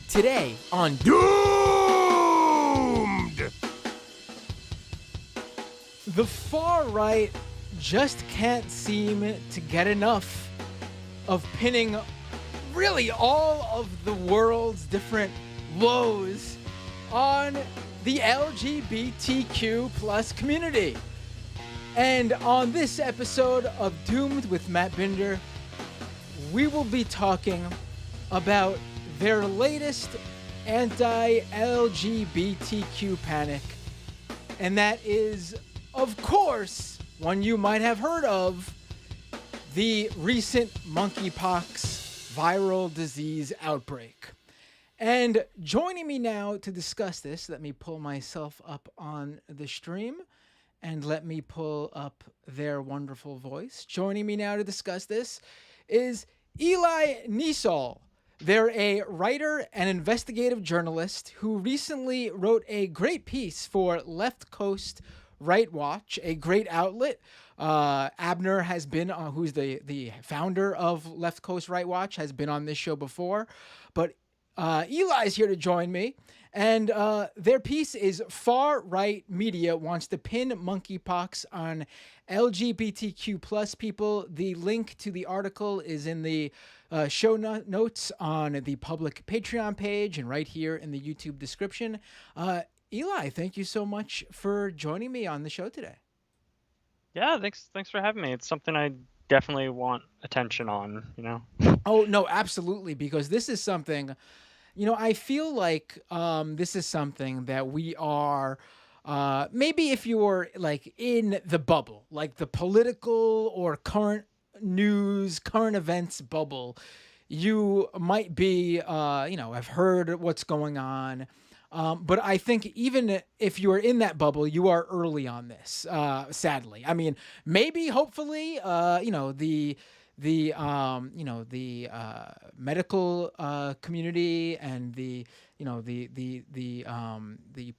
Today on Doomed! The far right just can't seem to get enough of pinning really all of the world's different woes on the LGBTQ plus community. And on this episode of Doomed with Matt Binder, we will be talking about their latest anti-LGBTQ panic. And that is, of course, one you might have heard of, the recent monkeypox viral disease outbreak. And joining me now to discuss this, let me pull myself up on the stream and let me pull up their wonderful voice. Joining me now to discuss this is Eli Knesol. They're a writer and investigative journalist who recently wrote a great piece for Left Coast Right Watch, a great outlet. Abner has been, who's the founder of Left Coast Right Watch, has been on this show before. But Eli's here to join me. And their piece is Far Right Media Wants to Pin Monkeypox on LGBTQ plus people. The link to the article is in the show notes on the public Patreon page and right here in the YouTube description. Eli, thank you so much for joining me on the show today. Yeah, thanks for having me. It's something I definitely want attention on, you know? Oh, no, absolutely, because this is something, you know, I feel like this is something that we are, maybe if you're like in the bubble, like the political or current news, current events bubble, you might be, have heard what's going on. But I think even if you are in that bubble, you are early on this, sadly. I mean, maybe, hopefully, the medical community and the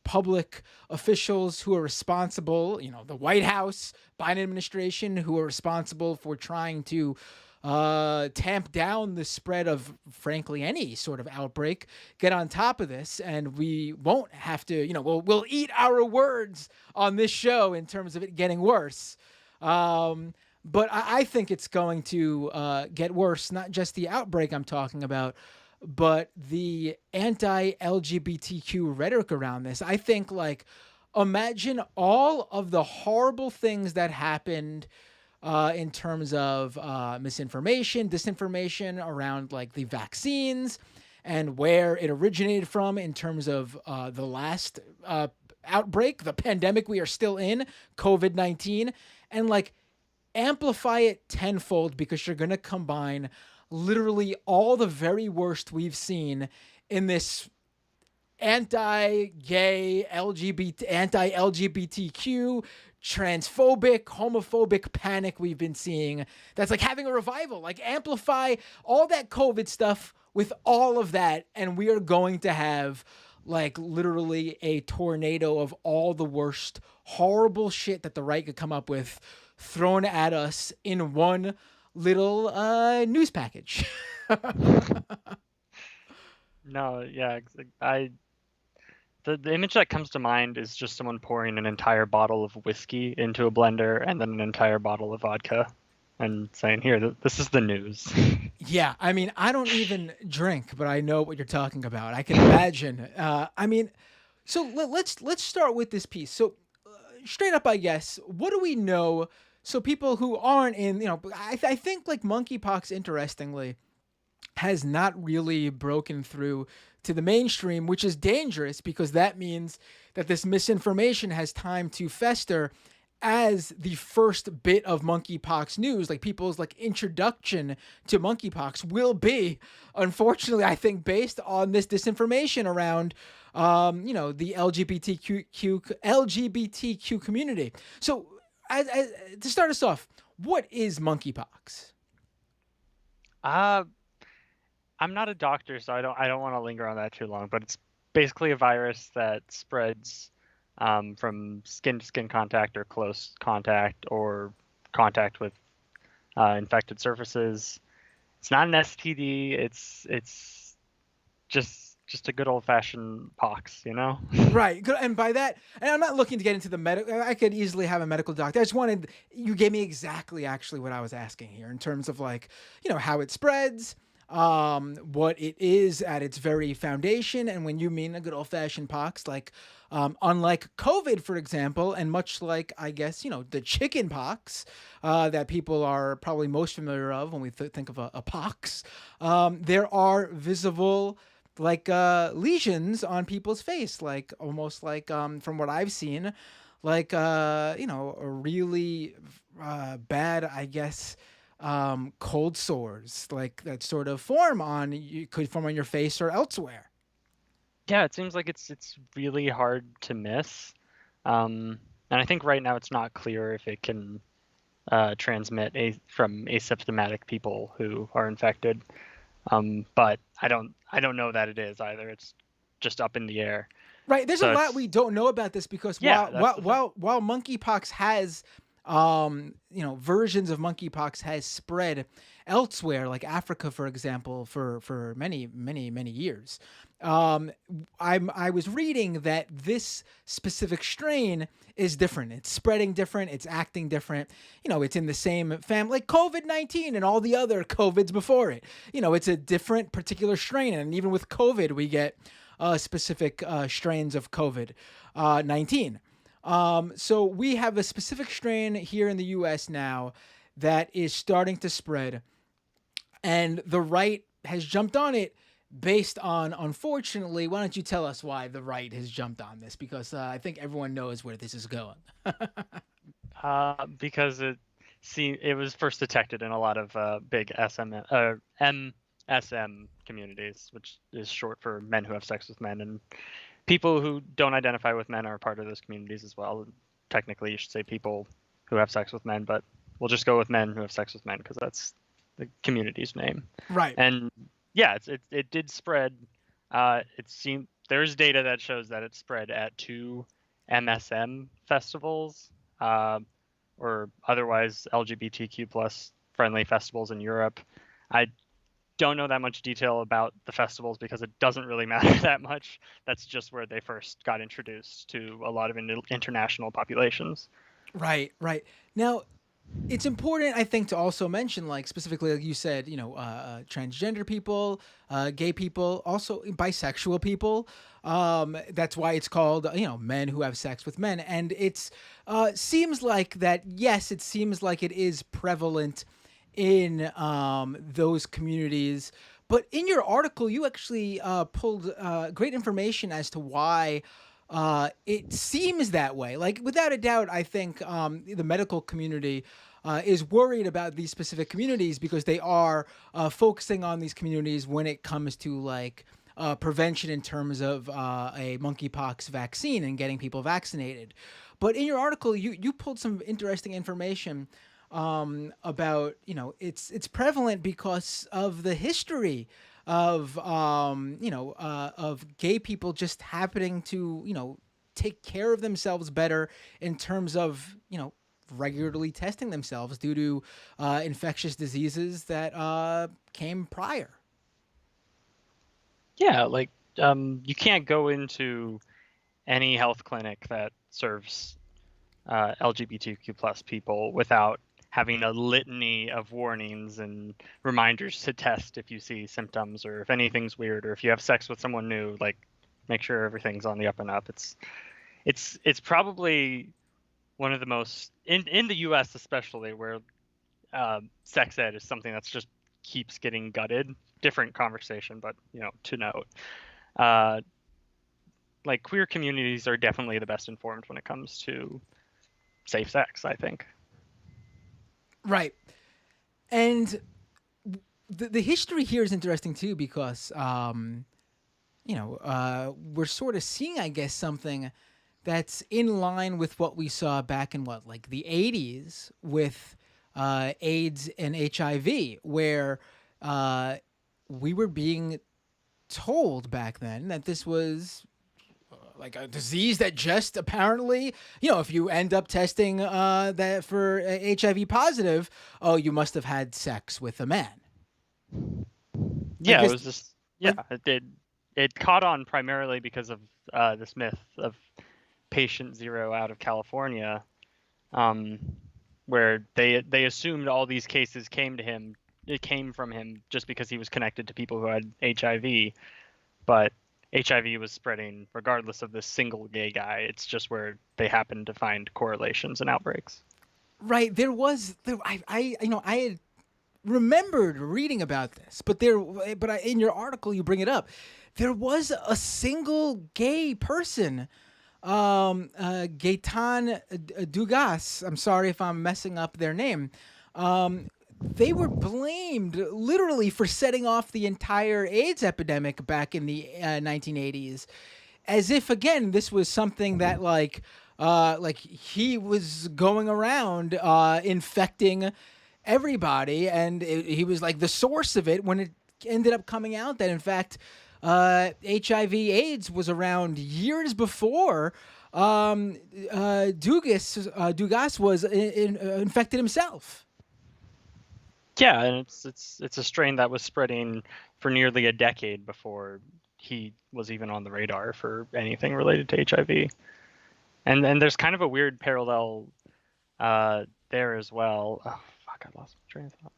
public officials who are responsible, the White House, Biden administration, who are responsible for trying to tamp down the spread of, frankly, any sort of outbreak, get on top of this, and we won't have to, we'll eat our words on this show in terms of it getting worse. But I think it's going to get worse, not just the outbreak I'm talking about, but the anti-LGBTQ rhetoric around this. I think, imagine all of the horrible things that happened in terms of misinformation, disinformation around the vaccines and where it originated from in terms of the last outbreak, the pandemic we are still in, COVID-19, and amplify it tenfold, because you're going to combine literally all the very worst we've seen in this anti-gay, anti-LGBTQ, transphobic, homophobic panic we've been seeing that's having a revival. Amplify all that COVID stuff with all of that, and we are going to have literally a tornado of all the worst horrible shit that the right could come up with thrown at us in one little news package. No, yeah, the image that comes to mind is just someone pouring an entire bottle of whiskey into a blender and then an entire bottle of vodka and saying, here, this is the news. Yeah, I mean, I don't even drink, but I know what you're talking about. I can imagine. So let's start with this piece. So straight up, I guess, what do we know? So people who aren't in, I think monkeypox, interestingly, has not really broken through to the mainstream, which is dangerous, because that means that this misinformation has time to fester as the first bit of monkeypox news. People's introduction to monkeypox will be, unfortunately, I think, based on this disinformation around, the LGBTQ community. So, to start us off, what is monkeypox? I'm not a doctor, so I don't want to linger on that too long, but it's basically a virus that spreads from skin-to-skin contact or close contact or contact with infected surfaces. It's not an STD. It's just just a good old-fashioned pox, you know? Right. And by that, and I'm not looking to get into the medical. I could easily have a medical doctor. I just wanted you gave me exactly actually what I was asking here in terms of like, how it spreads, what it is at its very foundation, and when you mean a good old fashioned pox, like, unlike COVID, for example, and much like I guess the chicken pox, that people are probably most familiar of when we think of a pox, there are visible like lesions on people's face, like almost like from what I've seen, like a really bad, I guess, cold sores, like that sort of form on you could form on your face or elsewhere. Yeah, it seems like it's really hard to miss. And I think right now it's not clear if it can transmit from asymptomatic people who are infected. But I don't know that it is either. It's just up in the air. Right. There's a So lot it's we don't know about this because yeah, that's the thing. while monkeypox has versions of monkeypox has spread elsewhere, like Africa, for example, for many years. I was reading that this specific strain is different. It's spreading different. It's acting different. It's in the same family, like COVID-19 and all the other COVIDs before it. It's a different particular strain, and even with COVID, we get specific strains of COVID-19. So we have a specific strain here in the U.S. now that is starting to spread, and the right has jumped on it based on, unfortunately, why don't you tell us why the right has jumped on this? Because I think everyone knows where this is going. Because it was first detected in a lot of big MSM communities, which is short for men who have sex with men, and people who don't identify with men are part of those communities as well. Technically, you should say people who have sex with men, but we'll just go with men who have sex with men because that's the community's name. Right. And yeah, it did spread. There's data that shows that it spread at 2 MSM festivals, or otherwise LGBTQ plus friendly festivals in Europe. I don't know that much detail about the festivals because it doesn't really matter that much. That's just where they first got introduced to a lot of international populations. Right. Now, it's important, I think, to also mention, like specifically, like you said, transgender people, gay people, also bisexual people. That's why it's called, men who have sex with men, and it's seems like that. Yes, it seems like it is prevalent in those communities. But in your article, you actually pulled great information as to why it seems that way. Like, without a doubt, I think the medical community is worried about these specific communities because they are focusing on these communities when it comes to like prevention in terms of a monkeypox vaccine and getting people vaccinated. But in your article, you pulled some interesting information about it's prevalent because of the history of of gay people just happening to take care of themselves better in terms of regularly testing themselves due to infectious diseases that came prior. Yeah, like you can't go into any health clinic that serves LGBTQ plus people without having a litany of warnings and reminders to test if you see symptoms or if anything's weird or if you have sex with someone new, like make sure everything's on the up and up. It's probably one of the most in the US especially where sex ed is something that's just keeps getting gutted. Different conversation, but to note. Like queer communities are definitely the best informed when it comes to safe sex, I think. Right. And the history here is interesting too because we're sort of seeing, I guess, something that's in line with what we saw back in like the 80s with AIDS and HIV, where we were being told back then that this was like a disease that just apparently, if you end up testing that for HIV positive, oh, you must have had sex with a man. Yeah, it was just, yeah, it did. it caught on primarily because of this myth of patient zero out of California, um, where they assumed all these cases came to him. It came from him just because he was connected to people who had HIV, but HIV was spreading regardless of this single gay guy. It's just where they happened to find correlations and outbreaks. Right. I had remembered reading about this, but in your article you bring it up. There was a single gay person, Gaetan Dugas. I'm sorry if I'm messing up their name. They were blamed literally for setting off the entire AIDS epidemic back in the 1980s, as if again this was something that like he was going around infecting everybody, and he was like the source of it, when it ended up coming out that in fact HIV/AIDS was around years before Dugas was infected himself. Yeah, and it's a strain that was spreading for nearly a decade before he was even on the radar for anything related to HIV. And there's kind of a weird parallel there as well. Oh, fuck, I lost my train of thought.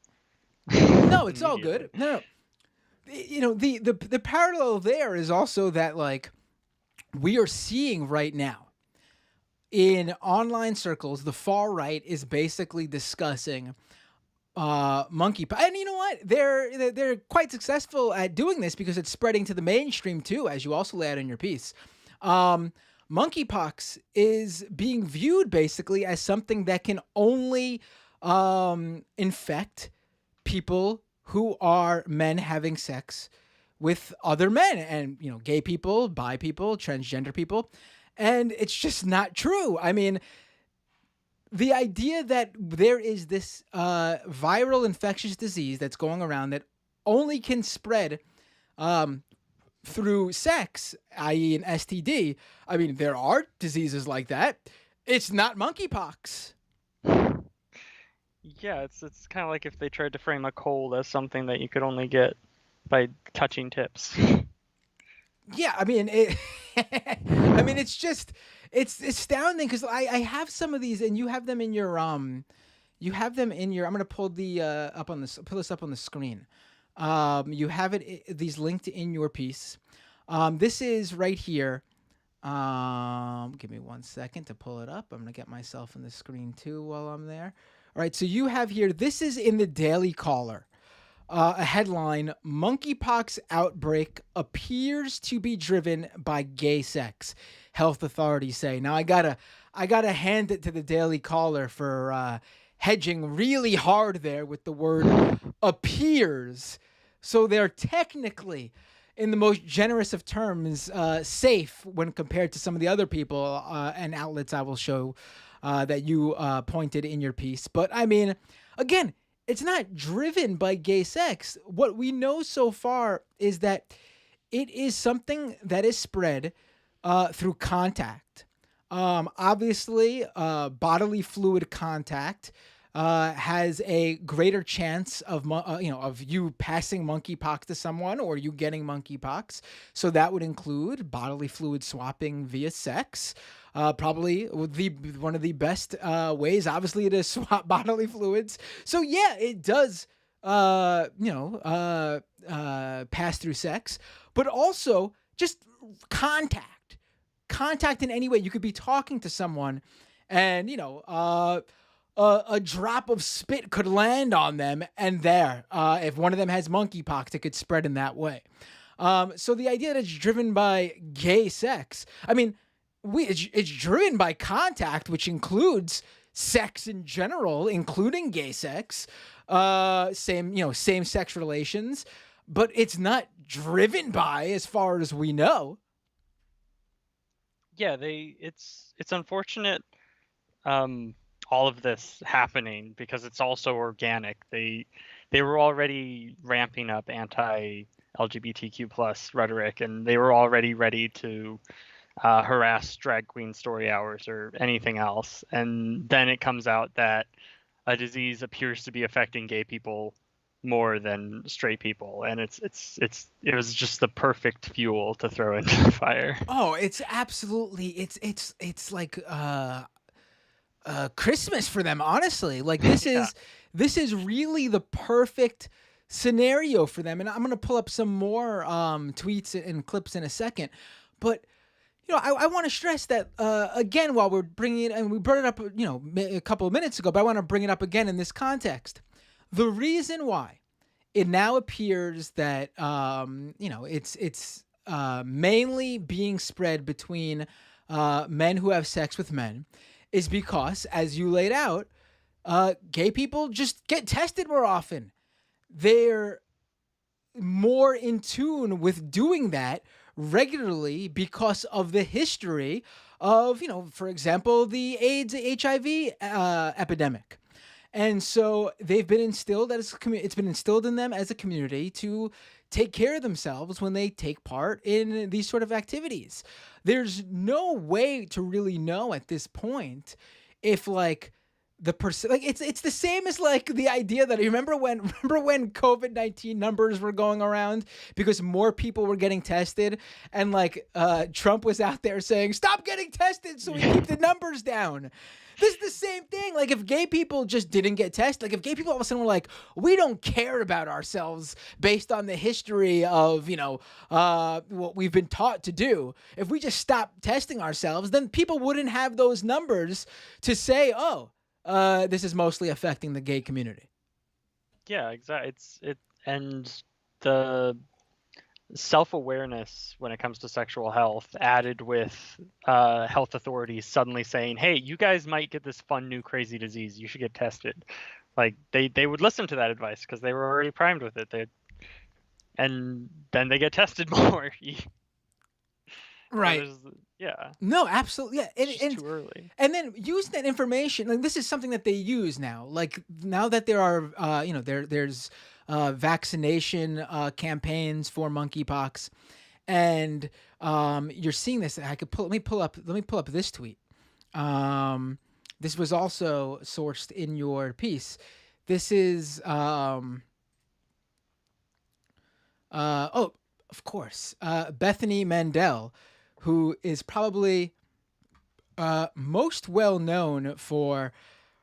No, it's all good. No, the parallel there is also that like we are seeing right now in online circles, the far right is basically discussing monkeypox, and you know what? They're quite successful at doing this because it's spreading to the mainstream too, as you also lay out in your piece. Monkeypox is being viewed basically as something that can only infect people who are men having sex with other men, and gay people, bi people, transgender people, and it's just not true. I mean, the idea that there is this viral infectious disease that's going around that only can spread through sex, i.e. an STD. I mean, there are diseases like that. It's not monkeypox. Yeah, it's kind of like if they tried to frame a cold as something that you could only get by touching tips. Yeah, I mean, I mean, it's astounding because I have some of these, and you have them in your you have them in your. I'm gonna pull the pull this up on the screen. You have these linked in your piece. This is right here. Give me 1 second to pull it up. I'm gonna get myself in the screen too while I'm there. All right, so you have here. This is in the Daily Caller. A headline: Monkeypox outbreak appears to be driven by gay sex, health authorities say. Now I gotta hand it to the Daily Caller for hedging really hard there with the word appears. So they're technically, in the most generous of terms, safe when compared to some of the other people and outlets I will show that you pointed in your piece. But I mean, again, it's not driven by gay sex. What we know so far is that it is something that is spread through contact. Obviously, bodily fluid contact has a greater chance of of you passing monkeypox to someone or you getting monkeypox. So that would include bodily fluid swapping via sex. Probably one of the best ways, obviously, to swap bodily fluids. So yeah, it does, pass through sex, but also just contact in any way. You could be talking to someone, and a drop of spit could land on them, and if one of them has monkeypox, it could spread in that way. So the idea that it's driven by gay sex, I mean, it's driven by contact, which includes sex in general, including gay sex, same sex relations, but it's not driven by, as far as we know. Yeah, it's unfortunate all of this happening because it's also organic. They were already ramping up anti-LGBTQ plus rhetoric, and they were already ready to harass drag queen story hours or anything else. And then it comes out that a disease appears to be affecting gay people more than straight people, and it was just the perfect fuel to throw into the fire. Oh, it's absolutely it's like Christmas for them, honestly. Like Yeah. this is really the perfect scenario for them. And I'm gonna pull up some more tweets and clips in a second, but I want to stress that again while we're bringing it, and we brought it up, a couple of minutes ago, but I want to bring it up again in this context. The reason why it now appears that it's mainly being spread between men who have sex with men is because, as you laid out, gay people just get tested more often. They're more in tune with doing that regularly because of the history of, for example, the AIDS HIV epidemic. And so they've been instilled it's been instilled in them as a community to take care of themselves when they take part in these sort of activities. There's no way to really know at this point if like the person, like it's the same as like the idea that remember when COVID-19 numbers were going around because more people were getting tested, and like Trump was out there saying stop getting tested so we keep the numbers down. This is the same thing. Like if gay people just didn't get tested, like if gay people all of a sudden were like, we don't care about ourselves based on the history of, what we've been taught to do. If we just stop testing ourselves, then people wouldn't have those numbers to say, this is mostly affecting the gay community. Yeah, exactly. And the self-awareness when it comes to sexual health added with health authorities suddenly saying, hey, you guys might get this fun new crazy disease, you should get tested. Like they would listen to that advice because they were already primed with it. And then they get tested more. Right. Yeah. No, absolutely. Yeah. It's too early. And then use that information. Like this is something that they use now. Like now that there are, there's vaccination campaigns for monkeypox, and you're seeing this. Let me pull up this tweet. This was also sourced in your piece. This is of course, Bethany Mandel, who is probably most well known for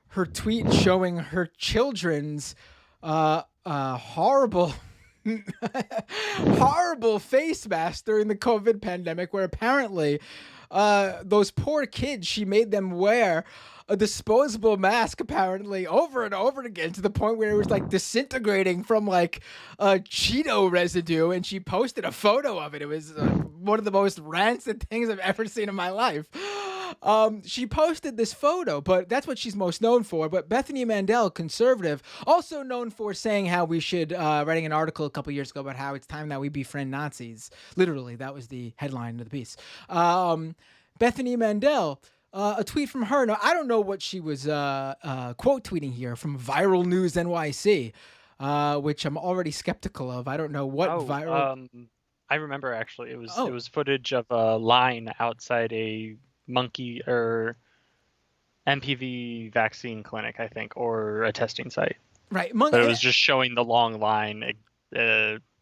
her tweet showing her children's horrible horrible face mask during the COVID pandemic, where apparently those poor kids, she made them wear a disposable mask apparently over and over again to the point where it was like disintegrating from like Cheeto residue, and she posted a photo of it. It was one of the most rancid things I've ever seen in my life. She posted this photo, but that's what she's most known for. But Bethany Mandel, conservative, also known for saying how we should, writing an article a couple years ago about how it's time that we befriend Nazis. Literally, that was the headline of the piece. Bethany Mandel, a tweet from her. Now, I don't know what she was quote tweeting here from Viral News NYC, which I'm already skeptical of. I don't know what viral. I remember actually. It was footage of a line outside a monkey or MPV vaccine clinic, I think, or a testing site. Right. But it was just showing the long line,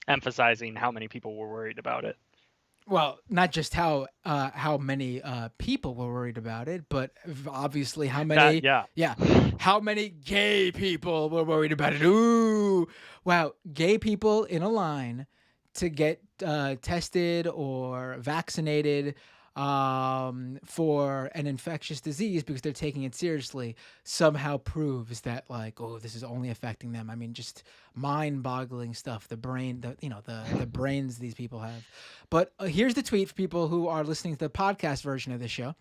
emphasizing how many people were worried about it. Well, not just how many people were worried about it, but obviously how many how many gay people were worried about it. Ooh, wow, gay people in a line to get tested or vaccinated for an infectious disease because they're taking it seriously somehow proves that, like, oh, this is only affecting them. I mean, just mind-boggling stuff. The brains these people have. But here's the tweet for people who are listening to the podcast version of the show.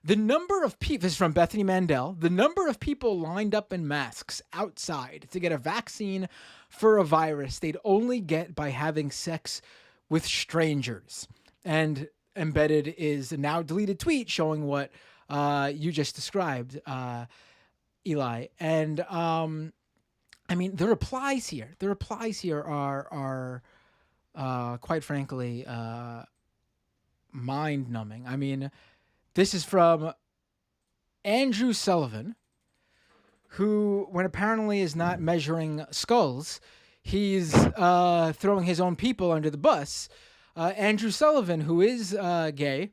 The number of people, this is from Bethany Mandel, the number of people lined up in masks outside to get a vaccine for a virus they'd only get by having sex with strangers. And embedded is a now deleted tweet showing what you just described, Eli. And I mean, the replies here are quite frankly mind-numbing. I mean, this is from Andrew Sullivan, who, when apparently is not measuring skulls, he's throwing his own people under the bus. Andrew Sullivan, who is gay,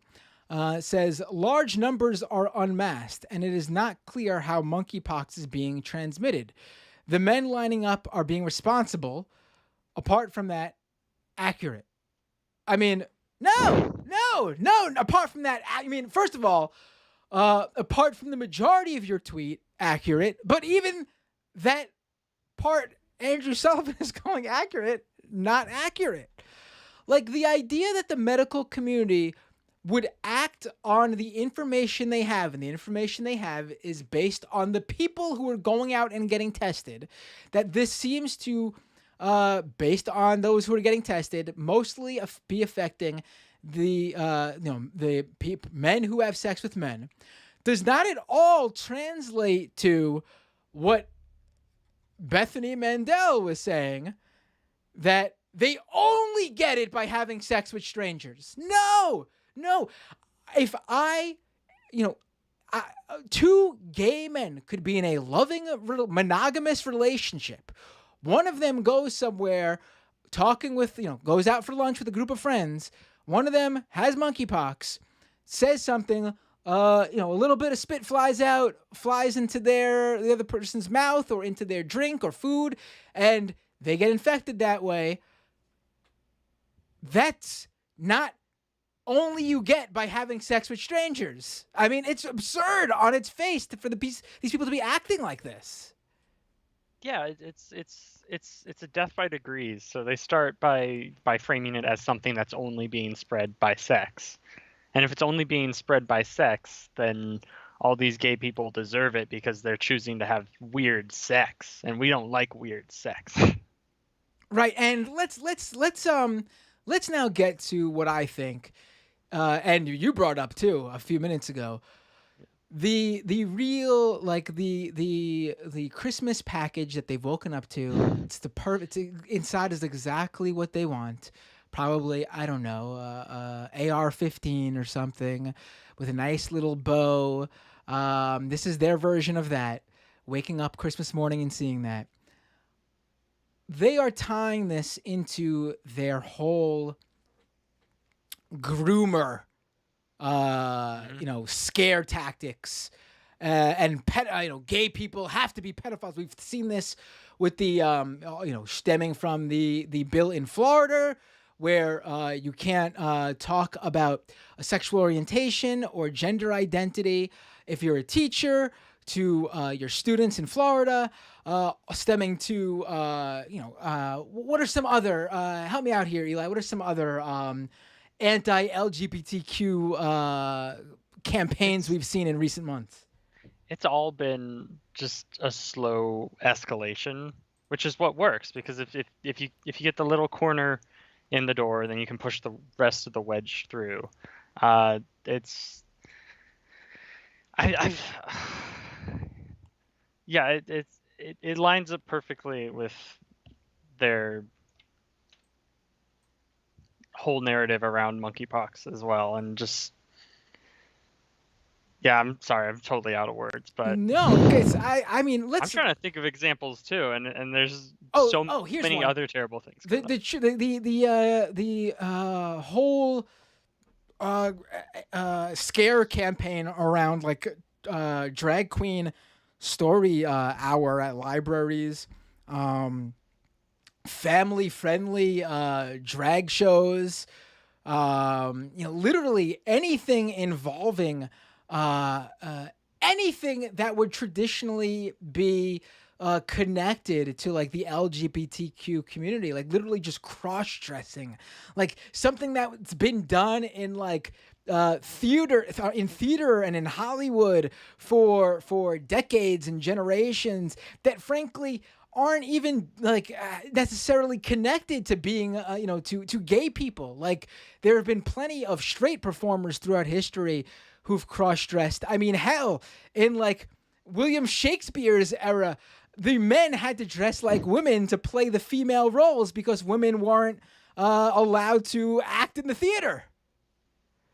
says large numbers are unmasked, and it is not clear how monkeypox is being transmitted. The men lining up are being responsible. Apart from that, accurate. I mean, no. Apart from that, I mean, first of all, apart from the majority of your tweet, accurate. But even that part, Andrew Sullivan is calling accurate, not accurate. Like the idea that the medical community would act on the information they have, and the information they have is based on the people who are going out and getting tested, that this seems to, based on those who are getting tested, mostly be affecting the men who have sex with men, does not at all translate to what Bethany Mandel was saying, that they only get it by having sex with strangers. No. If two gay men could be in a loving, monogamous relationship. One of them goes somewhere talking with, goes out for lunch with a group of friends. One of them has monkeypox, says something, a little bit of spit flies into the other person's mouth or into their drink or food, and they get infected that way. That's not only you get by having sex with strangers. I mean, it's absurd on its face for these people to be acting like this. Yeah, it's a death by degrees. So they start by framing it as something that's only being spread by sex. And if it's only being spread by sex, then all these gay people deserve it because they're choosing to have weird sex, and we don't like weird sex. Right, and let's now get to what I think, and you brought up too a few minutes ago, the real, like the Christmas package that they've woken up to. It's the perfect. Inside is exactly what they want. Probably, I don't know, AR-15 or something with a nice little bow. This is their version of that. Waking up Christmas morning and seeing that. They are tying this into their whole groomer, scare tactics, and gay people have to be pedophiles. We've seen this with the, stemming from the bill in Florida, where you can't talk about a sexual orientation or gender identity if you're a teacher to your students in Florida, stemming to, what are some other, help me out here, Eli, what are some other anti-LGBTQ campaigns we've seen in recent months? It's all been just a slow escalation, which is what works, because if you get the little corner in the door, then you can push the rest of the wedge through. It lines up perfectly with their whole narrative around monkeypox as well, and just I'm sorry, I'm totally out of words, but no, okay, I mean, I'm trying to think of examples too, and there's here's many one. other terrible things. The whole scare campaign around like drag queen story hour at libraries, family friendly drag shows, literally anything involving anything that would traditionally be connected to like the LGBTQ community, like literally just cross-dressing, like something that's been done in like theater and in Hollywood for decades and generations, that frankly aren't even like necessarily connected to being to gay people. Like there have been plenty of straight performers throughout history who've cross-dressed. I mean, hell, in like William Shakespeare's era, the men had to dress like women to play the female roles because women weren't allowed to act in the theater.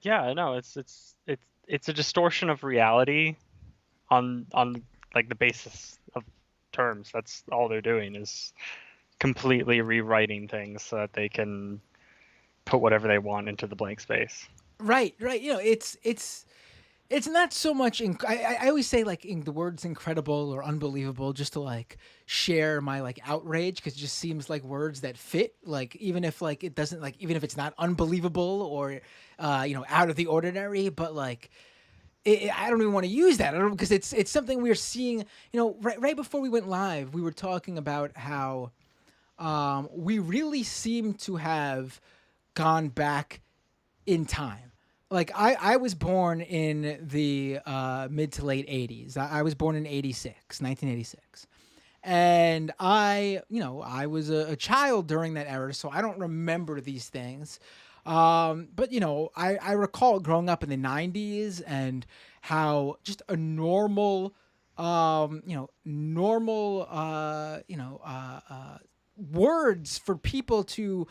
Yeah, I know. It's a distortion of reality on like the basis of terms. That's all they're doing is completely rewriting things so that they can put whatever they want into the blank space. Right, right. It's not so much. I always say like in the words incredible or unbelievable just to like share my like outrage because it just seems like words that fit. Like even if like it doesn't like even if it's not unbelievable or out of the ordinary, but like I don't even want to use that. I don't because it's something we're seeing. Right before we went live, we were talking about how we really seem to have gone back in time. Like I was born in the mid to late 80s. I was born in 1986. And I was a child during that era, so I don't remember these things. But I recall growing up in the 90s and how just a normal, normal, words for people to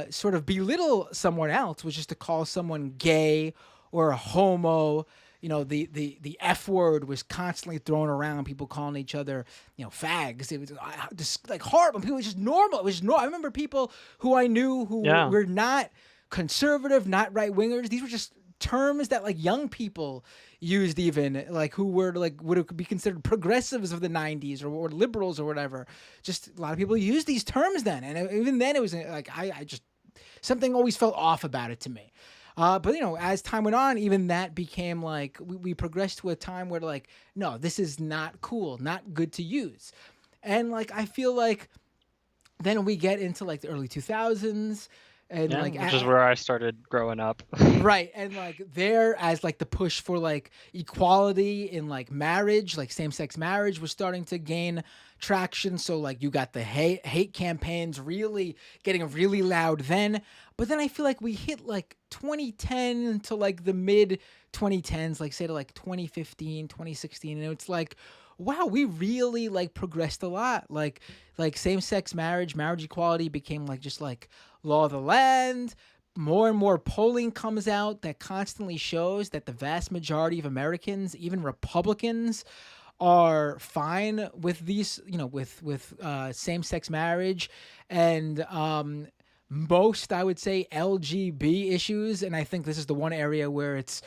sort of belittle someone else was just to call someone gay or a homo. The F word was constantly thrown around. People calling each other, fags. It was just like horrible. People, it was just normal. It was I remember people who I knew who Yeah. were not conservative, not right wingers. These were just terms that like young people used, even like who were like would be considered progressives of the 90s or liberals or whatever. Just a lot of people used these terms then, and even then it was like I just something always felt off about it to me. But as time went on, even that became like we progressed to a time where like, no, this is not cool, not good to use. And like I feel like then we get into like the early 2000s and Yeah, like which is where I started growing up. right, and like there as like the push for like equality in like marriage, like same-sex marriage was starting to gain traction. So like you got the hate campaigns really getting really loud then. But then I feel like we hit like 2010 to like the mid 2010s, like say to like 2015, 2016, and it's like wow, we really like progressed a lot. Like same-sex marriage equality became like just like law of the land. More and more polling comes out that constantly shows that the vast majority of Americans, even Republicans, are fine with these, with same-sex marriage, and most, I would say, LGB issues, and I think this is the one area where it's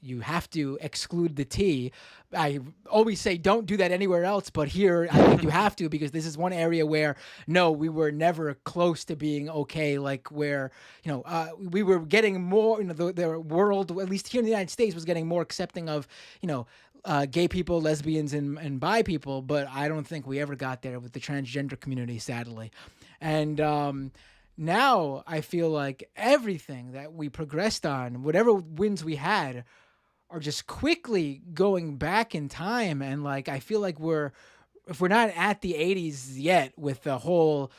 you have to exclude the T. I always say don't do that anywhere else, but here I think you have to because this is one area where no, we were never close to being okay. Like where we were getting more, the world, at least here in the United States, was getting more accepting of gay people, lesbians, and bi people, but I don't think we ever got there with the transgender community, sadly. And now I feel like everything that we progressed on, whatever wins we had, are just quickly going back in time. And like I feel like if we're not at the 80s yet with the whole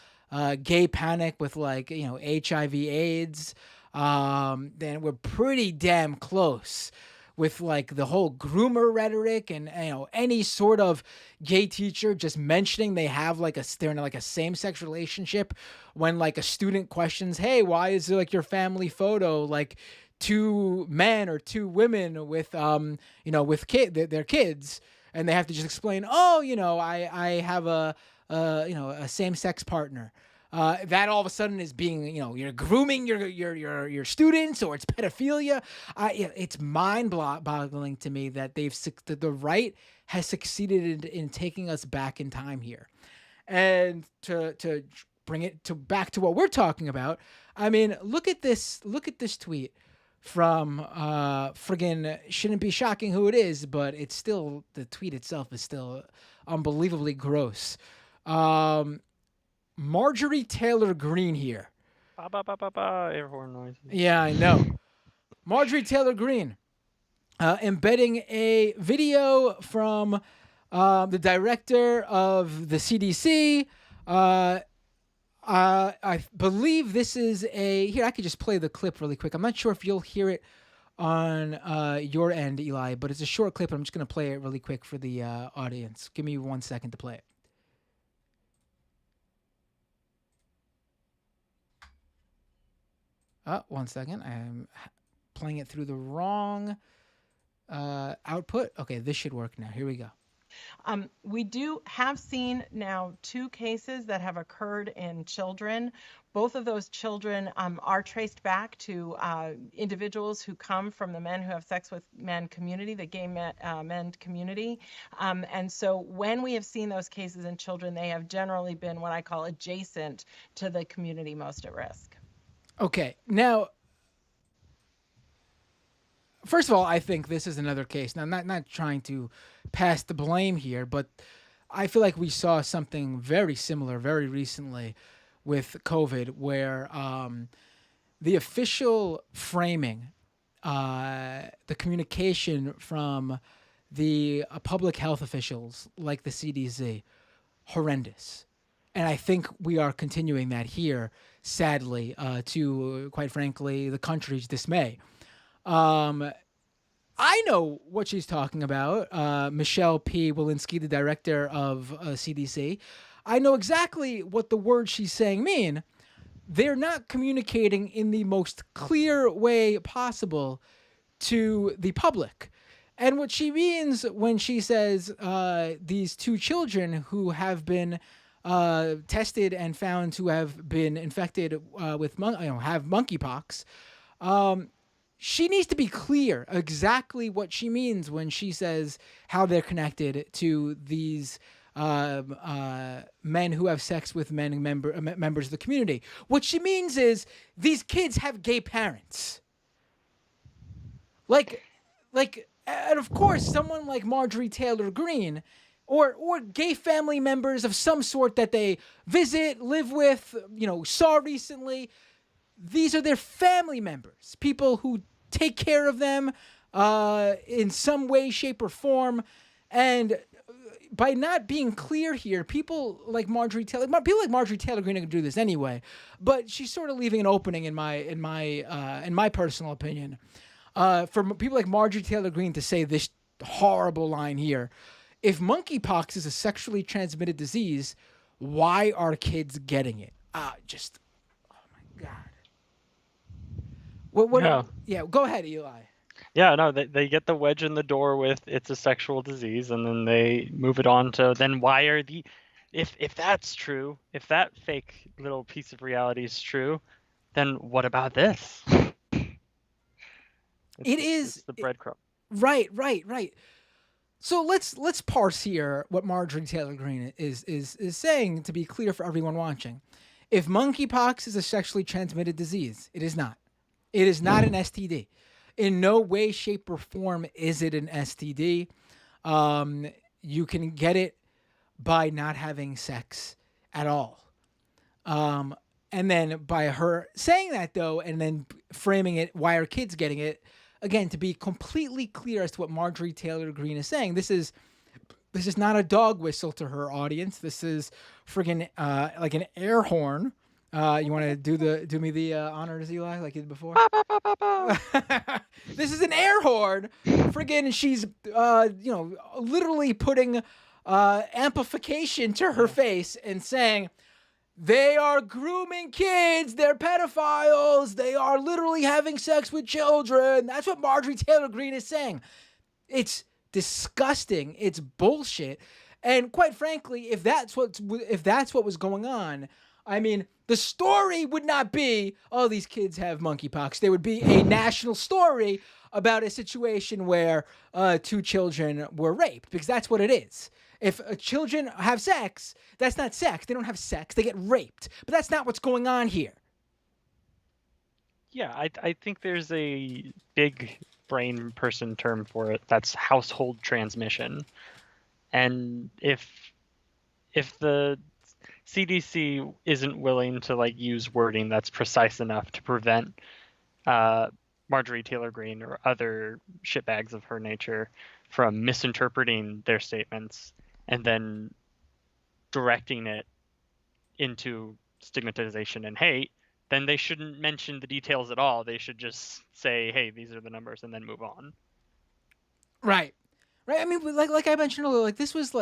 gay panic with like HIV/AIDS, then we're pretty damn close with like the whole groomer rhetoric and any sort of gay teacher just mentioning they have like they're in like a same-sex relationship when like a student questions, hey, why is there like your family photo like two men or two women with their kids, and they have to just explain, oh, I have a same-sex partner. That all of a sudden is being, you're grooming your students, or it's pedophilia. It's mind-boggling to me that that the right has succeeded in taking us back in time here, and to bring it back to what we're talking about. I mean, look at this tweet from friggin' shouldn't be shocking who it is, but it's still, the tweet itself is still unbelievably gross. Marjorie Taylor Greene here. Ba ba ba ba ba. Air horn noises. Yeah, I know. Marjorie Taylor Greene embedding a video from the director of the CDC. I believe this is here, I could just play the clip really quick. I'm not sure if you'll hear it on your end, Eli, but it's a short clip. I'm just going to play it really quick for the audience. Give me 1 second to play it. Oh, 1 second. I'm playing it through the wrong output. Okay, this should work now. Here we go. We do have seen now 2 cases that have occurred in children. Both of those children are traced back to individuals who come from the men who have sex with men community, the gay men community. And so when we have seen those cases in children, they have generally been what I call adjacent to the community most at risk. Okay, now, first of all, I think this is another case. Now, not trying to pass the blame here, but I feel like we saw something very similar very recently with COVID, where the official framing, the communication from the public health officials like the CDC, horrendous. And I think we are continuing that here, sadly, to, quite frankly, the country's dismay. I know what she's talking about. Michelle P. Walensky, the director of CDC. I know exactly what the words she's saying mean. They're not communicating in the most clear way possible to the public. And what she means when she says these 2 children who have been tested and found to have been infected with have monkeypox, she needs to be clear exactly what she means when she says how they're connected to these men who have sex with members of the community. What she means is these kids have gay parents. Like, and of course, someone like Marjorie Taylor Greene, or gay family members of some sort that they visit, live with, saw recently. These are their family members, people who take care of them in some way, shape, or form. And by not being clear here, people like Marjorie Taylor Greene are going to do this anyway. But she's sort of leaving an opening, in my personal opinion, for people like Marjorie Taylor Greene to say this horrible line here. If monkeypox is a sexually transmitted disease, why are kids getting it? Oh my God. What? Yeah. Yeah, go ahead, Eli. Yeah, no, they get the wedge in the door with it's a sexual disease, and then they move it on to then why are if that's true, if that fake little piece of reality is true, then what about this? It's the breadcrumb. Right. So let's parse here what Marjorie Taylor Greene is saying, to be clear for everyone watching. If monkeypox is a sexually transmitted disease, it is not. It is not an STD. In no way, shape, or form is it an STD. You can get it by not having sex at all. And then by her saying that, though, and then framing it, why are kids getting it? Again, to be completely clear as to what Marjorie Taylor Greene is saying, this is not a dog whistle to her audience. This is friggin' like an air horn. You want to do me the honors, Eli, like you did before? This is an air horn. Friggin', she's literally putting amplification to her face and saying, they are grooming kids. They're pedophiles. They are literally having sex with children. That's what Marjorie Taylor Greene is saying. It's disgusting. It's bullshit. And quite frankly, if that's what was going on, I mean, the story would not be, oh, these kids have monkeypox. There would be a national story about a situation where 2 children were raped, because that's what it is. If children have sex, that's not sex. They don't have sex. They get raped. But that's not what's going on here. Yeah, I think there's a big brain person term for it. That's household transmission. And if the CDC isn't willing to use wording that's precise enough to prevent Marjorie Taylor Greene or other shitbags of her nature from misinterpreting their statements and then directing it into stigmatization and hate, then they shouldn't mention the details at all. They should just say, hey, these are the numbers, and then move on. Right. I mean, like I mentioned earlier, this was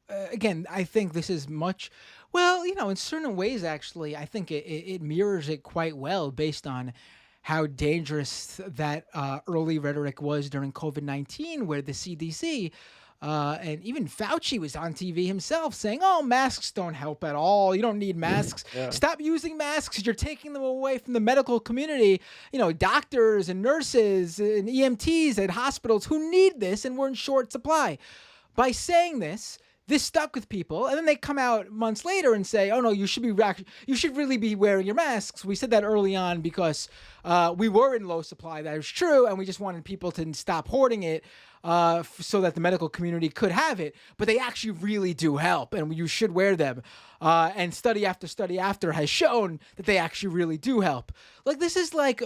again, I think this is much, well, in certain ways, actually, I think it mirrors it quite well based on how dangerous that early rhetoric was during COVID-19, where the CDC And even Fauci was on TV himself saying, "Oh, masks don't help at all. You don't need masks. Yeah. Stop using masks. You're taking them away from the medical community. You know, doctors and nurses and EMTs at hospitals who need this, and we're in short supply." By saying this stuck with people, and then they come out months later and say, "Oh no, you should really be wearing your masks. We said that early on because we were in low supply. That is true, and we just wanted people to stop hoarding it so that the medical community could have it. But they actually really do help, and you should wear them." And study after study after has shown that they actually really do help. Like, this is like,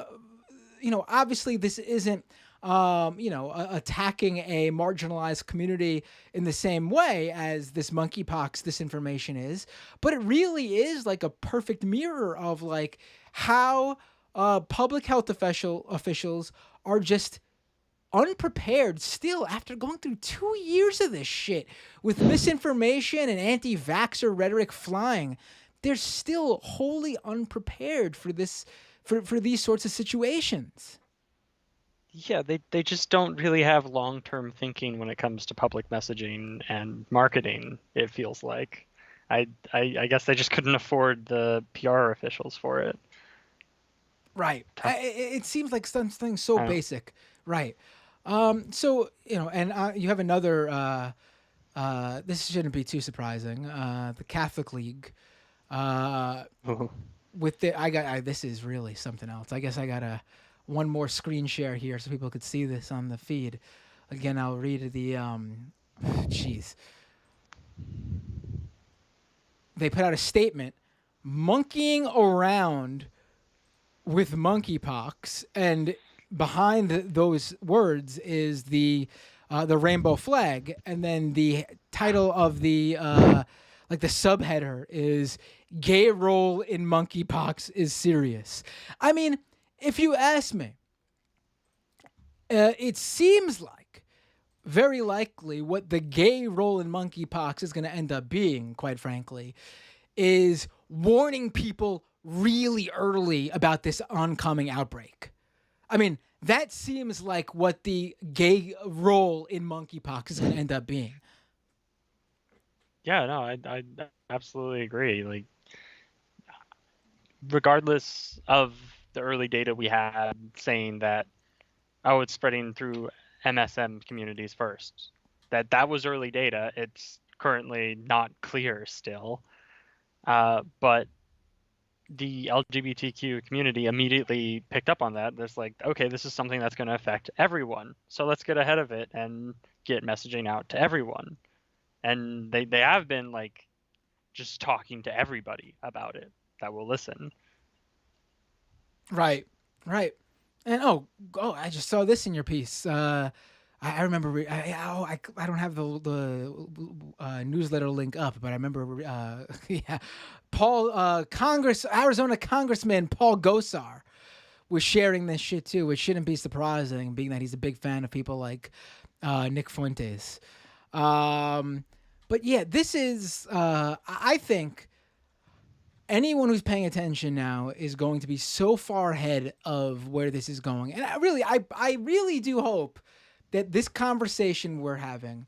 obviously this isn't attacking a marginalized community in the same way as this monkeypox disinformation is, but it really is like a perfect mirror of like how public health officials are just unprepared still after going through 2 years of this shit with misinformation and anti-vaxxer rhetoric flying. They're still wholly unprepared for this, for these sorts of situations. Yeah, they just don't really have long-term thinking when it comes to public messaging and marketing, it feels like. I guess they just couldn't afford the PR officials for it. Right. It seems like something so basic. Right. So, and you have another, this shouldn't be too surprising, the Catholic League, with this is really something else. I guess I got one more screen share here so people could see this on the feed. Again, I'll read the, jeez. They put out a statement monkeying around with monkeypox, and behind those words is the rainbow flag, and then the title of the the subheader is "Gay role in monkeypox is serious." I mean, if you ask me, it seems like very likely what the gay role in monkeypox is going to end up being, quite frankly, is warning people really early about this oncoming outbreak. I mean, that seems like what the gay role in monkeypox is going to end up being. Yeah, no, I absolutely agree. Like, regardless of the early data we had saying that, oh, it's spreading through MSM communities first, that was early data. It's currently not clear still. But the LGBTQ community immediately picked up on that. There's like, okay, this is something that's going to affect everyone. So let's get ahead of it and get messaging out to everyone. And they have been like just talking to everybody about it that will listen. Right. And I just saw this in your piece. I remember. I don't have the newsletter link up, but I remember. Yeah, Arizona Congressman Paul Gosar was sharing this shit too, which shouldn't be surprising, being that he's a big fan of people like Nick Fuentes. But yeah, this is. I think anyone who's paying attention now is going to be so far ahead of where this is going, and I really do hope that this conversation we're having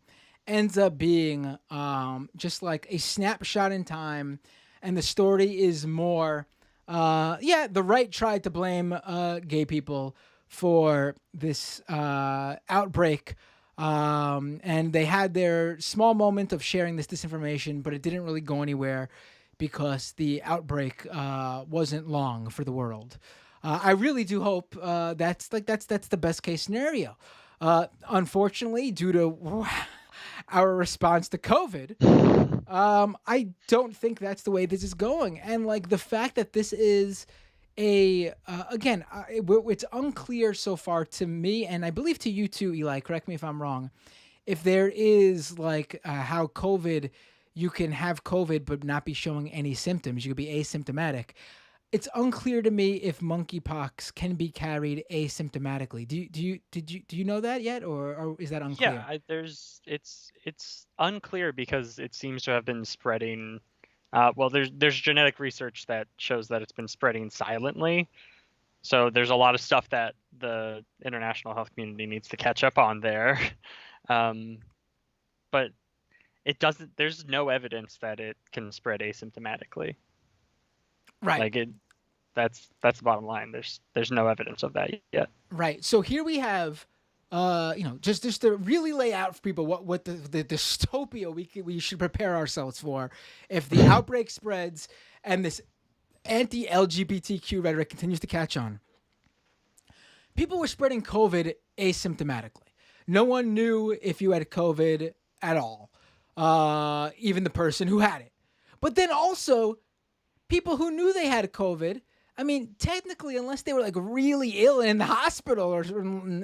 ends up being just like a snapshot in time, and the story is more, the right tried to blame gay people for this outbreak, and they had their small moment of sharing this disinformation, but it didn't really go anywhere because the outbreak wasn't long for the world. I really do hope that's the best case scenario. Unfortunately, due to our response to COVID, I don't think that's the way this is going. And like the fact that this is it's unclear so far to me, and I believe to you too, Eli, correct me if I'm wrong, if there is like how COVID, you can have COVID but not be showing any symptoms. You could be asymptomatic. It's unclear to me if monkeypox can be carried asymptomatically. Do you know that yet, or is that unclear? Yeah, it's unclear because it seems to have been spreading. There's genetic research that shows that it's been spreading silently. So there's a lot of stuff that the international health community needs to catch up on there. but it doesn't. There's no evidence that it can spread asymptomatically. Right. Like it. That's the bottom line. There's no evidence of that yet. Right. So here we have, just to really lay out for people what the dystopia we should prepare ourselves for if the outbreak spreads and this anti-LGBTQ rhetoric continues to catch on. People were spreading COVID asymptomatically. No one knew if you had COVID at all, even the person who had it. But then also, people who knew they had COVID, I mean, technically, unless they were like really ill in the hospital or showing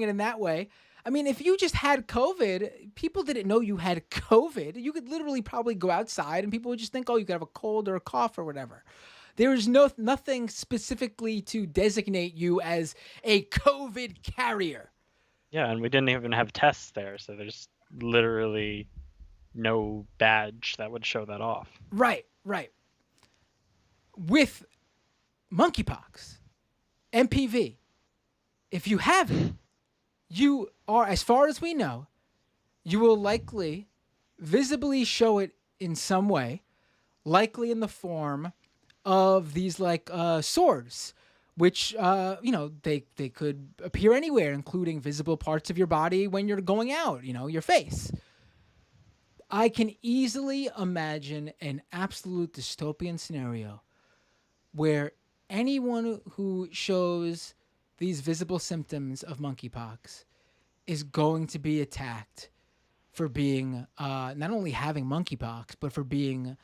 it in that way. I mean, if you just had COVID, people didn't know you had COVID. You could literally probably go outside and people would just think, oh, you could have a cold or a cough or whatever. There is nothing specifically to designate you as a COVID carrier. Yeah, and we didn't even have tests there, so there's literally no badge that would show that off. Right. With monkeypox, MPV, if you have it, you are, as far as we know, you will likely visibly show it in some way, likely in the form of these like sores, which they could appear anywhere, including visible parts of your body when you're going out, your face. I can easily imagine an absolute dystopian scenario where anyone who shows these visible symptoms of monkeypox is going to be attacked for being not only having monkeypox, but for being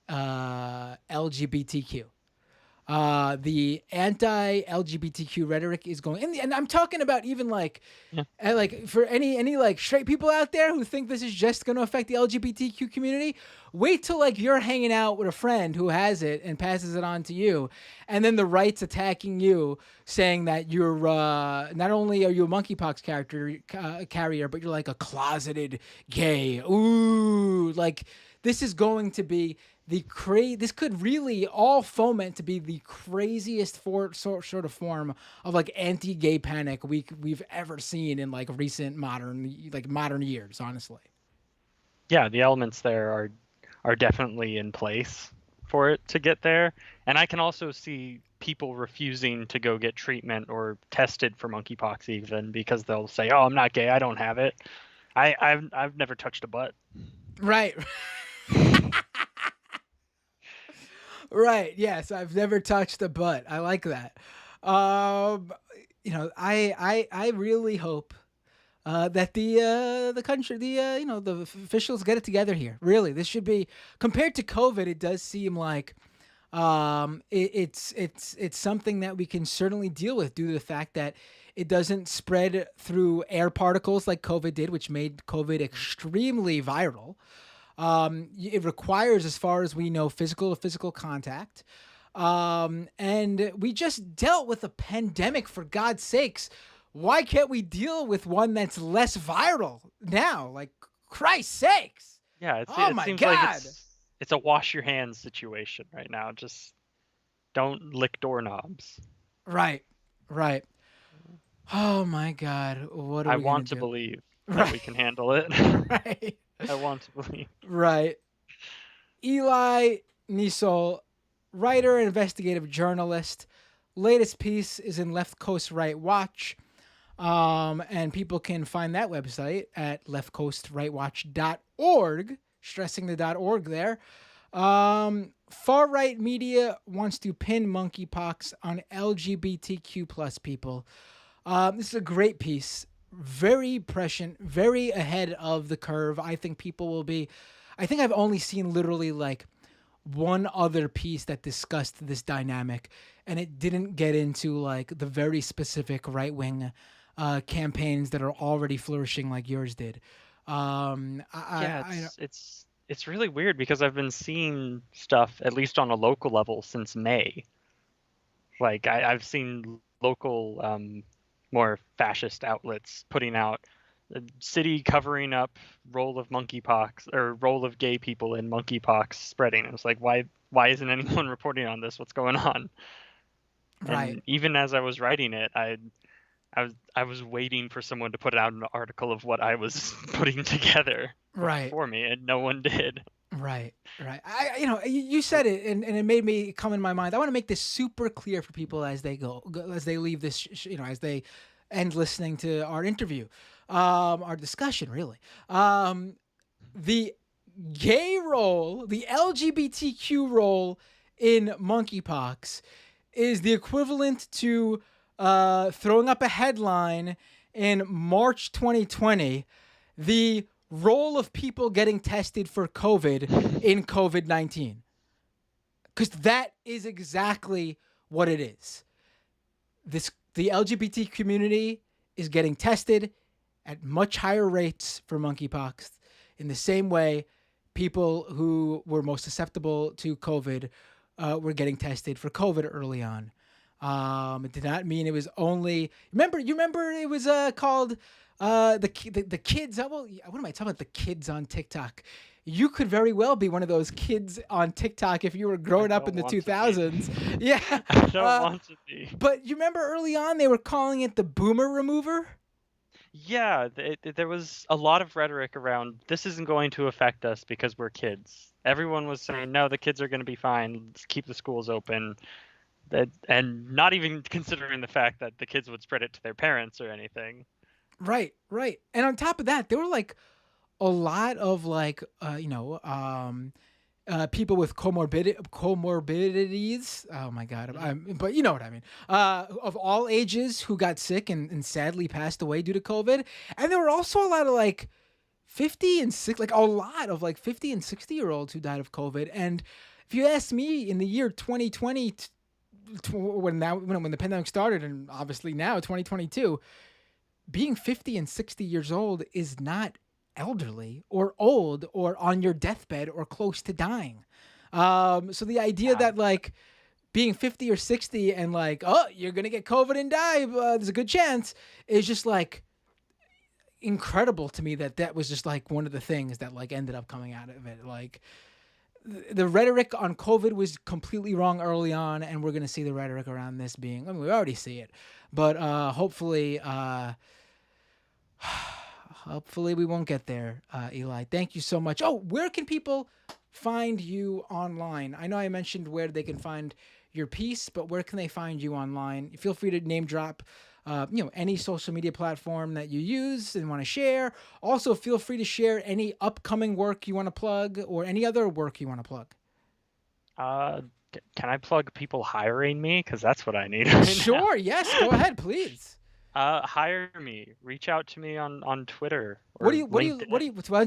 LGBTQ. The anti-LGBTQ rhetoric is going, and I'm talking about even like for any like straight people out there who think this is just going to affect the LGBTQ community. Wait till like you're hanging out with a friend who has it and passes it on to you, and then the right's attacking you, saying that you're not only are you a monkeypox carrier, but you're like a closeted gay. Ooh, like this is going to be this could really all foment to be the craziest sort of form of like anti-gay panic we've ever seen in like recent modern years, honestly. Yeah, the elements there are definitely in place for it to get there, and I can also see people refusing to go get treatment or tested for monkeypox even because they'll say, "Oh, I'm not gay, I don't have it. I've never touched a butt." Right. Right. Yes, I've never touched a butt. I like that. I really hope that the country, the officials get it together here. Really, this should be, compared to COVID. It does seem like it's something that we can certainly deal with due to the fact that it doesn't spread through air particles like COVID did, which made COVID extremely viral. It requires, as far as we know, physical to physical contact. And we just dealt with a pandemic, for God's sakes. Why can't we deal with one that's less viral now? Like, Christ's sakes. Yeah, it seems God. like it's a wash your hands situation right now. Just don't lick doorknobs. Right. Oh my God. What are I we want to do? believe that we can handle it. Right. I want to believe. Right. Eli Knesol, writer and investigative journalist. Latest piece is in Left Coast Right Watch. And people can find that website at leftcoastrightwatch.org, stressing the .org there. Far-right media wants to pin monkeypox on LGBTQ plus people. This is a great piece. Very prescient, very ahead of the curve. I think I've only seen literally like one other piece that discussed this dynamic, and it didn't get into like the very specific right-wing campaigns that are already flourishing like yours did. It's really weird because I've been seeing stuff, at least on a local level, since May. Like I've seen local more fascist outlets putting out the city covering up role of monkeypox or role of gay people in monkeypox spreading. It's like, why isn't anyone reporting on this? What's going on? Right. And even as I was writing it, I I was waiting for someone to put out an article of what I was putting together Right. for me, and no one did. Right. You said it, and it made me come in my mind. I want to make this super clear for people as they as they leave this, as they end listening to our interview, our discussion, really. The gay role, the LGBTQ role in monkeypox is the equivalent to throwing up a headline in March 2020, the role of people getting tested for COVID in COVID-19. Because that is exactly what it is. The LGBT community is getting tested at much higher rates for monkeypox in the same way people who were most susceptible to COVID were getting tested for COVID early on. It did not mean it was only. You remember it was called the kids. Well, what am I talking about? The kids on TikTok. You could very well be one of those kids on TikTok if you were growing up in the 2000s. Yeah, I don't want to be. But you remember early on they were calling it the boomer remover. Yeah, there was a lot of rhetoric around this isn't going to affect us because we're kids. Everyone was saying, no, the kids are going to be fine. Let's keep the schools open. And not even considering the fact that the kids would spread it to their parents or anything. Right. And on top of that, there were like a lot of people with comorbidities. Oh my God. But you know what I mean. Of all ages who got sick and sadly passed away due to COVID. And there were also a lot of 50 and 60, a lot of 50 and 60-year-olds who died of COVID. And if you ask me, in the year 2020, when the pandemic started, and obviously now 2022, being 50 and 60 years old is not elderly or old or on your deathbed or close to dying. So the idea that being 50 or 60 and you're gonna get COVID and die, there's a good chance, is just incredible to me. That was just one of the things that ended up coming out of it. The rhetoric on COVID was completely wrong early on, and we're going to see the rhetoric around this being, we already see it, but hopefully we won't get there. Eli, thank you so much. Oh, where can people find you online? I know I mentioned where they can find your piece, but where can they find you online? Feel free to name drop any social media platform that you use and want to share. Also, feel free to share any upcoming work you want to plug or any other work you want to plug. Can I plug people hiring me? Because that's what I need right Sure, now. yes. Go ahead, please. Hire me. Reach out to me on Twitter. Why don't you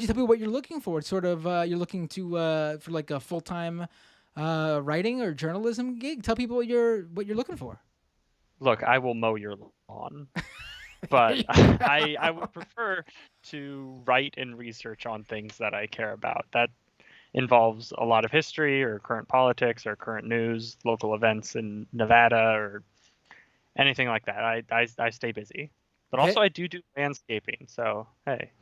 tell me what you're looking for? It's sort of you're looking to for a full-time writing or journalism gig. Tell people what you're looking for. Look, I will mow your lawn, but I would prefer to write and research on things that I care about. That involves a lot of history or current politics or current news, local events in Nevada or anything like that. I stay busy. But also I do landscaping, so hey.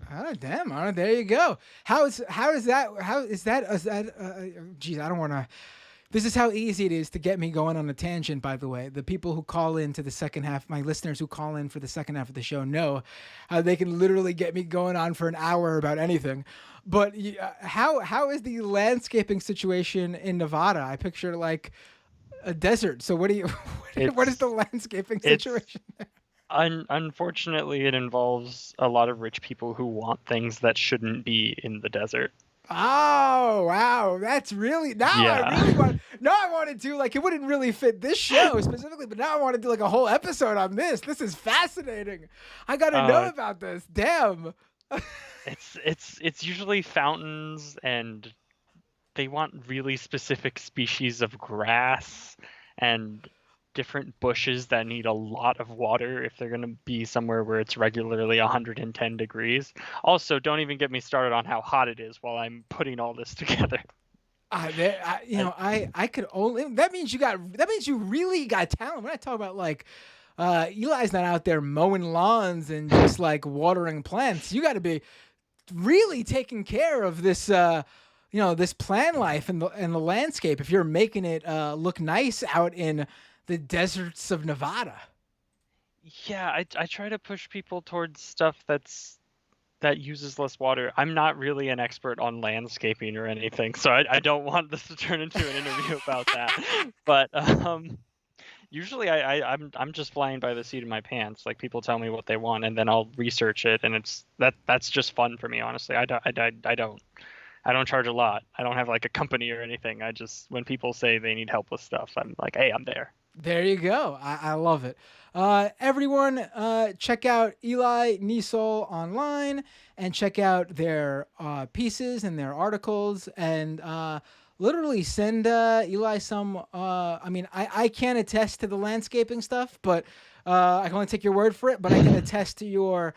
Oh damn! All right, there you go. How is that? Geez, I don't want to. This is how easy it is to get me going on a tangent, by the way. The people who call in to the second half, my listeners who call in for the second half of the show know how they can literally get me going on for an hour about anything. But how is the landscaping situation in Nevada? I picture a desert. So what is the landscaping situation there? Unfortunately, it involves a lot of rich people who want things that shouldn't be in the desert. Oh wow, that's really I want to do it wouldn't really fit this show specifically, but now I want to do a whole episode on this. This is fascinating. I gotta know about this. Damn. It's usually fountains, and they want really specific species of grass and different bushes that need a lot of water if they're going to be somewhere where it's regularly 110 degrees. Also, don't even get me started on how hot it is while I'm putting all this together. I could only. That means you really got talent. When I talk about Eli's not out there mowing lawns and just watering plants. You got to be really taking care of this. This plant life and the landscape. If you're making it look nice out in the deserts of Nevada. Yeah, I try to push people towards stuff that uses less water. I'm not really an expert on landscaping or anything, so I don't want this to turn into an interview about that. But usually I'm just flying by the seat of my pants. Like people tell me what they want, and then I'll research it, and that's just fun for me, honestly. I don't charge a lot. I don't have like a company or anything. I just when people say they need help with stuff, I'm like, hey, I'm there. There you go. I love it. Everyone, check out Eli Knesol online and check out their pieces and their articles and literally send Eli some. I mean, I can't attest to the landscaping stuff, but I can only take your word for it. But I can attest to your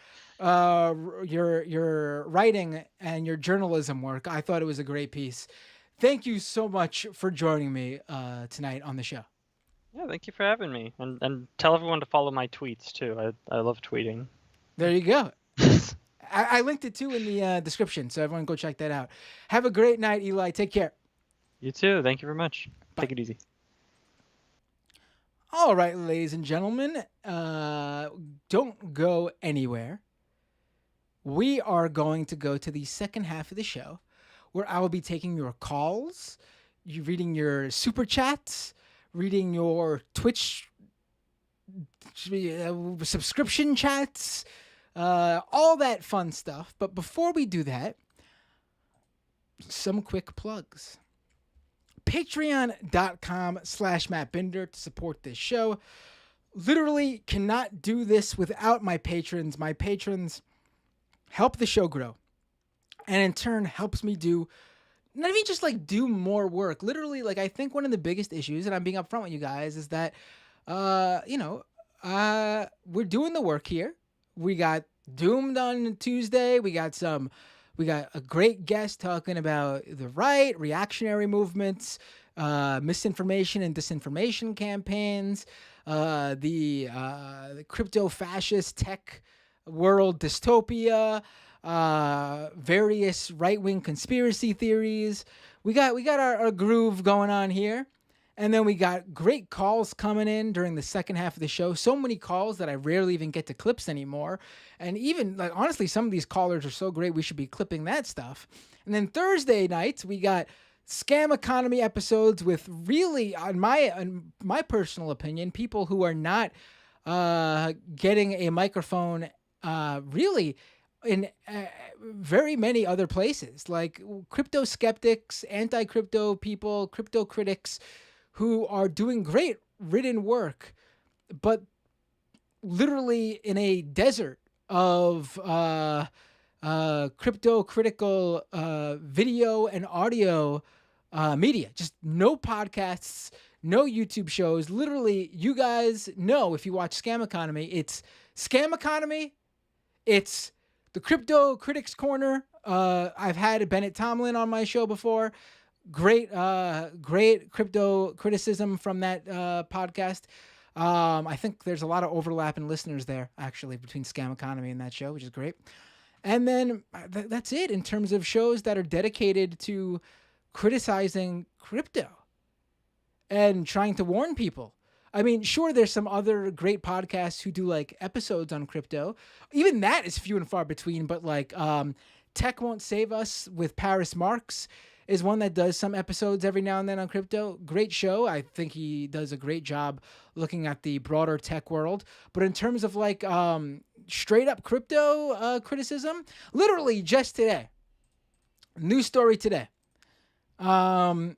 writing and your journalism work. I thought it was a great piece. Thank you so much for joining me tonight on the show. Yeah, thank you for having me, and tell everyone to follow my tweets too. I love tweeting. There you go. I linked it too in the description, so everyone go check that out. Have a great night, Eli. Take care. You too. Thank you very much. Bye. Take it easy. All right, ladies and gentlemen, don't go anywhere. We are going to go to the second half of the show where I will be taking your calls, you reading your super chats, reading your Twitch subscription chats, all that fun stuff. But before we do that, some quick plugs. Patreon.com/Matt Binder to support this show. Literally cannot do this without my patrons. My patrons help the show grow, and in turn helps me do not even just like do more work. Literally, like I think one of the biggest issues, and I'm being upfront with you guys, is that we're doing the work here. We got Doomed on Tuesday. We got a great guest talking about the right, reactionary movements, misinformation and disinformation campaigns, the crypto-fascist tech world dystopia, various right-wing conspiracy theories. We got our groove going on here. And then we got great calls coming in during the second half of the show. So many calls that I rarely even get to clips anymore. And even, like, honestly, some of these callers are so great, we should be clipping that stuff. And then Thursday nights, we got scam economy episodes with really, on my personal opinion, people who are not getting a microphone really in very many other places, like crypto skeptics, anti-crypto people, crypto critics, who are doing great written work, but literally in a desert of crypto critical video and audio media. Just no podcasts, no YouTube shows. Literally, you guys know if you watch Scam Economy, it's Scam Economy, it's the Crypto Critics Corner. I've had Bennett Tomlin on my show before. Great crypto criticism from that podcast. I think there's a lot of overlap in listeners there, actually, between Scam Economy and that show, which is great. And then that's it in terms of shows that are dedicated to criticizing crypto and trying to warn people. I mean, sure, there's some other great podcasts who do like episodes on crypto. Even that is few and far between, but like Tech Won't Save Us with Paris Marks is one that does some episodes every now and then on crypto. Great show. I think he does a great job looking at the broader tech world. But in terms of like straight up crypto criticism, literally just today, news story today. And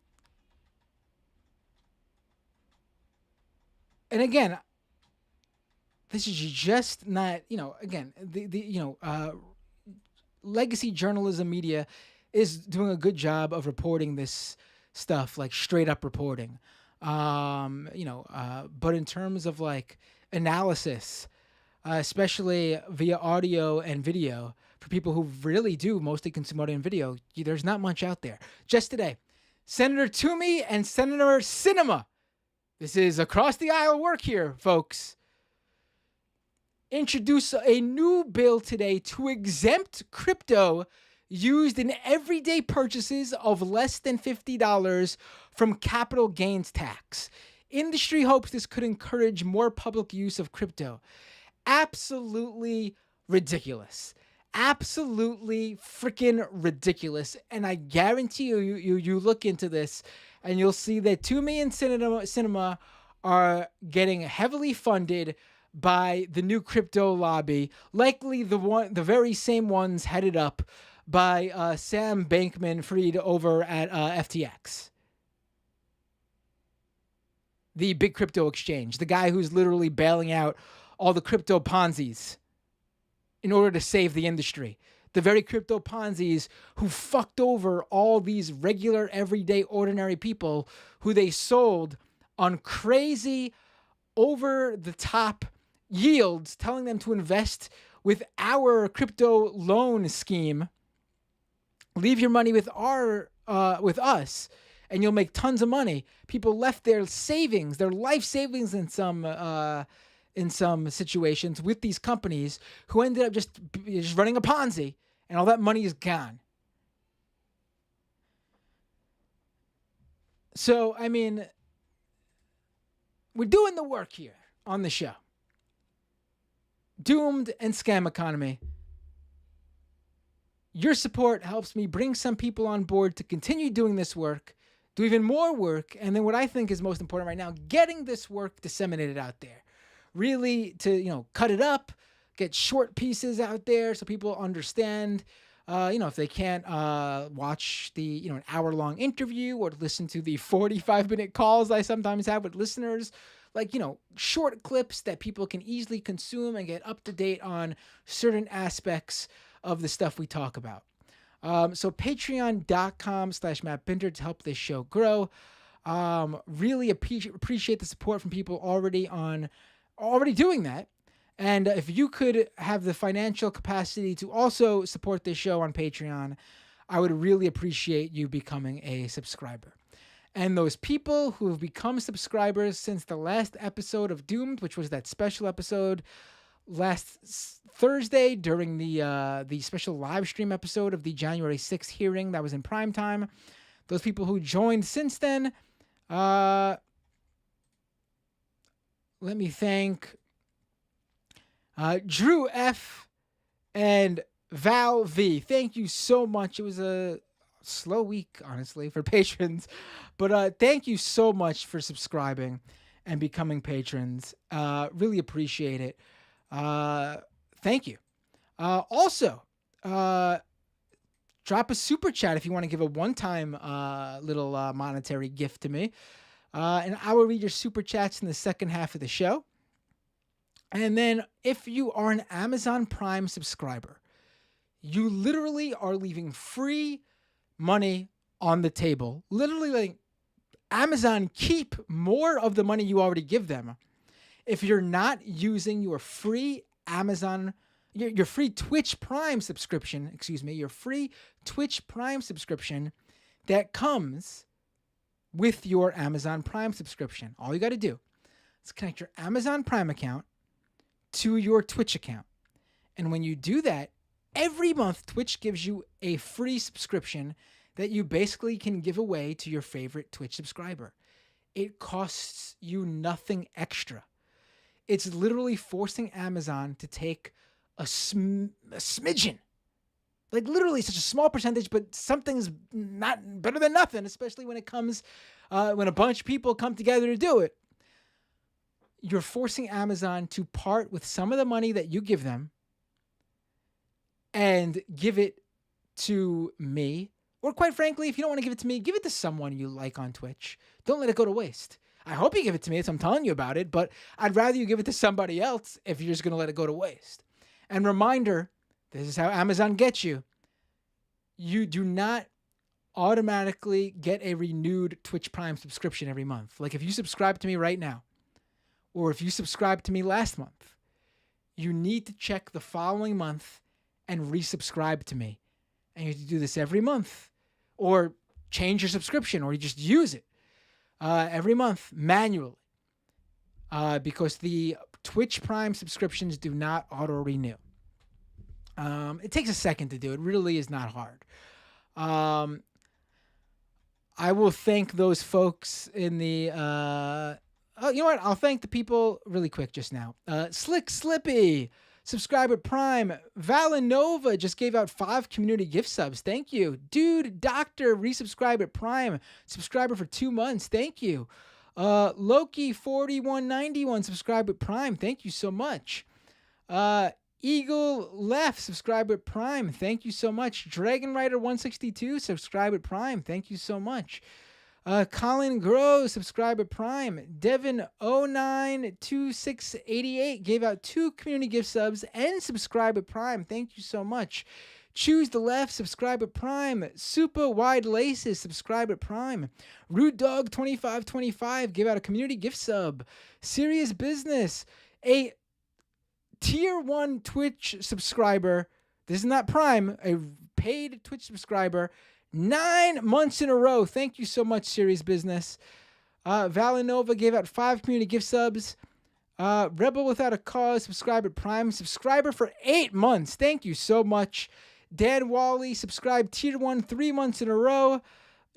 again, this is just not, again, the legacy journalism media is doing a good job of reporting this stuff, like straight up reporting. But in terms of like analysis, especially via audio and video, for people who really do mostly consume audio and video, there's not much out there. Just today, Senator Toomey and Senator Sinema, this is across the aisle work here, folks, introduce a new bill today to exempt crypto used in everyday purchases of less than $50 from capital gains tax. Industry hopes this could encourage more public use of crypto. absolutely ridiculous. Absolutely freaking ridiculous. And I guarantee you look into this and you'll see that Toomey and Cinema are getting heavily funded by the new crypto lobby, likely the very same ones headed up by Sam Bankman-Fried over at FTX, the big crypto exchange, the guy who's literally bailing out all the crypto Ponzi's in order to save the industry. The very crypto Ponzi's who fucked over all these regular, everyday, ordinary people who they sold on crazy, over-the-top yields, telling them to invest with our crypto loan scheme. Leave your money with us, and you'll make tons of money. People left their savings, their life savings in some situations with these companies who ended up just running a Ponzi, and all that money is gone. So, I mean, we're doing the work here on the show. Doomed and Scam Economy. Your support helps me bring some people on board to continue doing this work, do even more work, and then what I think is most important right now, getting this work disseminated out there. Really to, cut it up, get short pieces out there so people understand, if they can't watch the, an hour-long interview or listen to the 45-minute calls I sometimes have with listeners, short clips that people can easily consume and get up to date on certain aspects of the stuff we talk about. So patreon.com/Matt Binder to help this show grow. Really appreciate the support from people already doing that. And if you could have the financial capacity to also support this show on Patreon, I would really appreciate you becoming a subscriber. And those people who have become subscribers since the last episode of Doomed, which was that special episode last Thursday during the special live stream episode of the January 6th hearing that was in prime time, those people who joined since then, let me thank Drew F. and Val V. Thank you so much. It was a slow week, honestly, for patrons. But thank you so much for subscribing and becoming patrons. Really appreciate it. Thank you. Also, drop a super chat if you want to give a one-time little monetary gift to me. And I will read your super chats in the second half of the show. And then if you are an Amazon Prime subscriber, you literally are leaving free money on the table. Literally letting Amazon keep more of the money you already give them if you're not using your free your free Twitch Prime subscription, your free Twitch Prime subscription that comes with your Amazon Prime subscription. All you got to do is connect your Amazon Prime account to your Twitch account. And when you do that, every month Twitch gives you a free subscription that you basically can give away to your favorite Twitch subscriber. It costs you nothing extra. It's literally forcing Amazon to take a smidgen, like literally such a small percentage, but something's not better than nothing, especially when it comes, when a bunch of people come together to do it. You're forcing Amazon to part with some of the money that you give them and give it to me. Or quite frankly, if you don't want to give it to me, give it to someone you like on Twitch. Don't let it go to waste. I hope you give it to me, so I'm telling you about it, but I'd rather you give it to somebody else if you're just going to let it go to waste. And reminder, this is how Amazon gets you. You do not automatically get a renewed Twitch Prime subscription every month. Like if you subscribe to me right now, or if you subscribed to me last month, you need to check the following month and resubscribe to me. And you have to do this every month, or change your subscription, or you just use it every month manually, because the Twitch Prime subscriptions do not auto-renew. It takes a second to do. It really is not hard. I will thank those folks in the Oh, you know what? I'll thank the people really quick just now. Slick Slippy, subscriber Prime. Valinova just gave out 5 community gift subs. Thank you. Dude Doctor, resubscribe at Prime. Subscriber for 2 months. Thank you. Loki4191, subscribe at Prime. Thank you so much. Eagle Left, subscribe at Prime. Thank you so much. Dragon Rider 162, subscribe at Prime. Thank you so much. Colin Grow, subscribe at Prime. Devin092688 gave out 2 community gift subs and subscribe at Prime. Thank you so much. Choose the Left, subscribe at Prime. Super Wide Laces, subscribe at Prime. Rude Dog 2525 gave out a community gift sub. Serious Business, a tier 1 Twitch subscriber. This is not Prime, a paid Twitch subscriber. 9 months in a row. Thank you so much, Serious Business. Valinova gave out 5 community gift subs. Rebel Without a Cause, subscriber Prime. Subscriber for 8 months. Thank you so much. Dan Wally, subscribed tier 1 3 months in a row.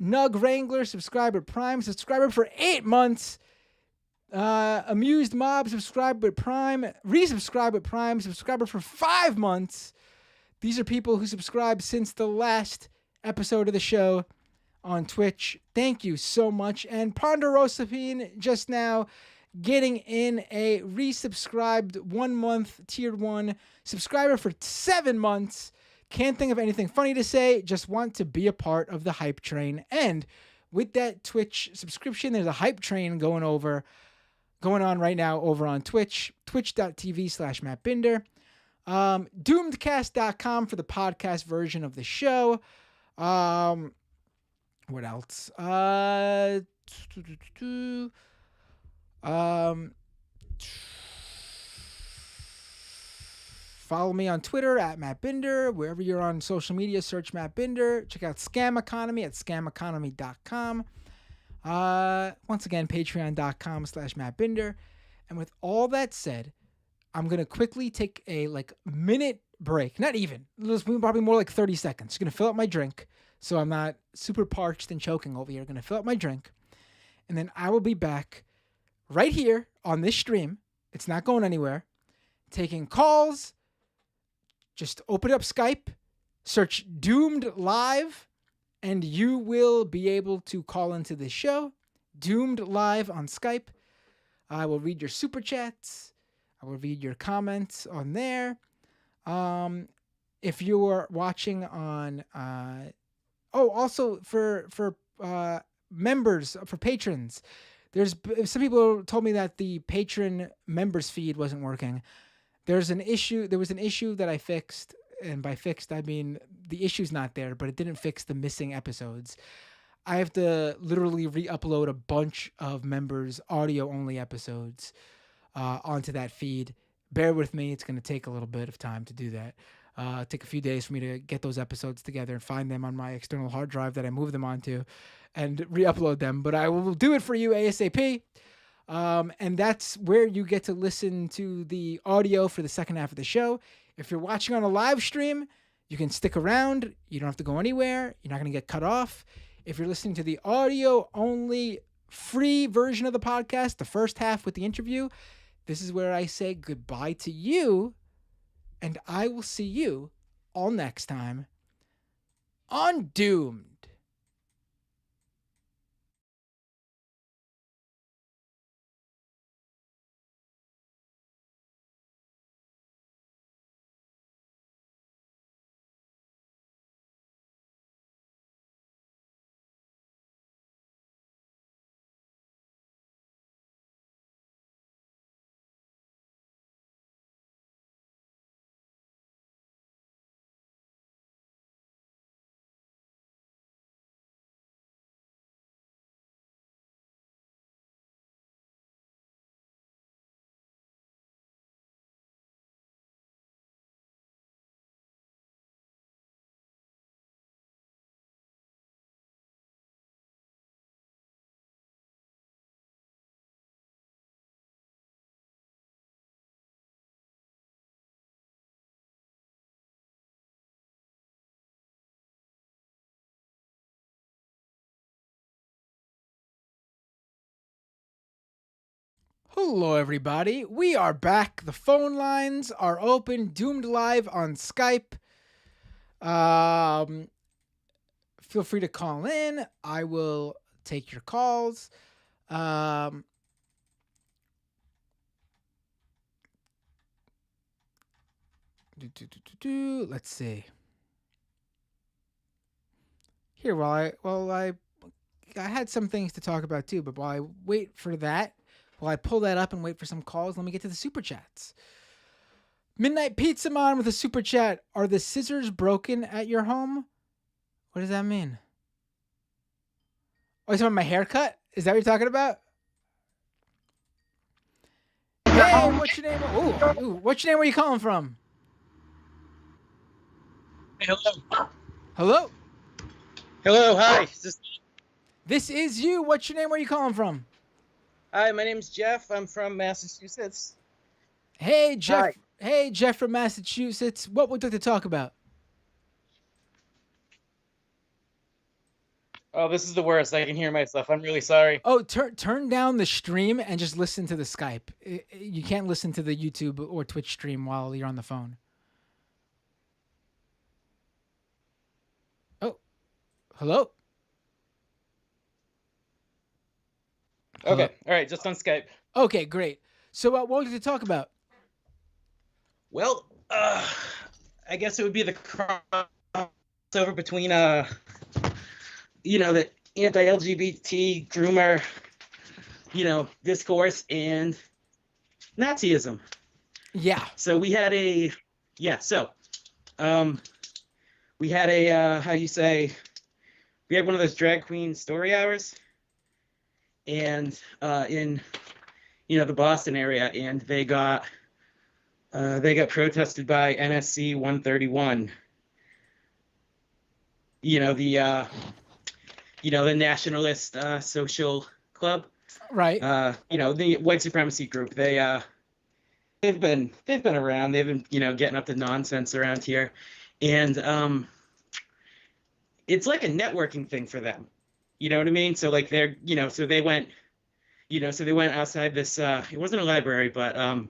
Nug Wrangler, subscriber Prime. Subscriber for 8 months. Amused Mob, subscriber Prime. Resubscribe at Prime. Subscriber for 5 months. These are people who subscribed since the last episode of the show on Twitch. Thank you so much. And Ponderosapine just now getting in a resubscribed 1 month tier 1 subscriber for 7 months. Can't think of anything funny to say. Just want to be a part of the hype train. And with that Twitch subscription, there's a hype train going on right now over on Twitch, twitch.tv/MattBinder. Doomedcast.com for the podcast version of the show. What else? Follow me on Twitter at Matt Binder. Wherever you're on social media, search Matt Binder. Check out Scam Economy at scameconomy.com. Once again, patreon.com/Matt Binder. And with all that said, I'm going to quickly take a minute break. Not even. It's probably more like 30 seconds. Just going to fill up my drink so I'm not super parched and choking over here. Going to fill up my drink. And then I will be back right here on this stream. It's not going anywhere. Taking calls. Just open up Skype. Search Doomed Live. And you will be able to call into this show. Doomed Live on Skype. I will read your super chats. I will read your comments on there. If you're watching on, also for members, for patrons, there's some people told me that the patron members feed wasn't working. There was an issue that I fixed, and by fixed I mean the issue's not there, but it didn't fix the missing episodes. I have to literally re-upload a bunch of members' audio-only episodes onto that feed. Bear with me. It's going to take a little bit of time to do that. Take a few days for me to get those episodes together and find them on my external hard drive that I moved them onto and re-upload them. But I will do it for you ASAP. And that's where you get to listen to the audio for the second half of the show. If you're watching on a live stream, you can stick around. You don't have to go anywhere. You're not going to get cut off. If you're listening to the audio-only free version of the podcast, the first half with the interview, this is where I say goodbye to you, and I will see you all next time on Doomed. Hello, everybody. We are back. The phone lines are open. Doomed live on Skype. Feel free to call in. I will take your calls. Let's see. Here, while I had some things to talk about too, but while I wait for that, while I pull that up and wait for some calls, let me get to the super chats. Midnight Pizza Man with a super chat. Are the scissors broken at your home? What does that mean? Oh, you talking about my haircut? Is that what you're talking about? Hey, what's your name? Ooh, what's your name? Where you calling from? Hello. Hello? Hello. Hi. This is you. What's your name? Where you calling from? Hi. My name's Jeff. I'm from Massachusetts. Hey, Jeff. Hi. Hey, Jeff from Massachusetts. What would you like to talk about? Oh, this is the worst. I can hear myself. I'm really sorry. Oh, turn down the stream and just listen to the Skype. You can't listen to the YouTube or Twitch stream while you're on the phone. Oh, hello? Hello? Okay. All right. Just on Skype. Okay, great. So what would you talk about? Well, I guess it would be the crossover between, the anti-LGBT groomer, discourse and Nazism. Yeah. So we had we had we had one of those drag queen story hours, and in the Boston area, and they got protested by NSC 131. The nationalist social club. Right. The white supremacy group. They've been around. They've been getting up to nonsense around here, and it's like a networking thing for them. You know what I mean? So like they're so they went outside this. It wasn't a library, but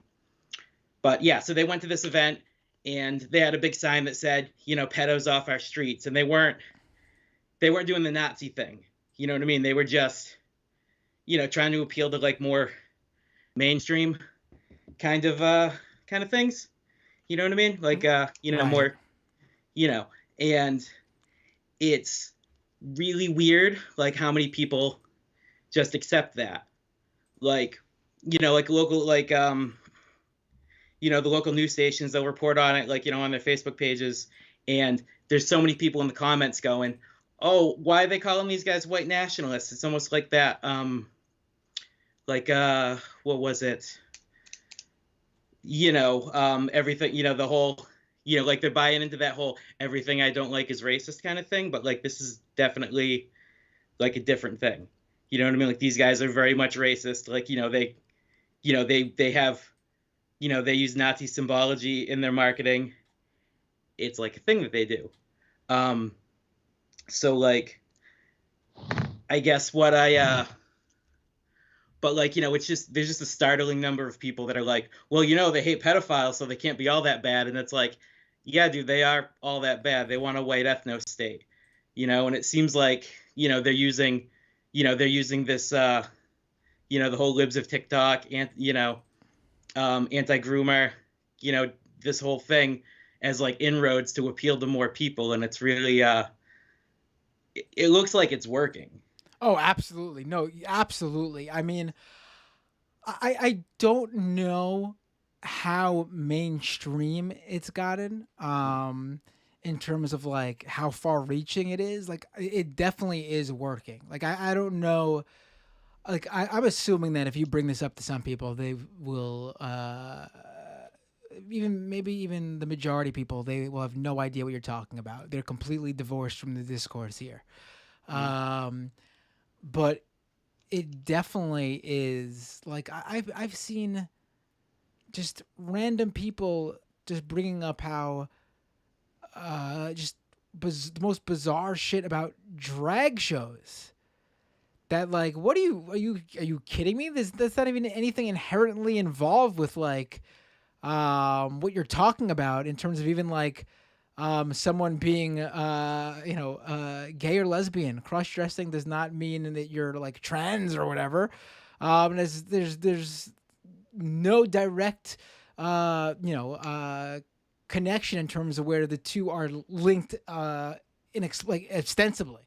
yeah. So they went to this event, and they had a big sign that said pedos off our streets, and they weren't doing the Nazi thing. You know what I mean? They were just trying to appeal to like more mainstream kind of things. You know what I mean? Like Right. more and it's really weird like how many people just accept that. Like like local the local news stations, they'll report on it like on their Facebook pages, and there's so many people in the comments going, oh, why are they calling these guys white nationalists? It's almost like that. What was it? Everything, the whole, like they're buying into that whole everything I don't like is racist kind of thing. But like, this is definitely like a different thing. You know what I mean? Like these guys are very much racist. Like, they have, they use Nazi symbology in their marketing. It's like a thing that they do. So like, I guess what but like, it's just, there's just a startling number of people that are like, well, they hate pedophiles, so they can't be all that bad. And it's like, yeah, dude, they are all that bad. They want a white ethno state, and it seems like, they're using this, the whole libs of TikTok and, anti-groomer, this whole thing as like inroads to appeal to more people. And it's really, it looks like it's working. Oh, absolutely. No, absolutely. I mean, I don't know how mainstream it's gotten in terms of like how far reaching it is. Like it definitely is working. Like I don't know. Like I'm assuming that if you bring this up to some people, they will even the majority of people, they will have no idea what you're talking about. They're completely divorced from the discourse here. But it definitely is like I've seen just random people just bringing up how just the most bizarre shit about drag shows. that like, what are you kidding me? That's not even anything inherently involved with like what you're talking about in terms of even like someone being gay or lesbian. Cross-dressing does not mean that you're like trans or whatever. There's no direct connection in terms of where the two are linked extensively.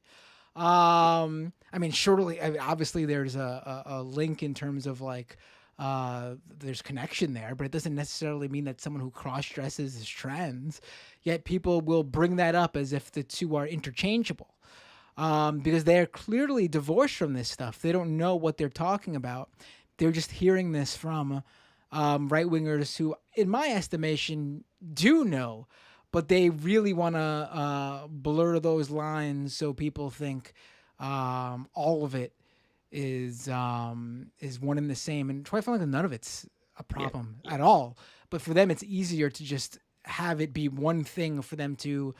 I mean, surely, obviously, there's a link in terms of like there's connection there, but it doesn't necessarily mean that someone who cross-dresses is trans. Yet people will bring that up as if the two are interchangeable, because they're clearly divorced from this stuff. They don't know what they're talking about. They're just hearing this from right-wingers who, in my estimation, do know, but they really want to blur those lines so people think all of it is one and the same. And quite frankly, none of it's a problem at all. But for them, it's easier to just have it be one thing for them to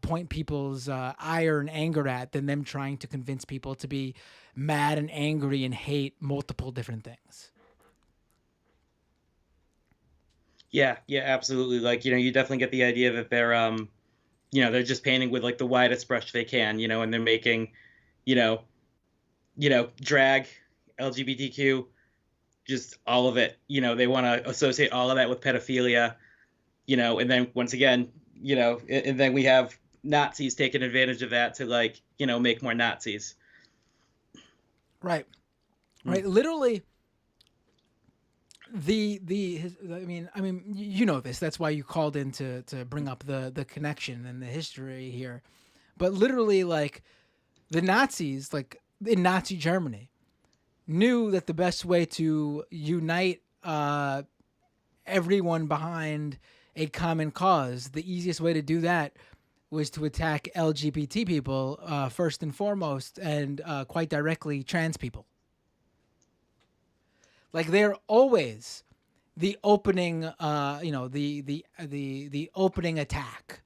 point people's ire and anger at than them trying to convince people to be mad and angry and hate multiple different things. Yeah, absolutely. Like, you definitely get the idea that they're they're just painting with like the widest brush they can, and they're making, drag, LGBTQ, just all of it. They want to associate all of that with pedophilia, and then once again, and then we have Nazis taking advantage of that to like, make more Nazis. Right. Literally. I mean, this. That's why you called in to bring up the connection and the history here. But literally, like, the Nazis, like in Nazi Germany, knew that the best way to unite everyone behind a common cause, the easiest way to do that was to attack LGBT people first and foremost, and quite directly trans people. Like, they're always the opening, the opening attack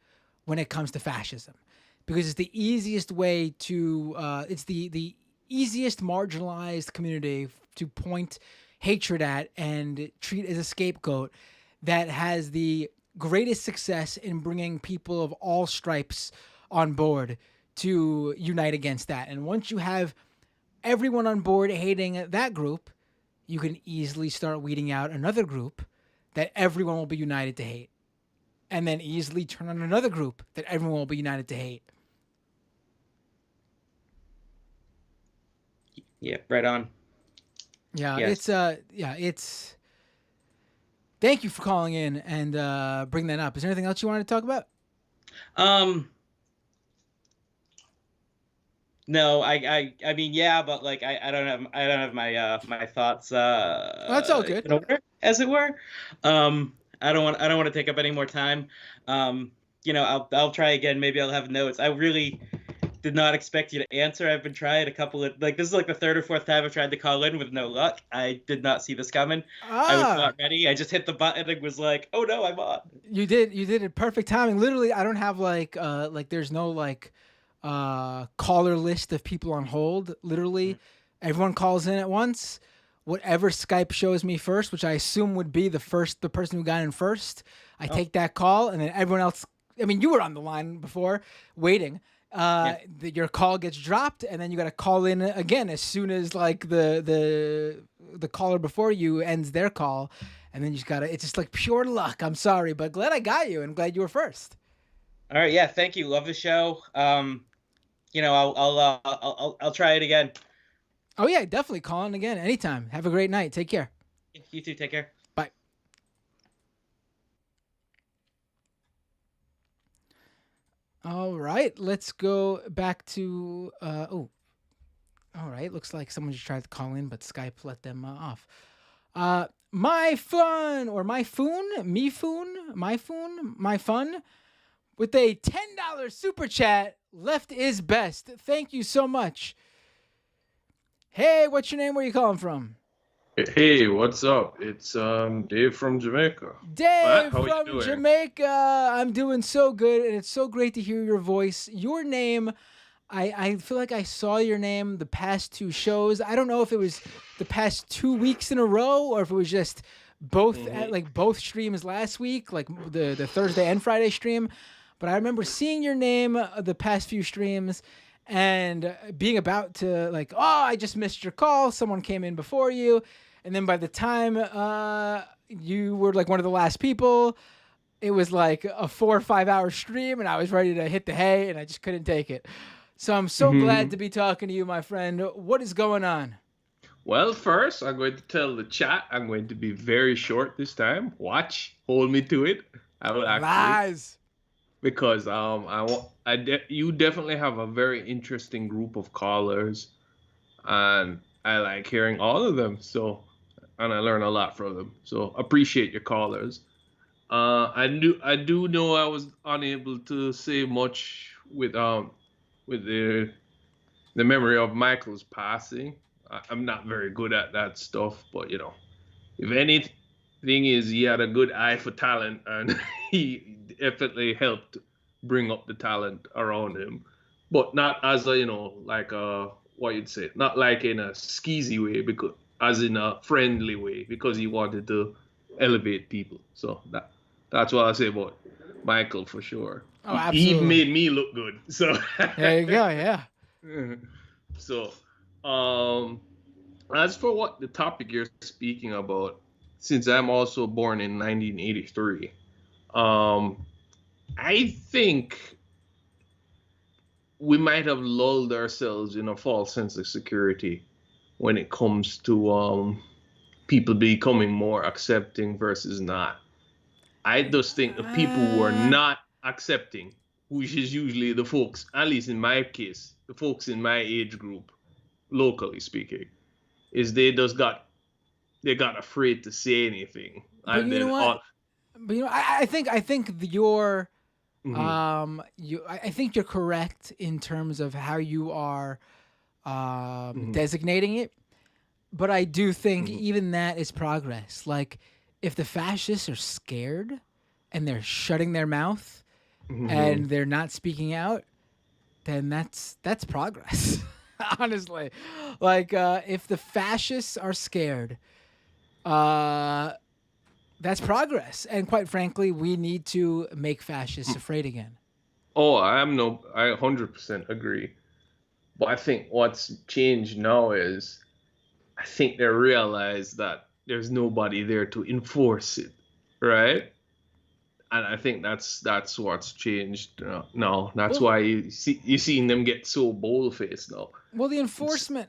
when it comes to fascism, because it's the easiest way to, it's the easiest marginalized community to point hatred at and treat as a scapegoat, that has the greatest success in bringing people of all stripes on board to unite against that. And once you have everyone on board hating that group, you can easily start weeding out another group that everyone will be united to hate, and then easily turn on another group that everyone will be united to hate. Yeah, right on. Yeah, yes. It's thank you for calling in and bringing that up. Is there anything else you wanted to talk about? No, I mean, yeah, but like I don't have my thoughts That's all good, in order, as it were. I don't want to take up any more time. I'll try again. Maybe I'll have notes. I really did not expect you to answer. I've been trying a couple of, like, this is like the third or fourth time I've tried to call in with no luck. I did not see this coming. I was not ready. I just hit the button and was like, oh no, I'm on. You did it perfect timing. Literally, I don't have like there's no like caller list of people on hold. Literally, everyone calls in at once. Whatever Skype shows me first, which I assume would be the person who got in first, I take that call, and then everyone else. I mean, you were on the line before, waiting. Your call gets dropped, and then you got to call in again as soon as like the caller before you ends their call, and then you just gotta. It's just like pure luck. I'm sorry, but glad I got you, and glad you were first. All right, yeah, thank you. Love the show. I'll try it again. Oh yeah, definitely call in again anytime. Have a great night. Take care. You too. Take care. Bye. All right, let's go back to all right, looks like someone just tried to call in, but Skype let them off. My fun with a $10 super chat. Left is best. Thank you so much. Hey, what's your name? Where are you calling from? Hey, what's up? It's Dave from Jamaica. Dave from Jamaica. I'm doing so good, and it's so great to hear your voice. Your name, I feel like I saw your name the past two shows. I don't know if it was the past 2 weeks in a row or if it was just both at like both streams last week, like the Thursday and Friday stream. But I remember seeing your name the past few streams and being about to like, oh, I just missed your call. Someone came in before you. And then by the time you were like one of the last people, it was like a 4 or 5 hour stream and I was ready to hit the hay and I just couldn't take it. So I'm so glad to be talking to you, my friend. What is going on? Well, first, I'm going to tell the chat I'm going to be very short this time. Watch, hold me to it. I will actually. Lies. Because you definitely have a very interesting group of callers, and I like hearing all of them. So, and I learn a lot from them. So appreciate your callers. I do know I was unable to say much with the memory of Michael's passing. I'm not very good at that stuff, but you know, if anything is, he had a good eye for talent, and he definitely helped bring up the talent around him, but not as a, you know, like a, what you'd say, not like in a skeezy way, because as in a friendly way, because he wanted to elevate people. So that's what I say about Michael for sure. Oh, absolutely. He made me look good. So there you go. Yeah. So, as for what the topic you're speaking about, since I'm also born in 1983, I think we might have lulled ourselves in a false sense of security when it comes to people becoming more accepting versus not. I just think the people who are not accepting, which is usually the folks, at least in my case, the folks in my age group, locally speaking, is they got afraid to say anything. But and you know what? But you know, I think you're I think you're correct in terms of how you are designating it. But I do think even that is progress. Like, if the fascists are scared and they're shutting their mouth and they're not speaking out, then that's progress. Honestly, like if the fascists are scared, that's progress. And quite frankly, we need to make fascists afraid again. Oh, I 100% agree. But I think what's changed now is I think they realize that there's nobody there to enforce it, right? And I think that's what's changed now. That's why you're seeing them get so bold-faced now. Well, the enforcement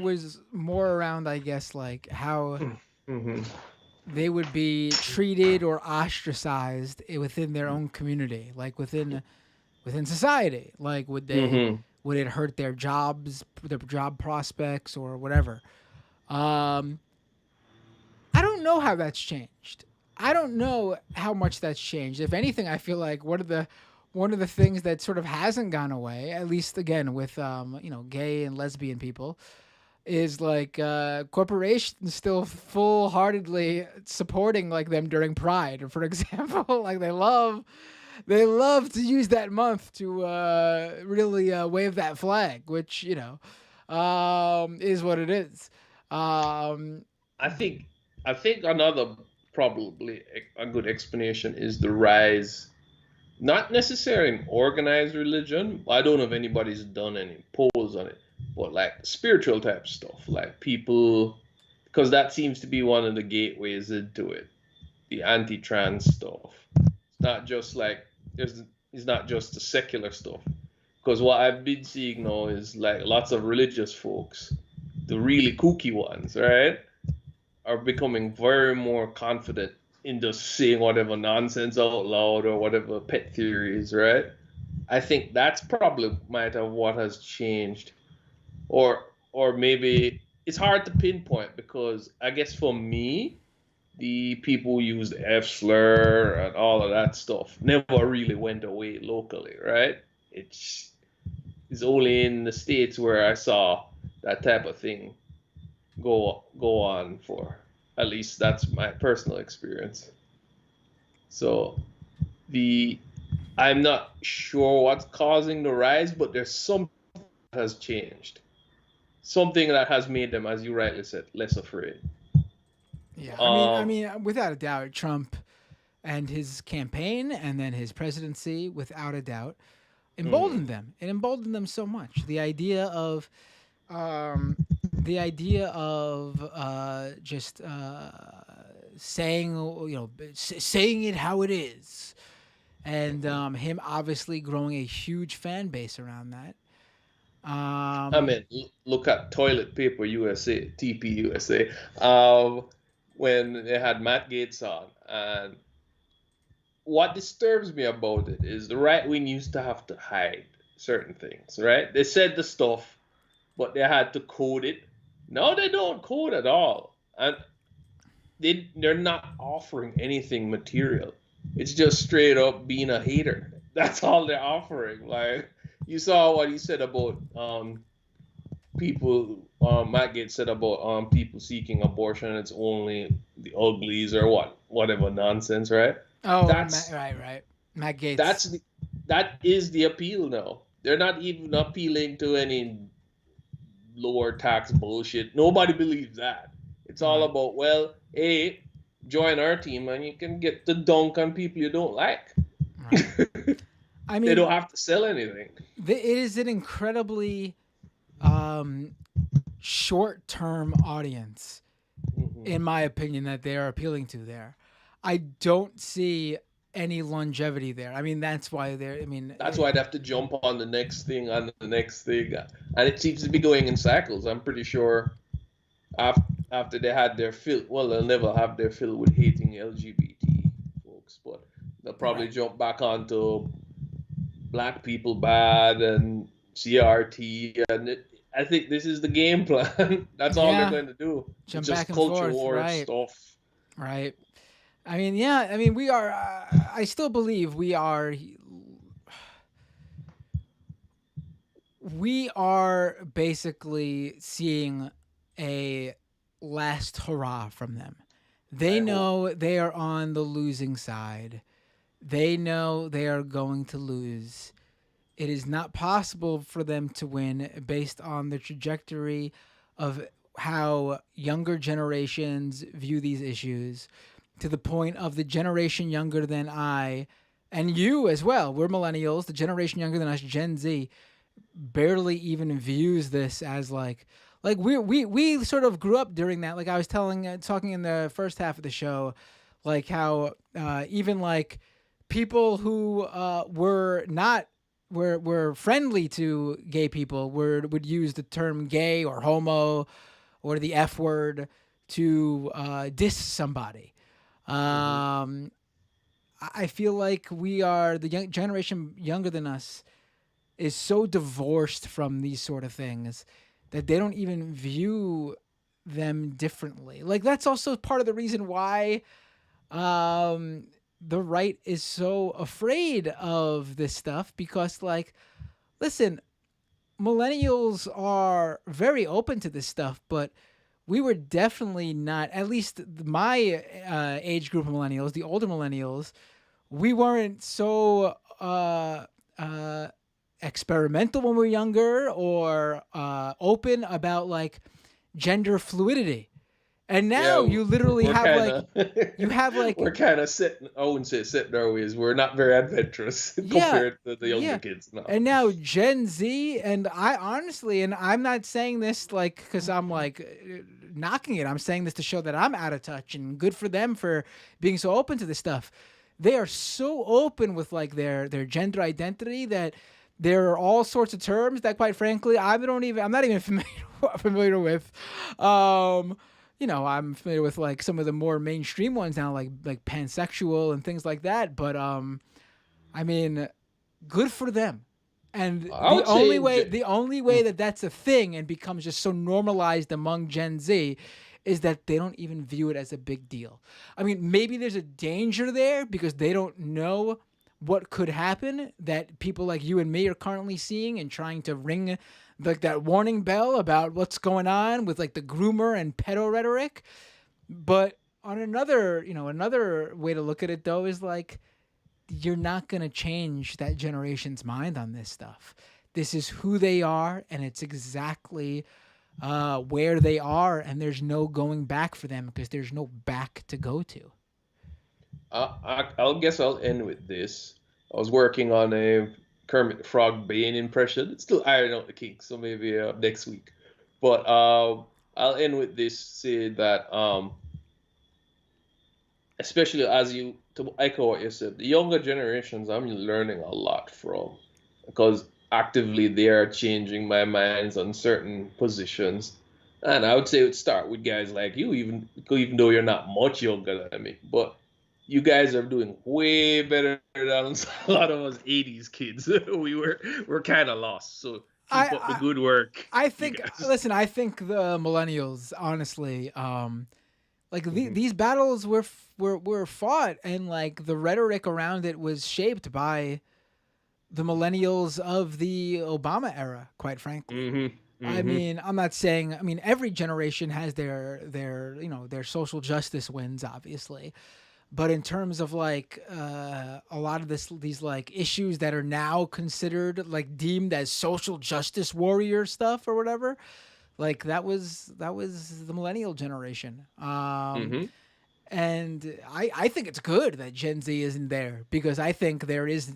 was more around, I guess, like how they would be treated or ostracized within their own community, like within society. Like, would it hurt their jobs, their job prospects, or whatever? I don't know how that's changed. I don't know how much that's changed. If anything, I feel like one of the things that sort of hasn't gone away, at least again with gay and lesbian people, is like corporations still full-heartedly supporting like them during Pride, for example. Like they love to use that month to really wave that flag, which is what it is. I think another probably a good explanation is the rise, not necessarily in organized religion. I don't know if anybody's done any polls on it, but like spiritual type stuff, like people, because that seems to be one of the gateways into it. The anti-trans stuff. It's not just like it's not just the secular stuff. Because what I've been seeing now is like lots of religious folks, the really kooky ones, right, are becoming very more confident in just saying whatever nonsense out loud or whatever pet theories, right? I think that's probably might have what has changed. Or maybe it's hard to pinpoint, because I guess for me, the people who use the F slur and all of that stuff never really went away locally, right? It's only in the States where I saw that type of thing go on for, at least that's my personal experience. So I'm not sure what's causing the rise, but there's something that has changed. Something that has made them, as you rightly said, less afraid. Yeah, I Um, mean, without a doubt, Trump and his campaign and then his presidency, without a doubt, emboldened them. It emboldened them so much. Um, just saying, saying it how it is, and him obviously growing a huge fan base around that. I mean, look at Toilet Paper USA, TP USA, when they had Matt Gaetz on. And what disturbs me about it is the right wing used to have to hide certain things, right? They said the stuff, but they had to code it. Now they don't code at all. And they're not offering anything material. It's just straight up being a hater. That's all they're offering. Like, you saw what he said about people. Matt Gaetz said about people seeking abortion. It's only the uglies or whatever nonsense, right? Oh, That's right. Matt Gaetz. that is the appeal now. They're not even appealing to any lower tax bullshit. Nobody believes that. It's all about, well, hey, join our team and you can get the dunk on people you don't like. Right. I mean, they don't have to sell anything. It is an incredibly short-term audience, in my opinion, that they are appealing to there. I don't see any longevity there. I mean, that's why they're. I mean, that's why they have to jump on the next thing, and it seems to be going in cycles. I'm pretty sure after they had their fill, well, they'll never have their fill with hating LGBT folks, but they'll probably jump back onto black people bad and CRT, and I think this is the game plan. That's all they're going to do. Jump just back and culture forth, war right. stuff. Right. I mean, yeah. I mean, we are. I still believe we are. We are basically seeing a last hurrah from them. They know they are on the losing side. They know they are going to lose. It is not possible for them to win based on the trajectory of how younger generations view these issues, to the point of the generation younger than I and you as well. We're millennials. The generation younger than us, Gen Z, barely even views this as like we sort of grew up during that. Like I was talking in the first half of the show, like how even like people who were friendly to gay people would use the term gay or homo or the F word to diss somebody. I feel like we are the young generation younger than us is so divorced from these sort of things that they don't even view them differently. Like that's also part of the reason why the right is so afraid of this stuff, because like, listen, millennials are very open to this stuff, but we were definitely not, at least my age group of millennials, the older millennials, we weren't so experimental when we were younger or open about like gender fluidity. And now you literally have we're kind of sitting, I wouldn't say sitting our ways, we're not very adventurous compared to the younger kids now. And now Gen Z, and I honestly, and I'm not saying this like because I'm like knocking it, I'm saying this to show that I'm out of touch, and good for them for being so open to this stuff. They are so open with like their gender identity that there are all sorts of terms that, quite frankly, I'm not even familiar with. I'm familiar with like some of the more mainstream ones now, like pansexual and things like that. But I mean, good for them. And the only way that that's a thing and becomes just so normalized among Gen Z is that they don't even view it as a big deal. I mean, maybe there's a danger there because they don't know what could happen that people like you and me are currently seeing and trying to ring like that warning bell about what's going on with like the groomer and pedo rhetoric. But on another way to look at it though is like you're not going to change that generation's mind on this stuff. This is who they are, and it's exactly where they are, and there's no going back for them because there's no back to go to. I'll guess I'll end with this. I was working on a Kermit the Frog Bane impression. It's still ironing out the kinks, so maybe next week. But I'll end with this, say that especially as you, to echo what you said, the younger generations I'm learning a lot from, because actively they are changing my minds on certain positions. And I would say it would start with guys like you, even though you're not much younger than me. But you guys are doing way better than a lot of us 80s kids. we're kind of lost. So keep up the good work. I think, listen, I think the millennials, honestly, these battles were fought, and like the rhetoric around it was shaped by the millennials of the Obama era, quite frankly. I mean, I'm not saying, I mean, every generation has their social justice wins, obviously. But in terms of like a lot of these like issues that are now considered like deemed as social justice warrior stuff or whatever, like that was the millennial generation. And I think it's good that Gen Z isn't there, because I think there is,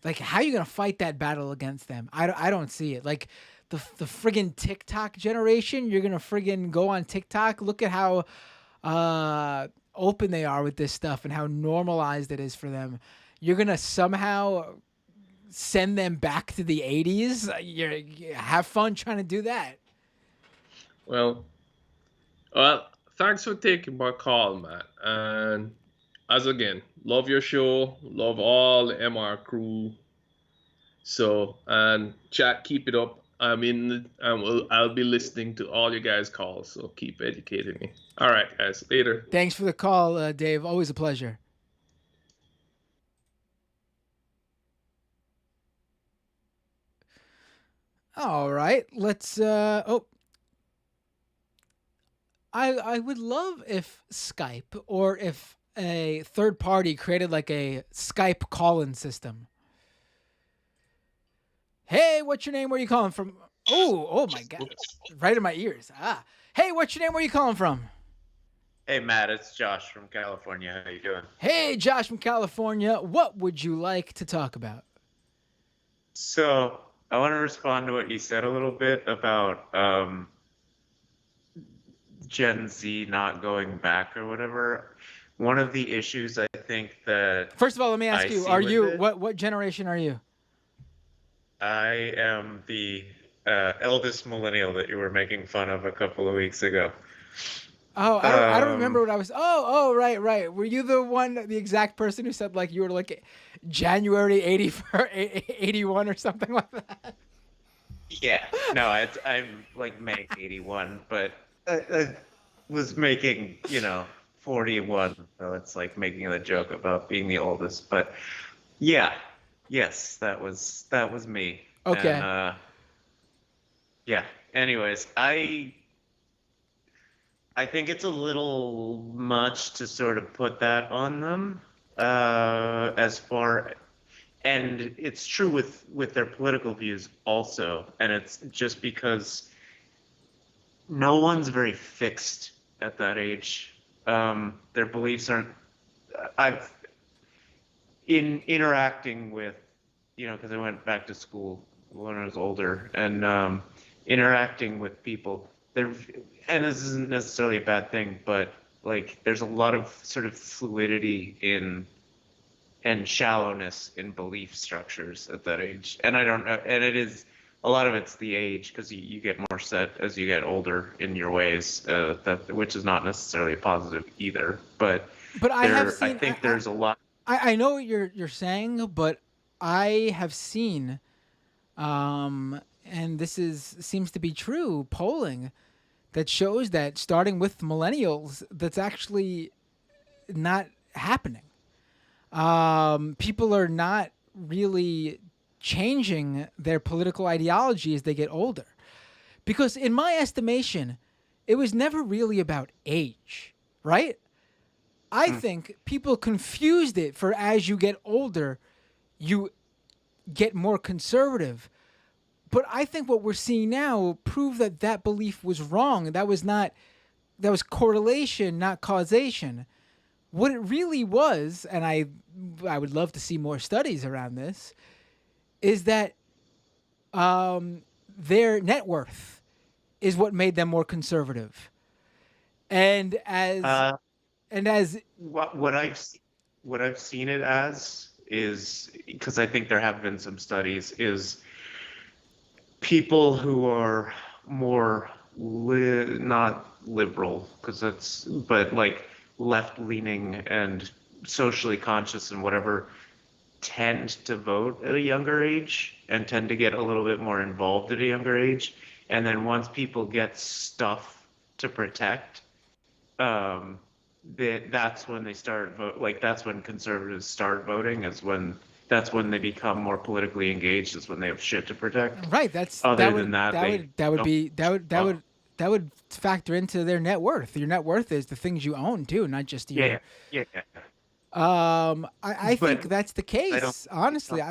like, how are you gonna fight that battle against them? I don't see it. Like the friggin' TikTok generation, you're gonna friggin' go on TikTok. Look at how open they are with this stuff and how normalized it is for them. You're gonna somehow send them back to the 80s. Have fun trying to do that. Well, thanks for taking my call, Matt. And as again, love your show, love all the MR crew. So, and chat, keep it up. I'll be listening to all you guys' calls. So keep educating me. All right, guys. Later. Thanks for the call, Dave. Always a pleasure. All right, let's. I would love if Skype, or if a third party created like a Skype call-in system. Hey, what's your name? Where are you calling from? Oh my God. Right in my ears. Hey, what's your name? Where are you calling from? Hey, Matt, it's Josh from California. How you doing? Hey, Josh from California. What would you like to talk about? So I want to respond to what you said a little bit about Gen Z not going back or whatever. One of the issues I think that... First of all, let me ask you, what generation are you? I am the eldest millennial that you were making fun of a couple of weeks ago. Oh, I don't remember what I was. Oh, right. Were you the exact person who said like you were like January 81 or something like that? Yeah, no, I'm like May 81, but I was making 41, so it's like making a joke about being the oldest. But yeah, yes, that was me. Okay. And, yeah. Anyways, I think it's a little much to sort of put that on them, and it's true with their political views also, and it's just because no one's very fixed at that age. Their beliefs aren't. In interacting with, because I went back to school when I was older, and interacting with people, and this isn't necessarily a bad thing, but like there's a lot of sort of fluidity and shallowness in belief structures at that age. And I don't know, and a lot of it's the age, because you get more set as you get older in your ways, which is not necessarily positive either. But I think there's a lot. I know what you're saying, but I have seen, and this seems to be true, polling that shows that starting with millennials, that's actually not happening. People are not really changing their political ideology as they get older. Because in my estimation, it was never really about age, right? I think people confused it for as you get older, you get more conservative. But I think what we're seeing now will prove that that belief was wrong. That was correlation, not causation. What it really was, and I would love to see more studies around this, is that their net worth is what made them more conservative. And as What I've seen it as is, because I think there have been some studies, is people who are more not liberal, but like left leaning and socially conscious and whatever, tend to vote at a younger age and tend to get a little bit more involved at a younger age. And then once people get stuff to protect, that's when they start vote. Like that's when conservatives start voting. That's when they become more politically engaged. Is when they have shit to protect. right, that would factor into their net worth. Your net worth is the things you own too, not just your. Yeah. I think that's the case. Honestly,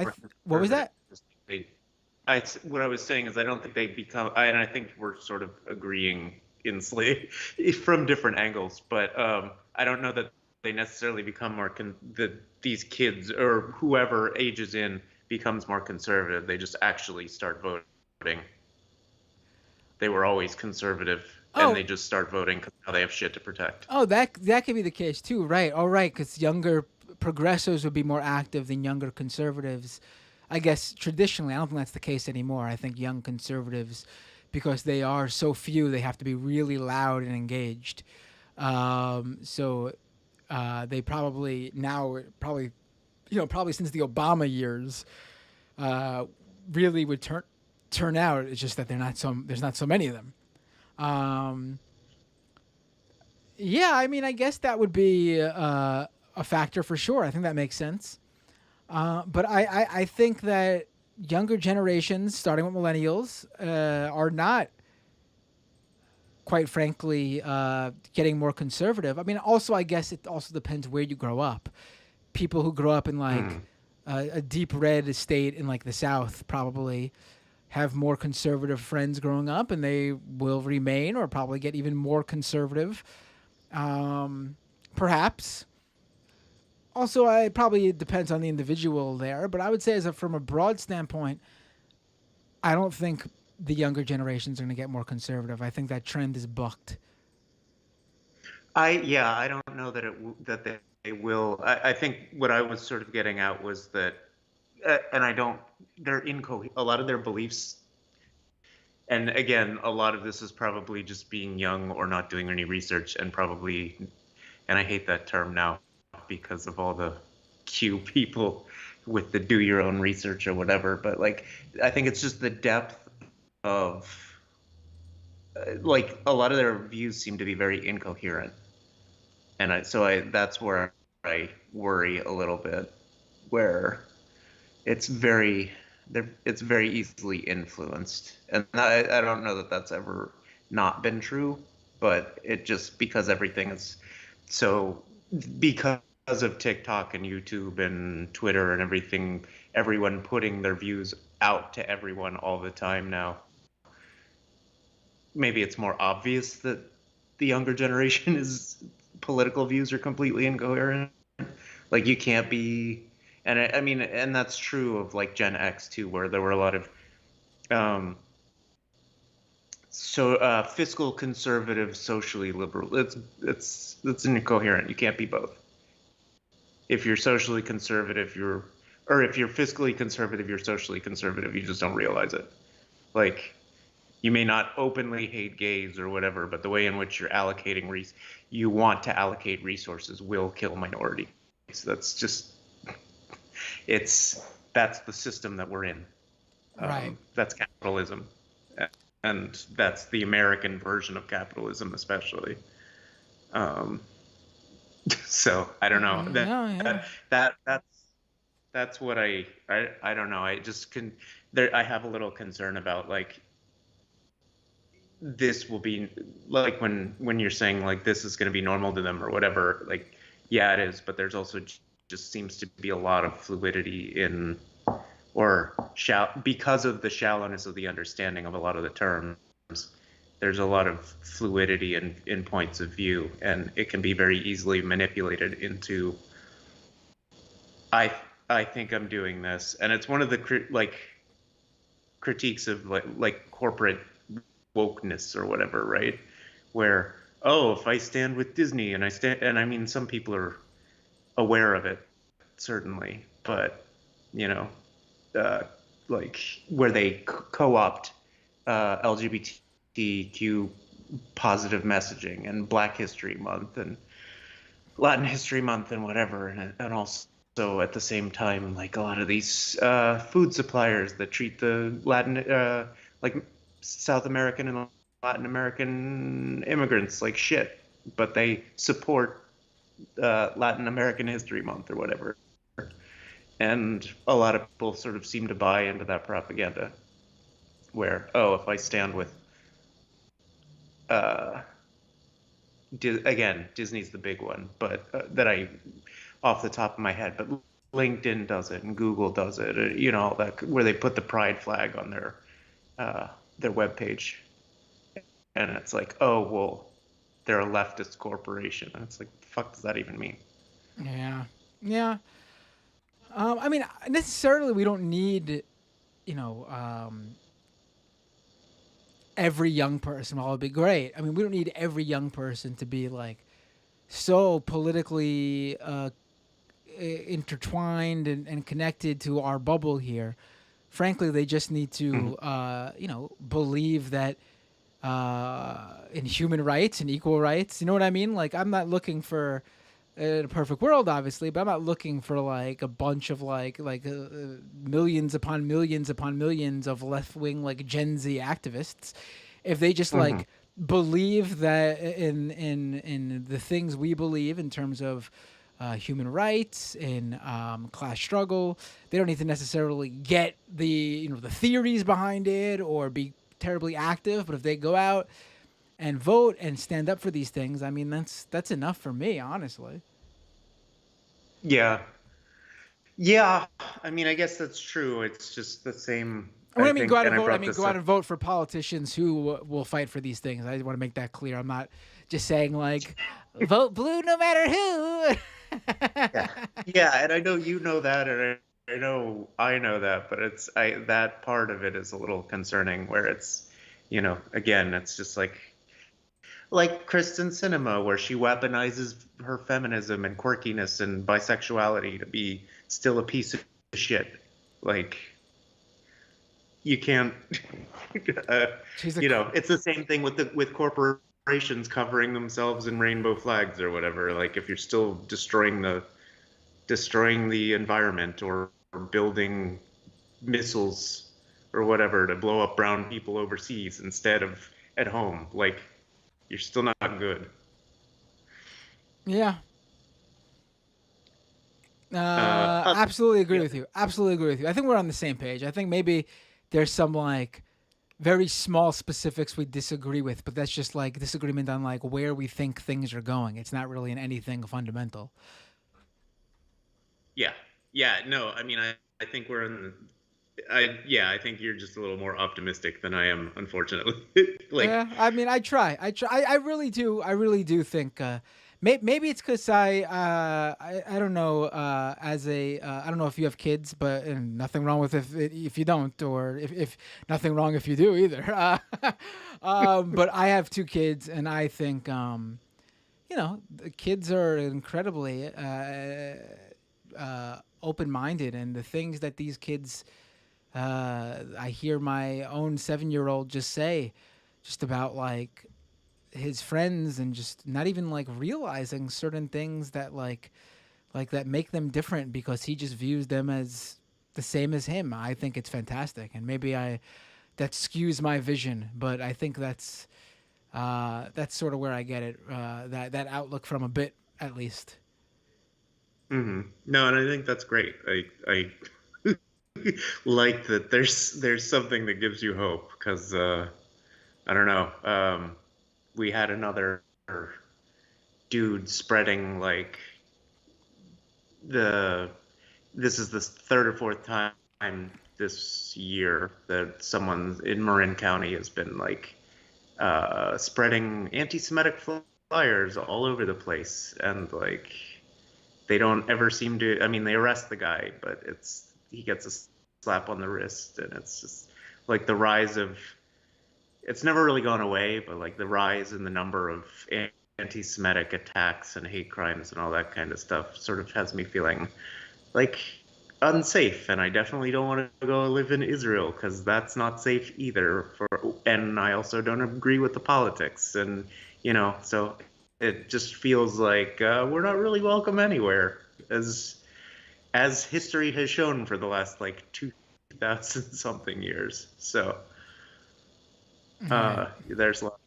what was that? What I was saying is I don't think they become, and I think we're sort of agreeing from different angles, but I don't know that they necessarily become more these kids or whoever ages in becomes more conservative. They just actually start voting. They were always conservative, and they just start voting because now they have shit to protect. Oh, that could be the case too, right? All right, because younger progressives would be more active than younger conservatives. I guess traditionally, I don't think that's the case anymore. I think young conservatives, because they are so few, they have to be really loud and engaged. So they probably since the Obama years, really would turn out. It's just that there's not so many of them. Yeah, I mean, I guess that would be a factor for sure. I think that makes sense. But I think that younger generations, starting with millennials, are not, quite frankly, getting more conservative. I mean, also, I guess it also depends where you grow up. People who grow up in like a deep red estate in like the South probably have more conservative friends growing up, and they will remain or probably get even more conservative. Perhaps. Also, it probably depends on the individual there, but I would say from a broad standpoint, I don't think the younger generations are going to get more conservative. I think that trend is bucked. I don't know that they will. I think what I was sort of getting at was that, and they're a lot of their beliefs. And again, a lot of this is probably just being young or not doing any research, and I hate that term now because of all the Q people with the do your own research or whatever. But like, I think it's just the depth of, like, a lot of their views seem to be very incoherent. And that's where I worry a little bit, where it's very easily influenced. And I don't know that that's ever not been true, but it just, because everything is so, because of TikTok and YouTube and Twitter and everything, everyone putting their views out to everyone all the time now, maybe it's more obvious that the younger generation political views are completely incoherent. Like, you can't be, and I mean, and that's true of like Gen X too, where there were a lot of fiscal conservative, socially liberal. It's incoherent. You can't be both. If you're socially conservative, if you're fiscally conservative, you're socially conservative. You just don't realize it. Like, you may not openly hate gays or whatever, but the way in which you're allocating you want to allocate resources will kill minorities. That's just, that's the system that we're in. Right. That's capitalism. And that's the American version of capitalism, especially. So I don't know. That's what I don't know. I just I have a little concern about, like, this will be like when you're saying like this is going to be normal to them or whatever, like yeah, it is, but there's also just seems to be a lot of fluidity in, or because of the shallowness of the understanding of a lot of the terms, there's a lot of fluidity in points of view, and it can be very easily manipulated into, I think I'm doing this, and it's one of the critiques of like corporate wokeness or whatever, right? Where, oh, if I stand with Disney and I mean, some people are aware of it, certainly, but like where they co-opt LGBTQ positive messaging and Black History Month and Latin History Month and whatever, and also at the same time, like a lot of these food suppliers that treat the like South American and Latin American immigrants like shit, but they support Latin American History Month or whatever. And a lot of people sort of seem to buy into that propaganda where, oh, if I stand with, again, Disney's the big one, but off the top of my head, but LinkedIn does it and Google does it, all that, where they put the pride flag on their webpage. And it's like, oh, well, they're a leftist corporation. And it's like, the fuck does that even mean? Yeah. Yeah. I mean, necessarily we don't need, every young person. Well, it'd be great. I mean, we don't need every young person to be like so politically intertwined and connected to our bubble here. Frankly, they just need to, believe that in human rights and equal rights. You know what I mean? Like, I'm not looking for in a perfect world, obviously, but I'm not looking for like a bunch of like millions upon millions upon millions of left wing like Gen Z activists. If they just like believe that in the things we believe in terms of human rights and class struggle, they don't need to necessarily get the the theories behind it or be terribly active. But if they go out and vote and stand up for these things, I mean, that's enough for me, honestly. Yeah. Yeah. I mean, I guess that's true. It's just the same. When I mean think, go out and and vote, I brought mean this go out up. and vote for politicians who will fight for these things. I want to make that clear. I'm not just saying like vote blue no matter who. Yeah. Yeah, and I know you know that, and I know that, but that part of it is a little concerning where it's, again, it's just like Kristen Cinema, where she weaponizes her feminism and quirkiness and bisexuality to be still a piece of shit. Like, you can't, it's the same thing with corporations covering themselves in rainbow flags or whatever. Like, if you're still destroying the environment or building missiles or whatever to blow up brown people overseas instead of at home, like, you're still not good. Yeah. Absolutely agree with you. Absolutely agree with you. I think we're on the same page. I think maybe there's some like very small specifics we disagree with, but that's just like disagreement on like where we think things are going. It's not really in anything fundamental. Yeah. Yeah. No, I mean, I think we're in I think you're just a little more optimistic than I am, unfortunately. Like, yeah, I mean, I try. I really do. I really do think. Maybe it's because I don't know. As a I don't know if you have kids, but and nothing wrong with if you don't, or if nothing wrong if you do either. But I have two kids, and I think the kids are incredibly open-minded, and the things that these kids. I hear my own 7-year-old just say, just about like his friends and just not even like realizing certain things that like that make them different because he just views them as the same as him. I think it's fantastic, and maybe that skews my vision, but I think that's sort of where I get it. That outlook from a bit at least. no, and I think that's great. I like that there's something that gives you hope, because I don't know, we had another dude spreading like this is the third or fourth time this year that someone in Marin County has been like spreading anti-Semitic flyers all over the place, and like they don't ever seem to. I mean, they arrest the guy, but he gets a slap on the wrist, and it's just like the rise of. It's never really gone away, but like the rise in the number of anti-Semitic attacks and hate crimes and all that kind of stuff sort of has me feeling like unsafe, and I definitely don't want to go live in Israel because that's not safe either. And I also don't agree with the politics, and so it just feels like we're not really welcome anywhere, as history has shown for the last like 2,000 something years. So there's a lot,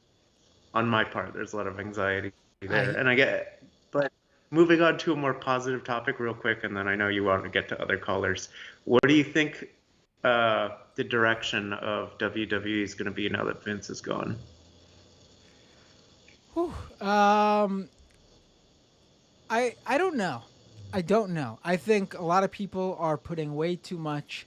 on my part, there's a lot of anxiety there, and I get. But moving on to a more positive topic real quick, and then I know you want to get to other callers. What do you think the direction of WWE is going to be now that Vince is gone? I don't know. I don't know. I think a lot of people are putting way too much.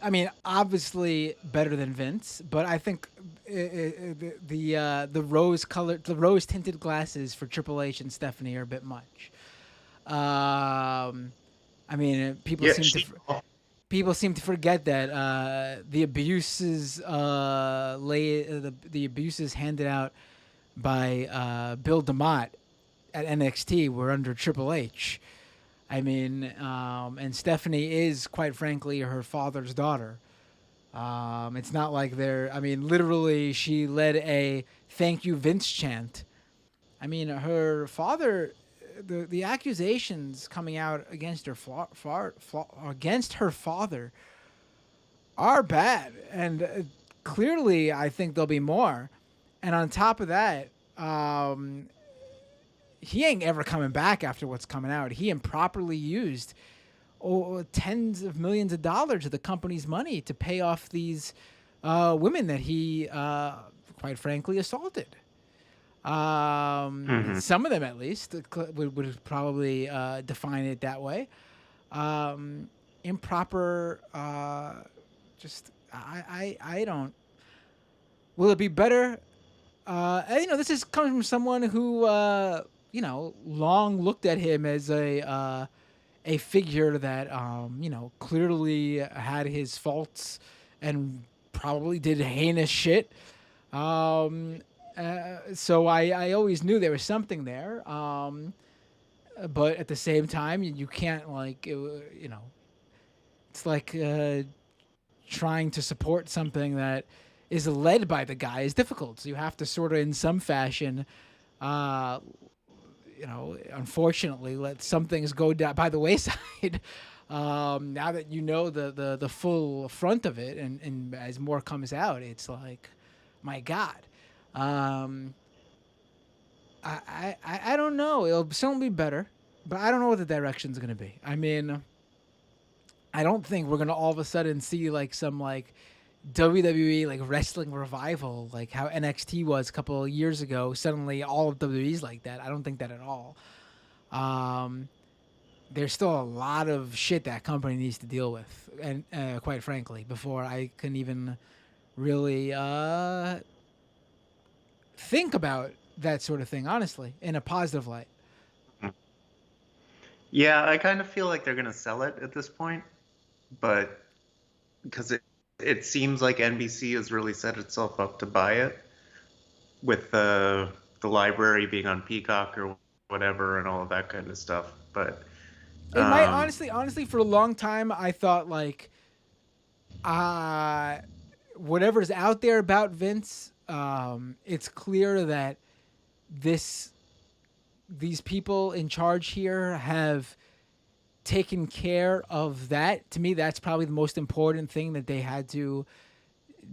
I mean, obviously better than Vince, but I think the rose tinted glasses for Triple H and Stephanie are a bit much. I mean, people seem to forget that the abuses the abuses handed out by Bill DeMott at NXT were under Triple H. I mean, and Stephanie is, quite frankly, her father's daughter. It's not like literally she led a "Thank you, Vince" chant. I mean, her father, the accusations coming out against her against her father are bad, and clearly, I think there'll be more. And on top of that, he ain't ever coming back after what's coming out. He improperly used tens of millions of dollars of the company's money to pay off these women that he, quite frankly, assaulted. Some of them, at least, would probably define it that way. Improper. I don't. Will it be better? This is coming from someone who, long looked at him as a figure that, clearly had his faults and probably did heinous shit. So I always knew there was something there. But at the same time, you can't it's like trying to support something that is led by the guy is difficult. So you have to sort of, in some fashion, unfortunately, let some things go down by the wayside. Now that you know the full front of it, and as more comes out, it's like, my God. I don't know. It'll certainly be better, but I don't know what the direction's going to be. I mean, I don't think we're going to all of a sudden see like some like WWE like wrestling revival, like how NXT was a couple of years ago. Suddenly all of WWE's like that. I don't think that at all. There's still a lot of shit that company needs to deal with, and quite frankly, before I can even really think about that sort of thing, honestly, in a positive light. Yeah, I kind of feel like they're going to sell it at this point, but because it seems like NBC has really set itself up to buy it, with the library being on Peacock or whatever and all of that kind of stuff. But it might honestly for a long time I thought like whatever's out there about Vince, it's clear that these people in charge here have taken care of that. To me, that's probably the most important thing that they had to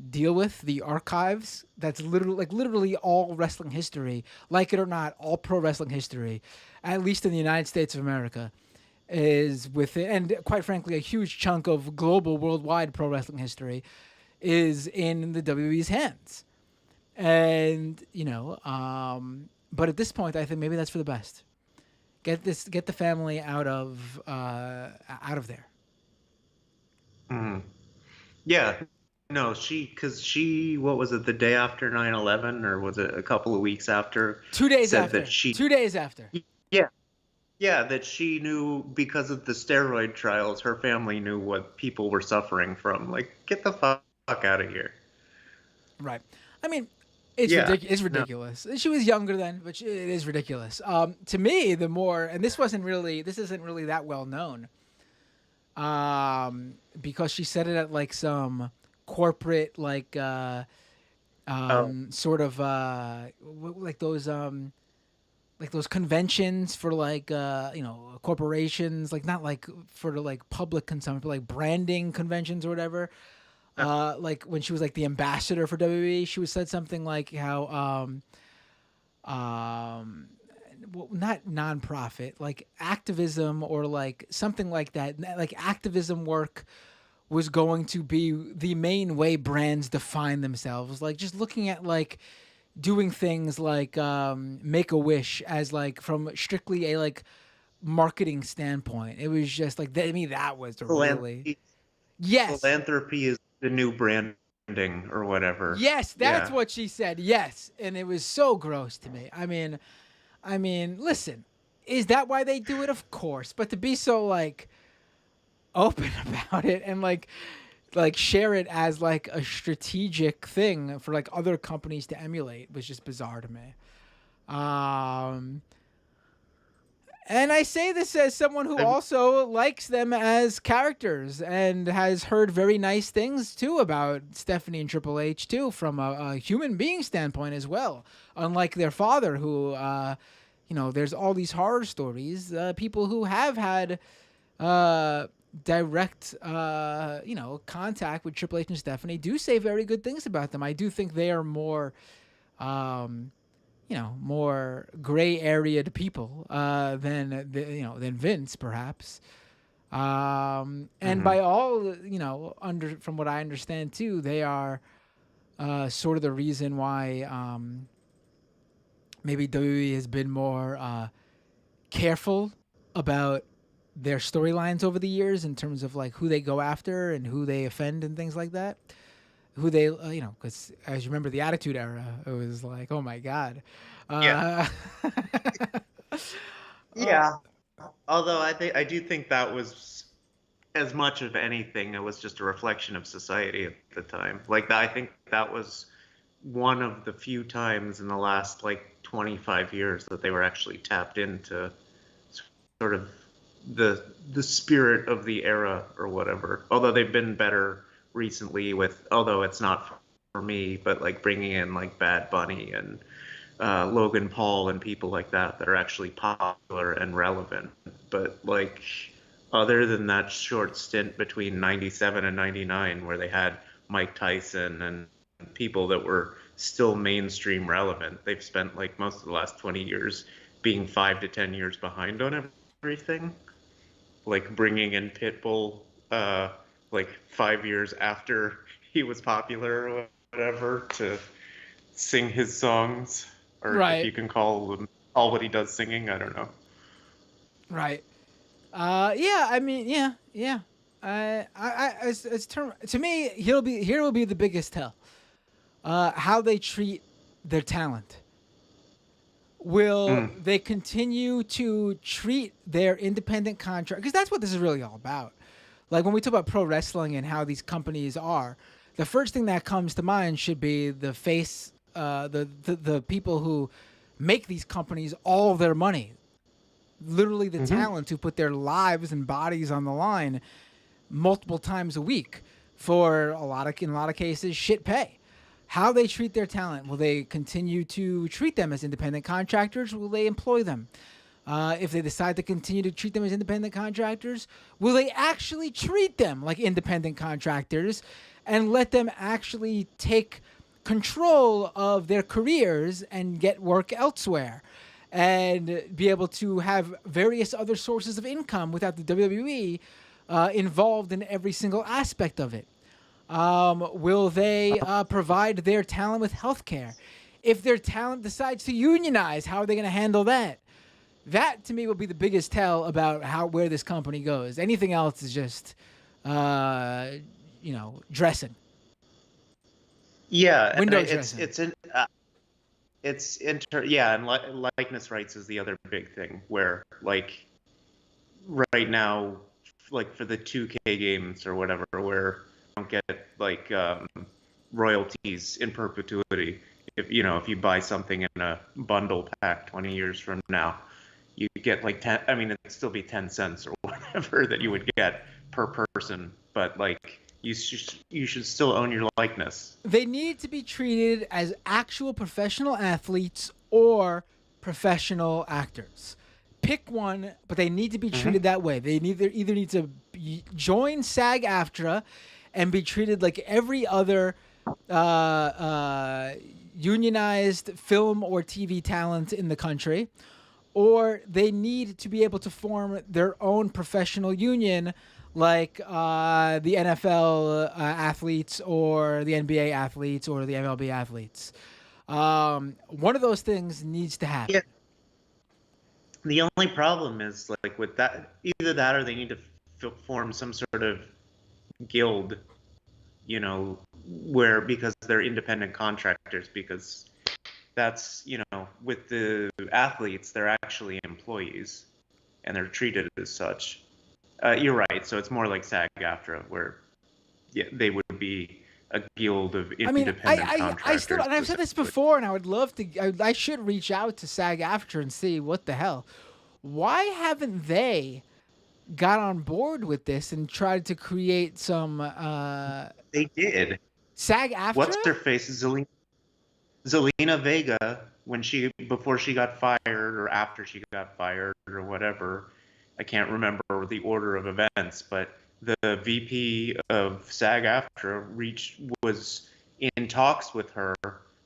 deal with, the archives. That's literally all wrestling history, like it or not, all pro wrestling history, at least in the United States of America, is within, and quite frankly, a huge chunk of global, worldwide pro wrestling history is in the WWE's hands. And, but at this point, I think maybe that's for the best. Get the family out of there. Mhm. Yeah. No, what was it, the day after 9/11, or was it a couple of weeks after? 2 days said after. that she 2 days after. Yeah. Yeah, that she knew because of the steroid trials, her family knew what people were suffering from. Like, get the fuck out of here. Right. I mean, it's Yeah, It's no. ridiculous. She was younger then, but it is ridiculous. To me, the more, and this isn't really that well known. Because she said it at like some corporate, like, sort of, like those conventions for like, corporations, like not like for like public consumption, but like branding conventions or whatever. Like when she was like the ambassador for WWE, she was said something like how well, not nonprofit, like activism or like something like that. Like activism work was going to be the main way brands define themselves. Like just looking at like doing things like Make-A-Wish as like from strictly a like marketing standpoint. It was just like that. I mean, that was the really yes. Philanthropy is the new branding or whatever. Yes, that's Yeah. what she said. Yes, and it was so gross to me. I mean, listen, is that why they do it? Of course, but to be so like open about it and like share it as like a strategic thing for like other companies to emulate was just bizarre to me. And I say this as someone who also likes them as characters and has heard very nice things too about Stephanie and Triple H too, from a human being standpoint as well. Unlike their father, who, there's all these horror stories, people who have had direct, contact with Triple H and Stephanie do say very good things about them. I do think they are more, more gray area to people than Vince, perhaps. And by all, from what I understand too, they are sort of the reason why maybe WWE has been more careful about their storylines over the years in terms of like who they go after and who they offend and things like that. Who they, because as you remember the Attitude Era, it was like, oh my God. Yeah. Yeah. Although I do think that was, as much of anything, it was just a reflection of society at the time. Like, I think that was one of the few times in the last like 25 years that they were actually tapped into sort of the spirit of the era or whatever. Although they've been better recently with, although it's not for me, but like bringing in like Bad Bunny and Logan Paul and people like that are actually popular and relevant. But like, other than that short stint between 97 and 99 where they had Mike Tyson and people that were still mainstream relevant, they've spent like most of the last 20 years being 5 to 10 years behind on everything. Like bringing in Pitbull like 5 years after he was popular or whatever to sing his songs, or Right. if you can call what he does singing, I don't know. Right. Yeah. I mean, yeah. To me, here will be the biggest tell. How they treat their talent. Will they continue to treat their independent contract? Because that's what this is really all about. Like when we talk about pro wrestling and how these companies are, the first thing that comes to mind should be the face, the people who make these companies all of their money. Literally the talent who put their lives and bodies on the line multiple times a week for in a lot of cases, shit pay. How they treat their talent. Will they continue to treat them as independent contractors? Will they employ them? If they decide to continue to treat them as independent contractors, will they actually treat them like independent contractors and let them actually take control of their careers and get work elsewhere and be able to have various other sources of income without the WWE involved in every single aspect of it? Will they provide their talent with health care? If their talent decides to unionize, how are they going to handle that? That to me will be the biggest tell about where this company goes. Anything else is just, dressing. Yeah, Window and dressing. and likeness rights is the other big thing where like right now, like for the 2K games or whatever, where you don't get like royalties in perpetuity. If you buy something in a bundle pack 20 years from now, you get like 10. I mean, it'd still be 10 cents or whatever that you would get per person, but like you should still own your likeness. They need to be treated as actual professional athletes or professional actors. Pick one, but they need to be treated that way. They either need to join SAG-AFTRA and be treated like every other unionized film or TV talent in the country, or they need to be able to form their own professional union like the NFL athletes or the NBA athletes or the MLB athletes. One of those things needs to happen. Yeah. The only problem is like with that, either that or they need to form some sort of guild, where because they're independent contractors, because that's, with the athletes, they're actually employees and they're treated as such. You're right. So it's more like SAG-AFTRA, where they would be a guild of independent contractors. I still, and I've said this before, and I would love to. I should reach out to SAG-AFTRA and see what the hell. Why haven't they got on board with this and tried to create some? They did. SAG-AFTRA. What's her face? Zelina Vega, before she got fired or after she got fired or whatever. I can't remember the order of events, but the VP of SAG-AFTRA was in talks with her,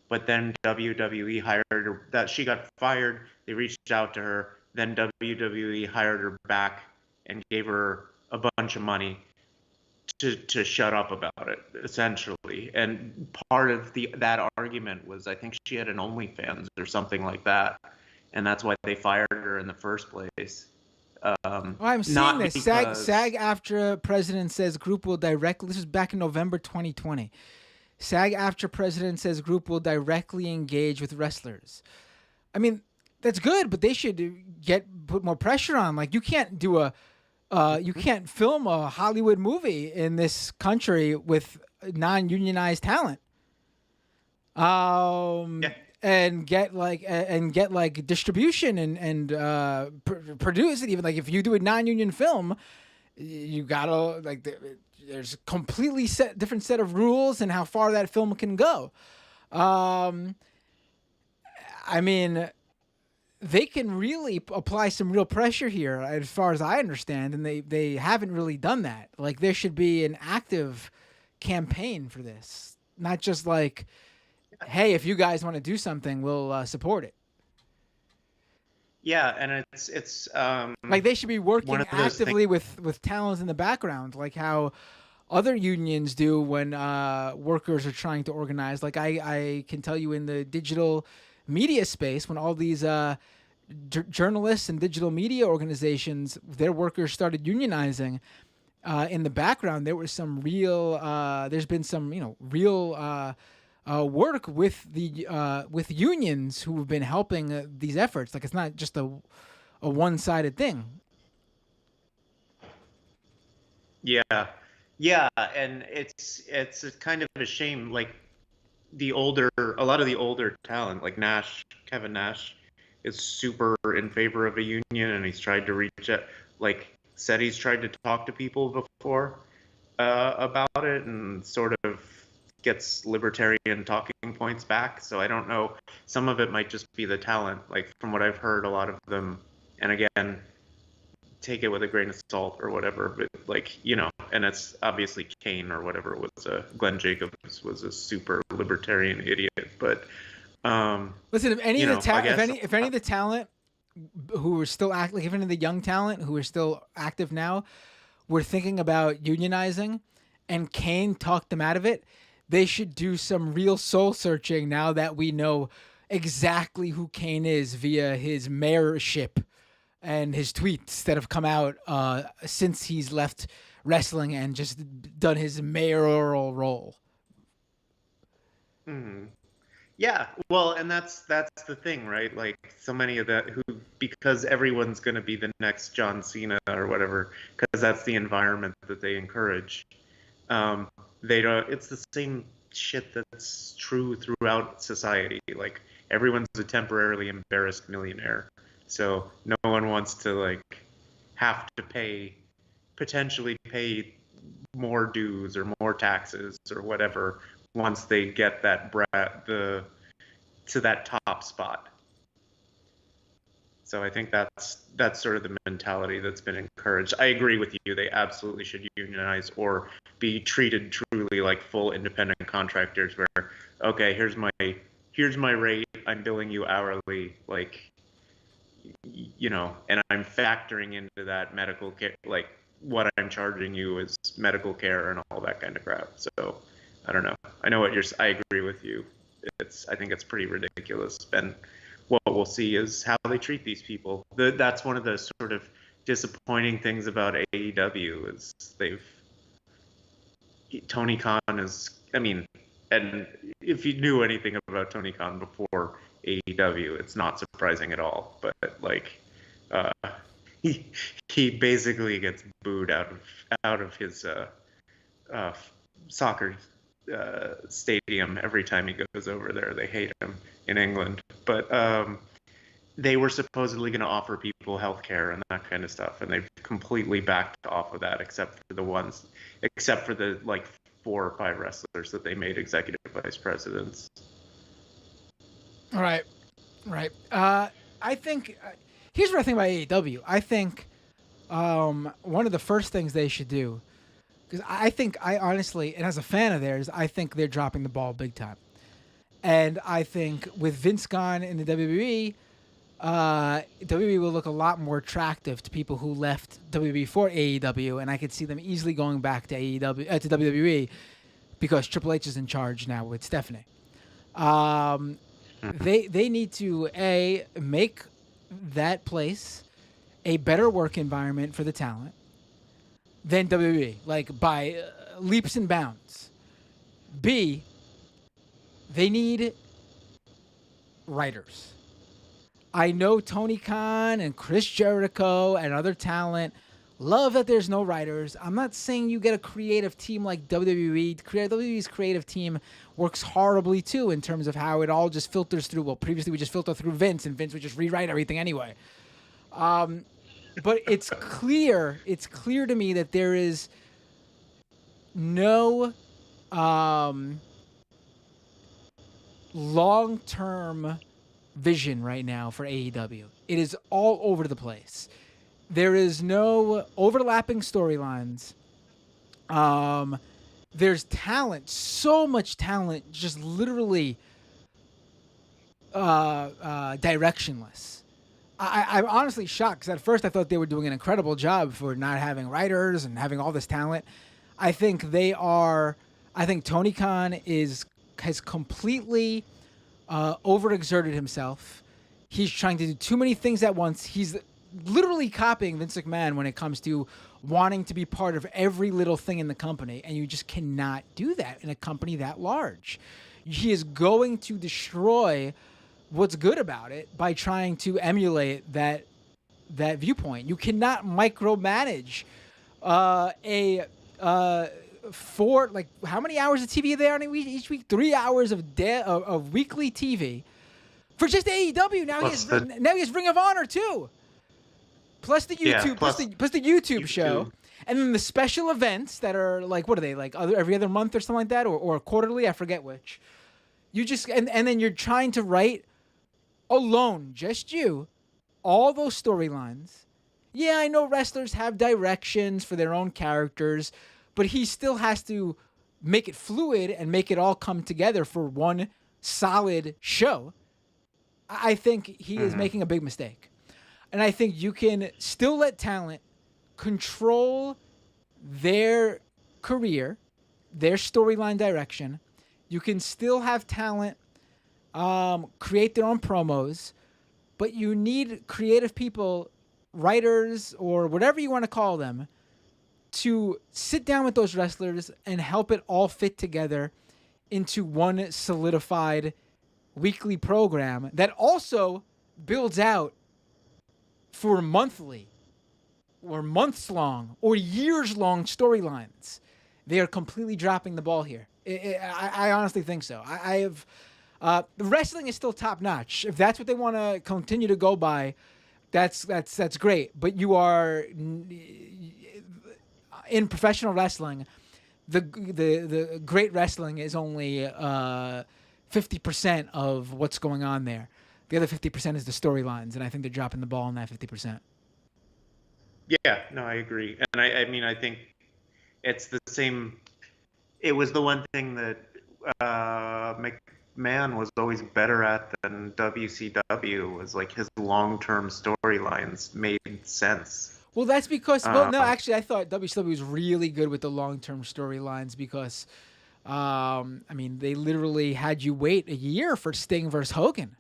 but then WWE hired her. That she got fired, they reached out to her, then WWE hired her back and gave her a bunch of money to shut up about it, essentially. And part of that argument was, I think she had an OnlyFans or something like that, and that's why they fired her in the first place. I'm seeing this. SAG-AFTRA president says group will directly. This is back in November 2020. SAG-AFTRA president says group will directly engage with wrestlers. I mean, that's good, but they should put more pressure on. Like, you can't you can't film a Hollywood movie in this country with non-unionized talent. And get distribution and produce it. Even like if you do a non-union film, you gotta there's completely different set of rules and how far that film can go. I mean, they can really apply some real pressure here, as far as I understand, and they haven't really done that. Like, there should be an active campaign for this, not just like, hey, if you guys want to do something, we'll support it. Yeah, and it's like they should be working actively with talents in the background, like how other unions do when workers are trying to organize. Like I can tell you in the digital media space, when all these journalists and digital media organizations, their workers started unionizing, in the background there was some real there's been some real work with unions who have been helping these efforts. Like, it's not just a one-sided thing. Yeah, and it's a kind of a shame. Like, a lot of the older talent, like Kevin Nash, is super in favor of a union, and he's tried to reach out. Like, said he's tried to talk to people before about it, and sort of gets libertarian talking points back. So I don't know. Some of it might just be the talent. Like, from what I've heard, a lot of them, and again, take it with a grain of salt or whatever, but and it's obviously Kane or whatever was Glenn Jacobs was a super libertarian idiot. But listen, if any of the talent who are still active, like if any of the young talent who are still active now, were thinking about unionizing, and Kane talked them out of it, they should do some real soul searching now that we know exactly who Kane is via his mayorship and his tweets that have come out since he's left wrestling and just done his mayoral role. Mhm. Yeah, well, and that's the thing, right? Like so many of that because everyone's going to be the next John Cena or whatever, because that's the environment that they encourage. They don't. It's the same shit that's true throughout society. Like everyone's a temporarily embarrassed millionaire, so no one wants to like have to potentially pay more dues or more taxes or whatever once they get to that top spot. So I think that's sort of the mentality that's been encouraged. I agree with you. They absolutely should unionize or be treated truly like full independent contractors where, okay, here's my rate. I'm billing you hourly, like, and I'm factoring into that medical care, like what I'm charging you is medical care and all that kind of crap. So I don't know. I know I agree with you. I think it's pretty ridiculous. And what we'll see is how they treat these people. That's one of the sort of disappointing things about AEW is Tony Khan is, I mean, and if you knew anything about Tony Khan before AEW, it's not surprising at all. But like, he basically gets booed out of his soccer stadium every time he goes over there. They hate him in England, but they were supposedly going to offer people health care and that kind of stuff, and they've completely backed off of that, except for the like 4 or 5 wrestlers that they made executive vice presidents. All right. I think here's what I think about AEW. I think one of the first things they should do, because I honestly, and as a fan of theirs, I think they're dropping the ball big time. And I think with Vince gone in the WWE, WWE will look a lot more attractive to people who left WWE for AEW, and I could see them easily going back to to WWE because Triple H is in charge now with Stephanie. They need to make that place a better work environment for the talent than WWE, like by leaps and bounds. B, they need writers. I know Tony Khan and Chris Jericho and other talent love that there's no writers. I'm not saying you get a creative team like WWE. WWE's creative team works horribly too in terms of how it all just filters through. Well, previously we just filter through Vince, and Vince would just rewrite everything anyway. But it's clear to me that there is no long-term vision right now for AEW. It is all over the place. There is no overlapping storylines. There's talent, so much talent, just literally directionless. I'm honestly shocked because at first I thought they were doing an incredible job for not having writers and having all this talent. I think Tony Khan has completely overexerted himself. He's trying to do too many things at once. He's literally copying Vince McMahon when it comes to wanting to be part of every little thing in the company, and you just cannot do that in a company that large. He is going to destroy what's good about it by trying to emulate that viewpoint. You cannot micromanage how many hours of TV are there on each week? 3 hours of weekly TV for just AEW. Now he has Ring of Honor too. Plus the YouTube, plus the YouTube show, and then the special events that are like, what are they, like every other month or something like that, or quarterly? I forget which. You just and then you're trying to write alone, just you, all those storylines. Yeah, I know wrestlers have directions for their own characters, but he still has to make it fluid and make it all come together for one solid show. I think he is making a big mistake. And I think you can still let talent control their career, their storyline direction. You can still have talent create their own promos, but you need creative people writers or whatever you want to call them to sit down with those wrestlers and help it all fit together into one solidified weekly program that also builds out for monthly or months long or years long storylines. They are completely dropping the ball here. I honestly think so. I have the wrestling is still top notch. If that's what they want to continue to go by, that's great. But you are in professional wrestling. The great wrestling is only 50% of what's going on there. The other 50% is the storylines, and I think they're dropping the ball on that 50%. Yeah, no, I agree. And I mean, I think it's the same. It was the one thing that McMahon was always better at than WCW, was like his long-term storylines made sense. Well, that's because, well, no, actually, I thought WCW was really good with the long-term storylines because, I mean, they literally had you wait a year for Sting versus Hogan.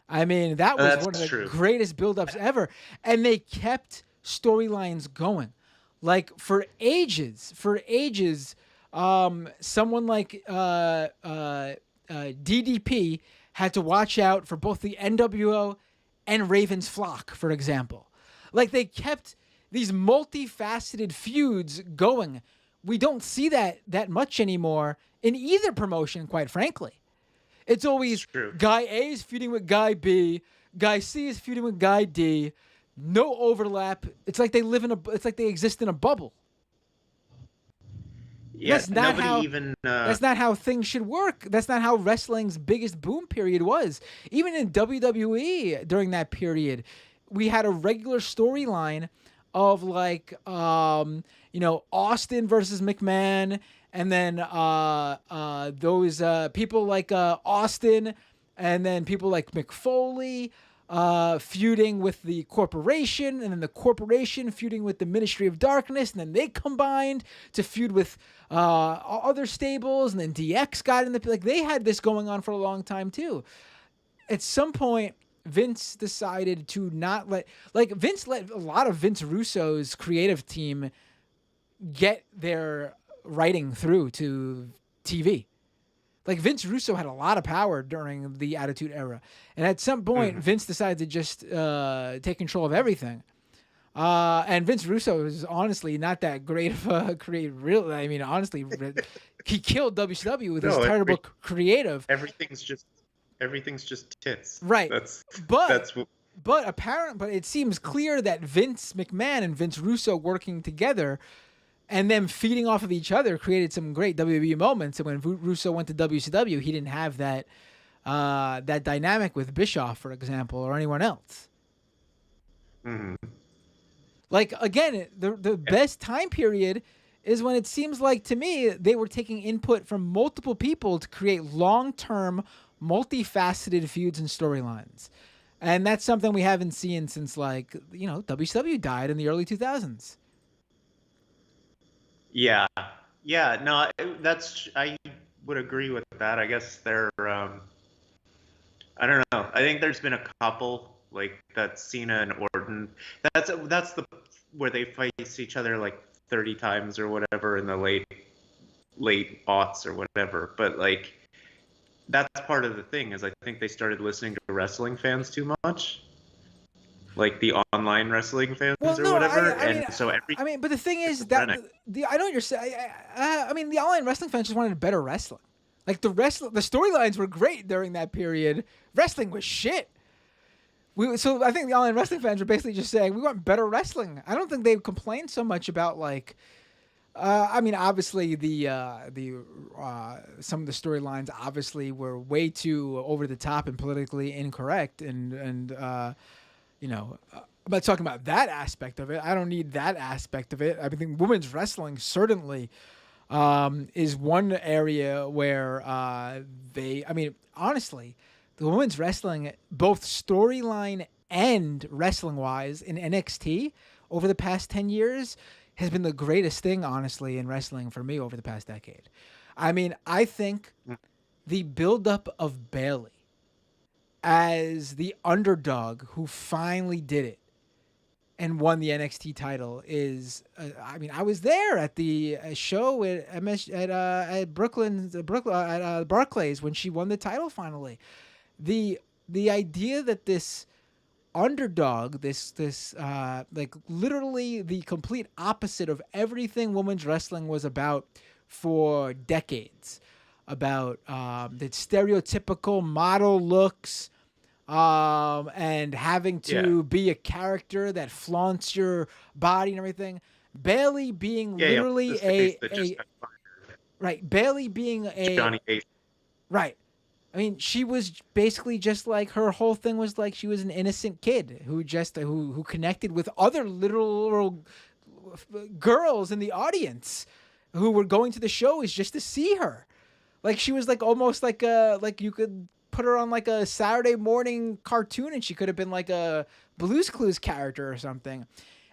I mean, that was one of the greatest build-ups ever. And they kept storylines going. Like, for ages, someone like DDP had to watch out for both the NWO and Raven's Flock, for example. Like, they kept these multifaceted feuds going. We don't see that much anymore in either promotion, quite frankly. It's always guy A is feuding with guy B, guy C is feuding with guy D. No overlap. It's like they exist in a bubble. Yeah, that's not how things should work. That's not how wrestling's biggest boom period was. Even in WWE during that period, we had a regular storyline of like Austin versus McMahon, and then those people like Austin, and then people like McFoley feuding with the corporation, and then the corporation feuding with the Ministry of Darkness, and then they combined to feud with other stables, and then DX got in the they had this going on for a long time too. At some point, Vince decided to not let Vince let a lot of Vince Russo's creative team get their writing through to TV. Like, Vince Russo had a lot of power during the Attitude Era. And at some point, Vince decided to just take control of everything. And Vince Russo is honestly not that great of a creative. I mean, honestly, he killed WCW with his terrible creative. Everything's just tits. Right. But it seems clear that Vince McMahon and Vince Russo working together and them feeding off of each other created some great WWE moments. And when Russo went to WCW, he didn't have that dynamic with Bischoff, for example, or anyone else. Mm-hmm. Like, again, the best time period is when it seems like, to me, they were taking input from multiple people to create long-term, multifaceted feuds and storylines. And that's something we haven't seen since, WCW died in the early 2000s. Yeah. No, I would agree with that. I guess they're, I don't know. I think there's been a couple, like that Cena and Orton. That's where they face each other like 30 times or whatever in the late aughts or whatever. But like, that's part of the thing is I think they started listening to wrestling fans too much. Like the online wrestling fans or whatever. But the thing is that I know what you're saying. The online wrestling fans just wanted better wrestling. Like the storylines were great during that period. Wrestling was shit. So I think the online wrestling fans were basically just saying we want better wrestling. I don't think they complained so much about obviously the some of the storylines obviously were way too over the top and politically incorrect, and I'm not talking about that aspect of it. I don't need that aspect of it. I think women's wrestling certainly is one area where honestly, the women's wrestling, both storyline and wrestling-wise in NXT over the past 10 years has been the greatest thing, honestly, in wrestling for me over the past decade. I mean, I think the buildup of Bayley as the underdog who finally did it and won the NXT title is, I mean, I was there at the show at Barclays when she won the title finally. The idea that this underdog, this like literally the complete opposite of everything women's wrestling was about for decades, about the stereotypical model looks, and having to be a character that flaunts your body and everything. Bailey being literally Bailey being a Johnny Ace. Right. I mean, she was basically just like, her whole thing was like she was an innocent kid who just who connected with other literal girls in the audience who were going to the shows just to see her. Like she was like almost like you could put her on like a Saturday morning cartoon and she could have been like a Blue's Clues character or something.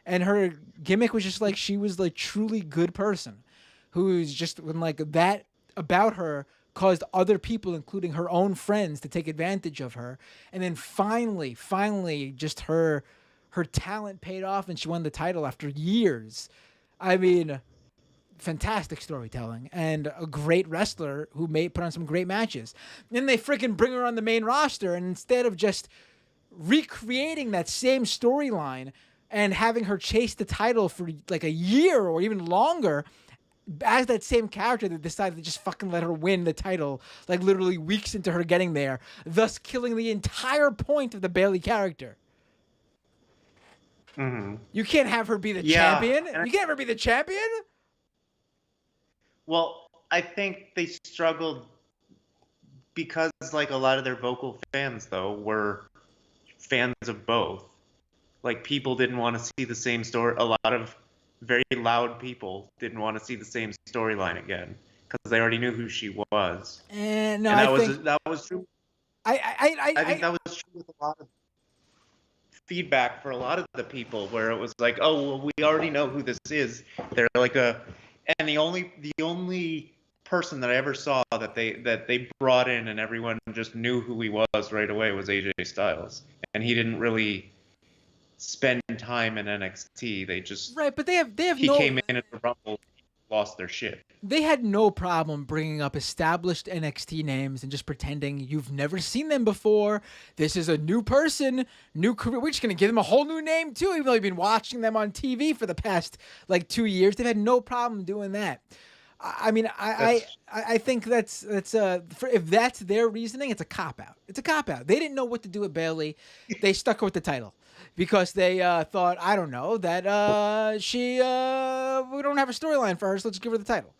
And her gimmick was just like she was like truly good person who's just when like that about her caused other people, including her own friends, to take advantage of her. And then finally, just her talent paid off and she won the title after years. I mean, fantastic storytelling and a great wrestler who put on some great matches. And then they freaking bring her on the main roster, and instead of just recreating that same storyline and having her chase the title for like a year or even longer, as that same character, they decided to just fucking let her win the title like literally weeks into her getting there, thus killing the entire point of the Bailey character. Mm-hmm. You can't have her be the champion. You can't have her be the champion. Well, I think they struggled because, like, a lot of their vocal fans, though, were fans of both. Like, people didn't want to see the same story. A lot of very loud people didn't want to see the same storyline again because they already knew who she was. And that was true. I think that was true with a lot of feedback for a lot of the people, where it was like, oh, well, we already know who this is. They're like and the only person that I ever saw that they brought in and everyone just knew who he was right away was AJ Styles, and he didn't really spend time in NXT. They just but they have he came in at the Rumble, lost their shit. They had no problem bringing up established NXT names and just pretending you've never seen them before. This is a new person, new career. We're just going to give them a whole new name too, even though you've been watching them on TV for the past like 2 years. They've had no problem doing that. I mean, I think that's if that's their reasoning, it's a cop out. It's a cop out. They didn't know what to do with Bailey. They stuck her with the title because they thought, I don't know, that we don't have a storyline for her, so let's give her the title.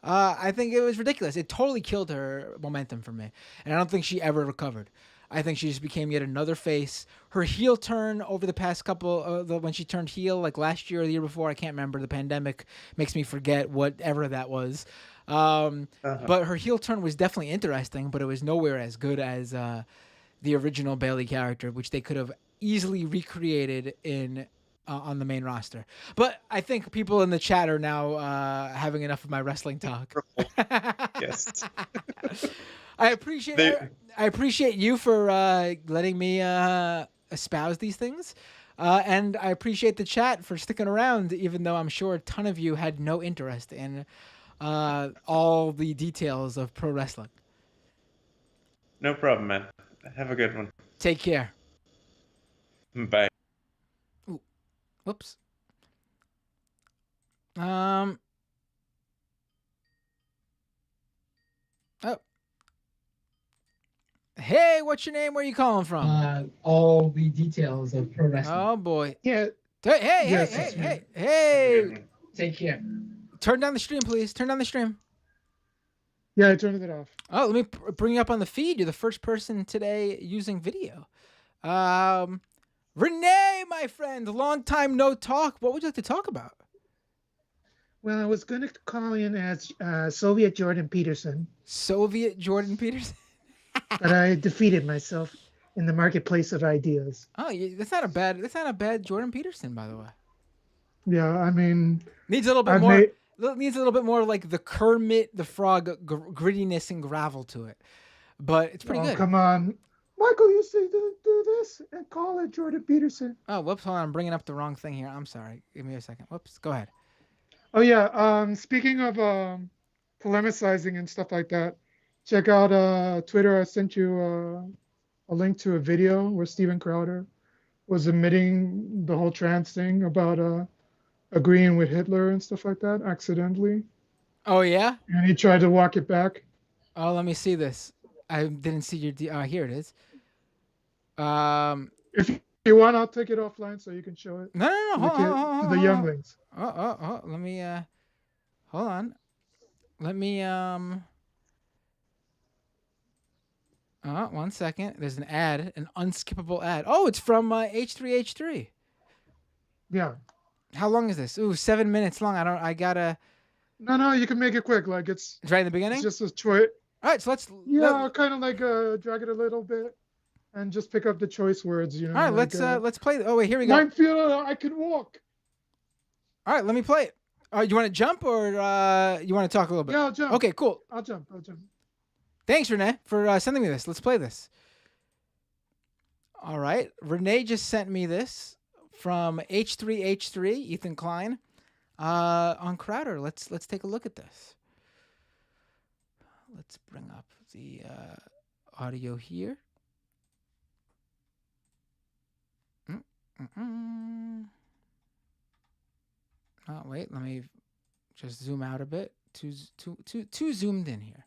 I think it was ridiculous. It totally killed her momentum for me, and I don't think she ever recovered. I think she just became yet another face. Her heel turn over the past couple, when she turned heel, like last year or the year before, I can't remember. The pandemic makes me forget whatever that was. But her heel turn was definitely interesting, but it was nowhere as good as the original Bailey character, which they could have easily recreated on the main roster. But I think people in the chat are now having enough of my wrestling talk. Yes. I appreciate you for letting me espouse these things. And I appreciate the chat for sticking around, even though I'm sure a ton of you had no interest in all the details of pro wrestling. No problem, man. Have a good one. Take care. Bye. Ooh. Whoops. Oh. Hey, what's your name? Where are you calling from? All the details of pro wrestling. Oh boy. Yeah. Hey. Take care. Turn down the stream, please. Turn down the stream. Yeah, I turned it off. Oh, let me bring you up on the feed. You're the first person today using video. Renee, my friend, long time no talk. What would you like to talk about? Well, I was going to call in as Soviet Jordan Peterson. Soviet Jordan Peterson? But I defeated myself in the marketplace of ideas. Oh, that's not a bad Jordan Peterson, by the way. Yeah, I mean, needs a little bit more. Needs a little bit more like the Kermit the Frog grittiness and gravel to it, but it's pretty good. Come on, Michael used to do this and call it Jordan Peterson. Oh, whoops. Hold on. I'm bringing up the wrong thing here. I'm sorry. Give me a second. Whoops. Go ahead. Oh yeah. Speaking of polemicizing and stuff like that, check out Twitter. I sent you a link to a video where Steven Crowder was admitting the whole trans thing about agreeing with Hitler and stuff like that accidentally. Oh, yeah? And he tried to walk it back. Oh, let me see this. I didn't see your... here it is. If you want, I'll take it offline so you can show it. No. To the younglings. Oh. Let me... hold on. Let me... 1 second. There's an ad. An unskippable ad. Oh, it's from H3H3. Yeah. How long is this? Ooh, 7 minutes long. I gotta... No, you can make it quick. Like it's right in the beginning? It's just a choice. All right, so let's... Yeah, kind of like drag it a little bit and just pick up the choice words, you know. All right, like, let's play... Oh, wait, here we go. Minefield, I can walk. All right, let me play it. You want to jump or you want to talk a little bit? Yeah, I'll jump. Okay, cool. I'll jump. Thanks, Renee, for sending me this. Let's play this. All right. Renee just sent me this from H3H3, Ethan Klein, on Crowder. Let's take a look at this. Let's bring up the audio here. Oh, wait. Let me just zoom out a bit. Too zoomed in here.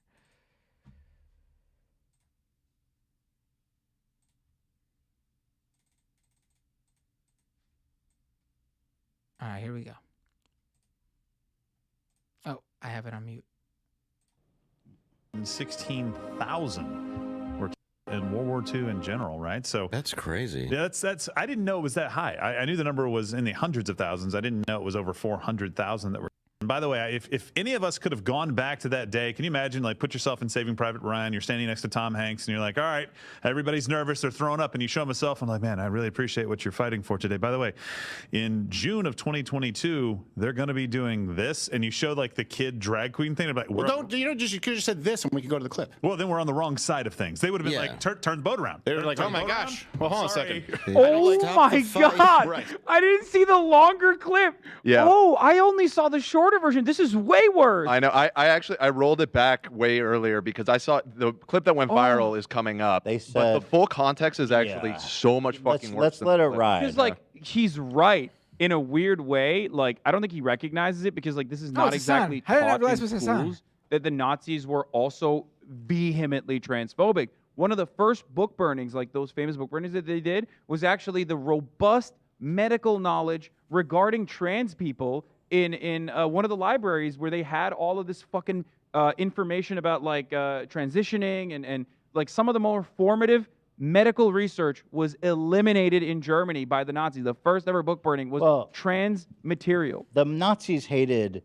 All right, here we go. Oh, I have it on mute. 16,000 were in World War II in general, right? So that's crazy. Yeah, that's. I didn't know it was that high. I knew the number was in the hundreds of thousands. I didn't know it was over 400,000 that were. And by the way, if any of us could have gone back to that day, can you imagine, like, put yourself in Saving Private Ryan, you're standing next to Tom Hanks, and you're like, all right, everybody's nervous, they're throwing up, and you show them a cell phone, like, man, I really appreciate what you're fighting for today. By the way, in June of 2022, they're going to be doing this, and you showed, like, the kid drag queen thing. Like, well, you could have just said this, and we could go to the clip. Well, then we're on the wrong side of things. They would have been like, turn the boat around. They were like, oh my gosh. Well, hold on a second. Oh my God. Right. I didn't see the longer clip. Yeah. Oh, I only saw the shorter version. This is way worse. I know. I rolled it back way earlier because I saw the clip that went viral is coming up. They said, but the full context is actually so much fucking worse. Let's let it ride. Because like he's right in a weird way. Like I don't think he recognizes it because like this is not exactly How did I taught realize in it was Hassan? schools that the Nazis were also vehemently transphobic. One of the first book burnings, like those famous book burnings that they did, was actually the robust medical knowledge regarding trans people in one of the libraries where they had all of this fucking information about like transitioning and like some of the more formative medical research was eliminated in Germany by the Nazis. The first ever book burning was trans material. The Nazis hated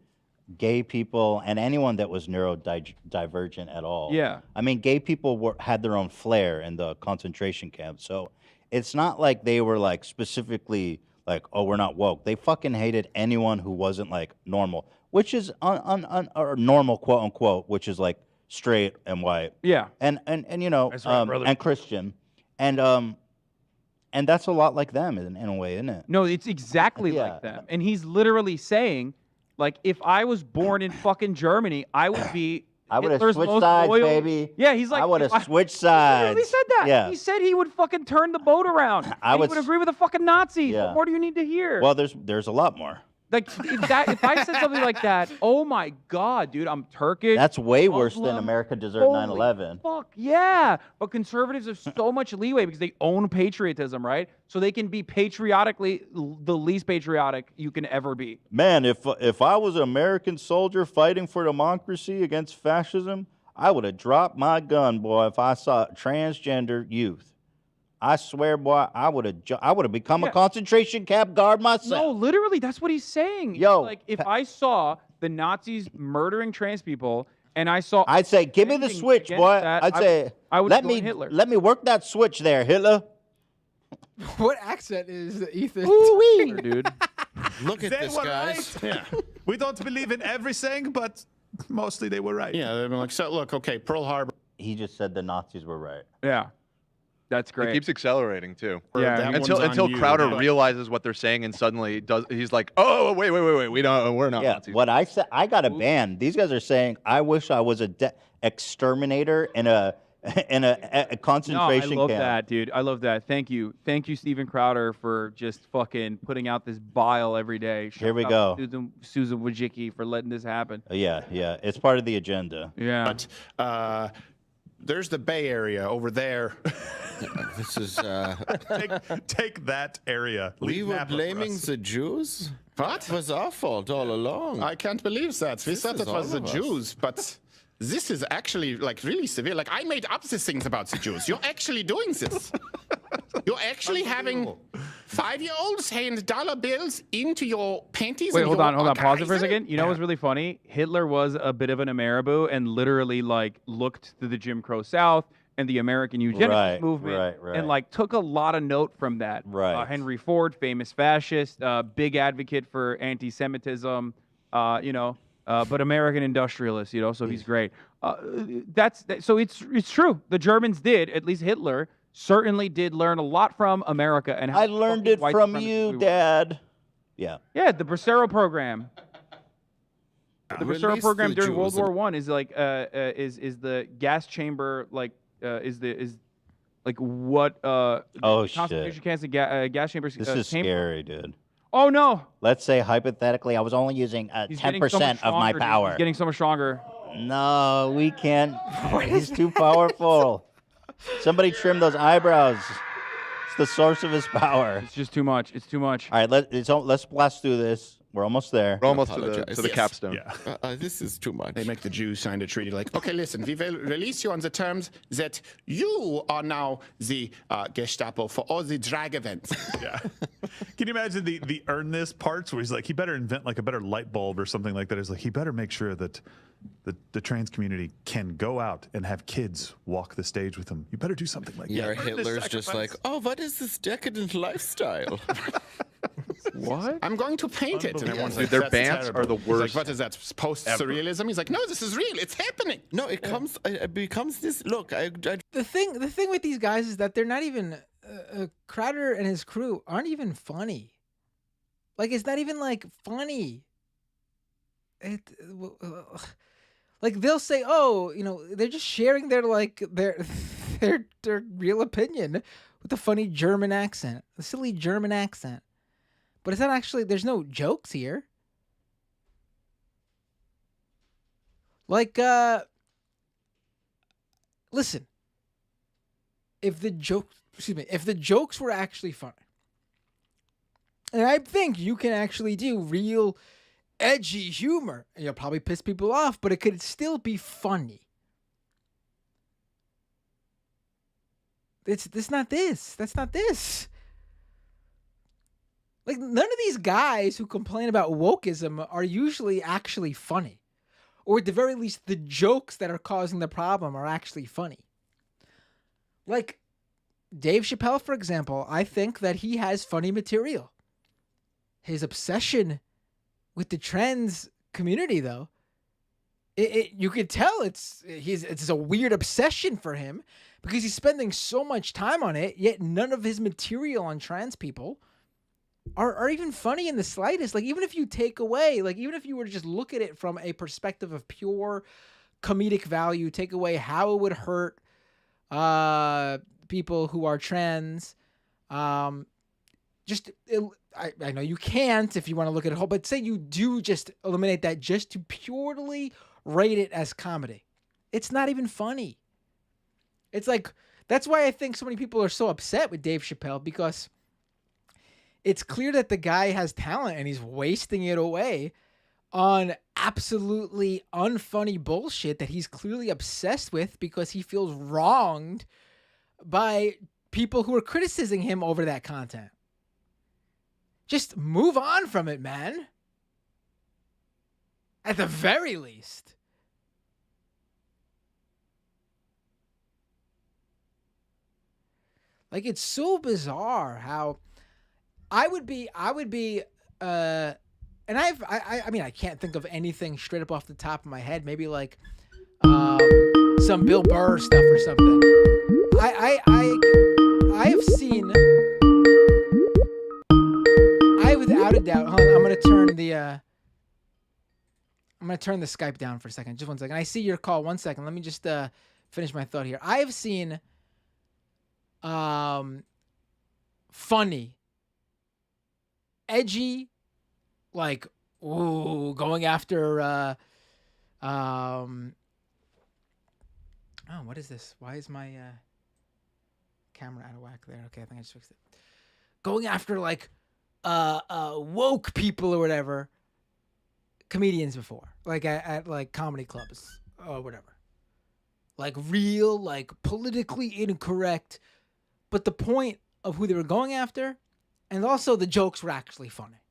gay people and anyone that was neurodivergent at all. Yeah. I mean, gay people had their own flair in the concentration camps. So it's not like they were like specifically like, oh, we're not woke. They fucking hated anyone who wasn't like normal, which is or normal, quote unquote, which is like straight and white. Yeah. And you know, and Christian. And that's a lot like them in a way, isn't it? No, it's exactly like them. And he's literally saying, like, if I was born in fucking Germany, I would be I would have Hitler's switched most sides, loyal. baby. Yeah, he's like, I would have switched sides. He said that. Yeah. He said he would fucking turn the boat around. He would agree with the fucking Nazis. Yeah. What more do you need to hear? Well, there's a lot more. Like if I said something like that, oh my God, dude, I'm Turkish. That's way worse Muslim. than America deserved 9/11. Fuck yeah. But conservatives have so much leeway because they own patriotism, right? So they can be patriotically the least patriotic you can ever be. Man, if I was an American soldier fighting for democracy against fascism, I would have dropped my gun, boy, if I saw transgender youth. I swear, boy, I would have become a concentration camp guard myself. No, literally, that's what he's saying. Yo, like if I saw the Nazis murdering trans people, and I saw, I'd say, give me the switch, boy. I'd say, I would let go Hitler. Let me work that switch there, Hitler. What accent is Ethan? Ooh-wee. Dude. Look at They this, were guys. right. Yeah. We don't believe in everything, but mostly they were right. Yeah, they've been like, so look, okay, Pearl Harbor. He just said the Nazis were right. Yeah. That's great. It keeps accelerating too. Yeah. That Until one's on you, Crowder but- realizes what they're saying and suddenly does. He's like, oh wait, we're not. Yeah, Nazis. what I said, I got a ban. These guys are saying, I wish I was a exterminator in a concentration No, I love camp. that, dude. I love that. Thank you, Steven Crowder, for just fucking putting out this bile every day. Here we Shout go. out to Susan Wojcicki for letting this happen. Yeah, it's part of the agenda. Yeah. But there's the Bay Area over there. This is. Take that area. We Leave were Napa for blaming us. the Jews? What? It was our fault all along. I can't believe that. We This thought is it was the all of us. Jews, but this is actually like really severe. Like I made up these things about the Jews. You're actually doing this. You're actually having 5-year-olds hand dollar bills into your panties. Wait, and hold your on. Pause it for a Kaiser? second. You know what's really funny? Hitler was a bit of an Ameribu and literally like looked to the Jim Crow South and the American eugenics Right, movement right. and like took a lot of note from that. Right. Henry Ford, famous fascist, big advocate for anti-Semitism, but American industrialist, so he's great. So it's true. The Germans did, at least Hitler, certainly did learn a lot from America and how I learned it white from supremacists you, we were. Dad. Yeah. Yeah, the Bracero program. The Bracero Release program the during World Jews. War One is like is the gas chamber like is what Oh, concentration shit. camps and gas chambers. This is scary, dude. Oh no! Let's say hypothetically, I was only using He's 10% getting so much of my stronger, dude. power. He's getting so much stronger. No, we can't. He's too powerful. Somebody trim those eyebrows. It's the source of his power. It's just too much. It's too much. All right, let's blast through this. We're almost there. We're almost to Apologize. the Yes. capstone. Yeah. This is too much. They make the Jews sign a treaty like, okay, listen, we will release you on the terms that you are now the Gestapo for all the drag events. Yeah. Can you imagine the earn this parts where he's like, he better invent like a better light bulb or something like that. He's like, he better make sure that the trans community can go out and have kids walk the stage with him. You better do something like Yeah, that. Earn this Hitler's just like, sacrifice. oh, what is this decadent lifestyle? What? I'm going to paint it. And everyone's like, Dude, their "That's bants terrible." are the He's like, worst what is that, post-surrealism? He's like, no, this is real. It's happening. No, it becomes this. Look, The thing with these guys is that they're not even Crowder and his crew aren't even funny. Like it's not even like funny. Like they'll say, oh, they're just sharing their their real opinion with a funny German accent, a silly German accent. But it's not actually. There's no jokes here. Like, listen. If the jokes were actually funny, and I think you can actually do real edgy humor, and you'll probably piss people off, but it could still be funny. That's not this. Like, none of these guys who complain about wokeism are usually actually funny. Or at the very least, the jokes that are causing the problem are actually funny. Like, Dave Chappelle, for example, I think that he has funny material. His obsession with the trans community, though, you could tell it's a weird obsession for him because he's spending so much time on it, yet none of his material on trans people are even funny in the slightest. Like, even if you take away, even if you were to just look at it from a perspective of pure comedic value, take away how it would hurt people who are trans, I know you can't if you want to look at it whole, but say you do just eliminate that just to purely rate it as comedy. It's not even funny. It's like, that's why I think so many people are so upset with Dave Chappelle, because it's clear that the guy has talent and he's wasting it away on absolutely unfunny bullshit that he's clearly obsessed with because he feels wronged by people who are criticizing him over that content. Just move on from it, man. At the very least. Like, it's so bizarre how I would be, and I mean, I can't think of anything straight up off the top of my head. Maybe like some Bill Burr stuff or something. I I have seen. I without a doubt. Hold on, I'm gonna turn the Skype down for a second. Just one second. I see your call. 1 second. Let me just finish my thought here. I have seen funny, edgy, like going after what is this? Why is my camera out of whack there? Okay, I think I just fixed it. Going after like woke people or whatever, comedians before, like at like comedy clubs or whatever, like real, like politically incorrect, but the point of who they were going after, and also the jokes were actually funny.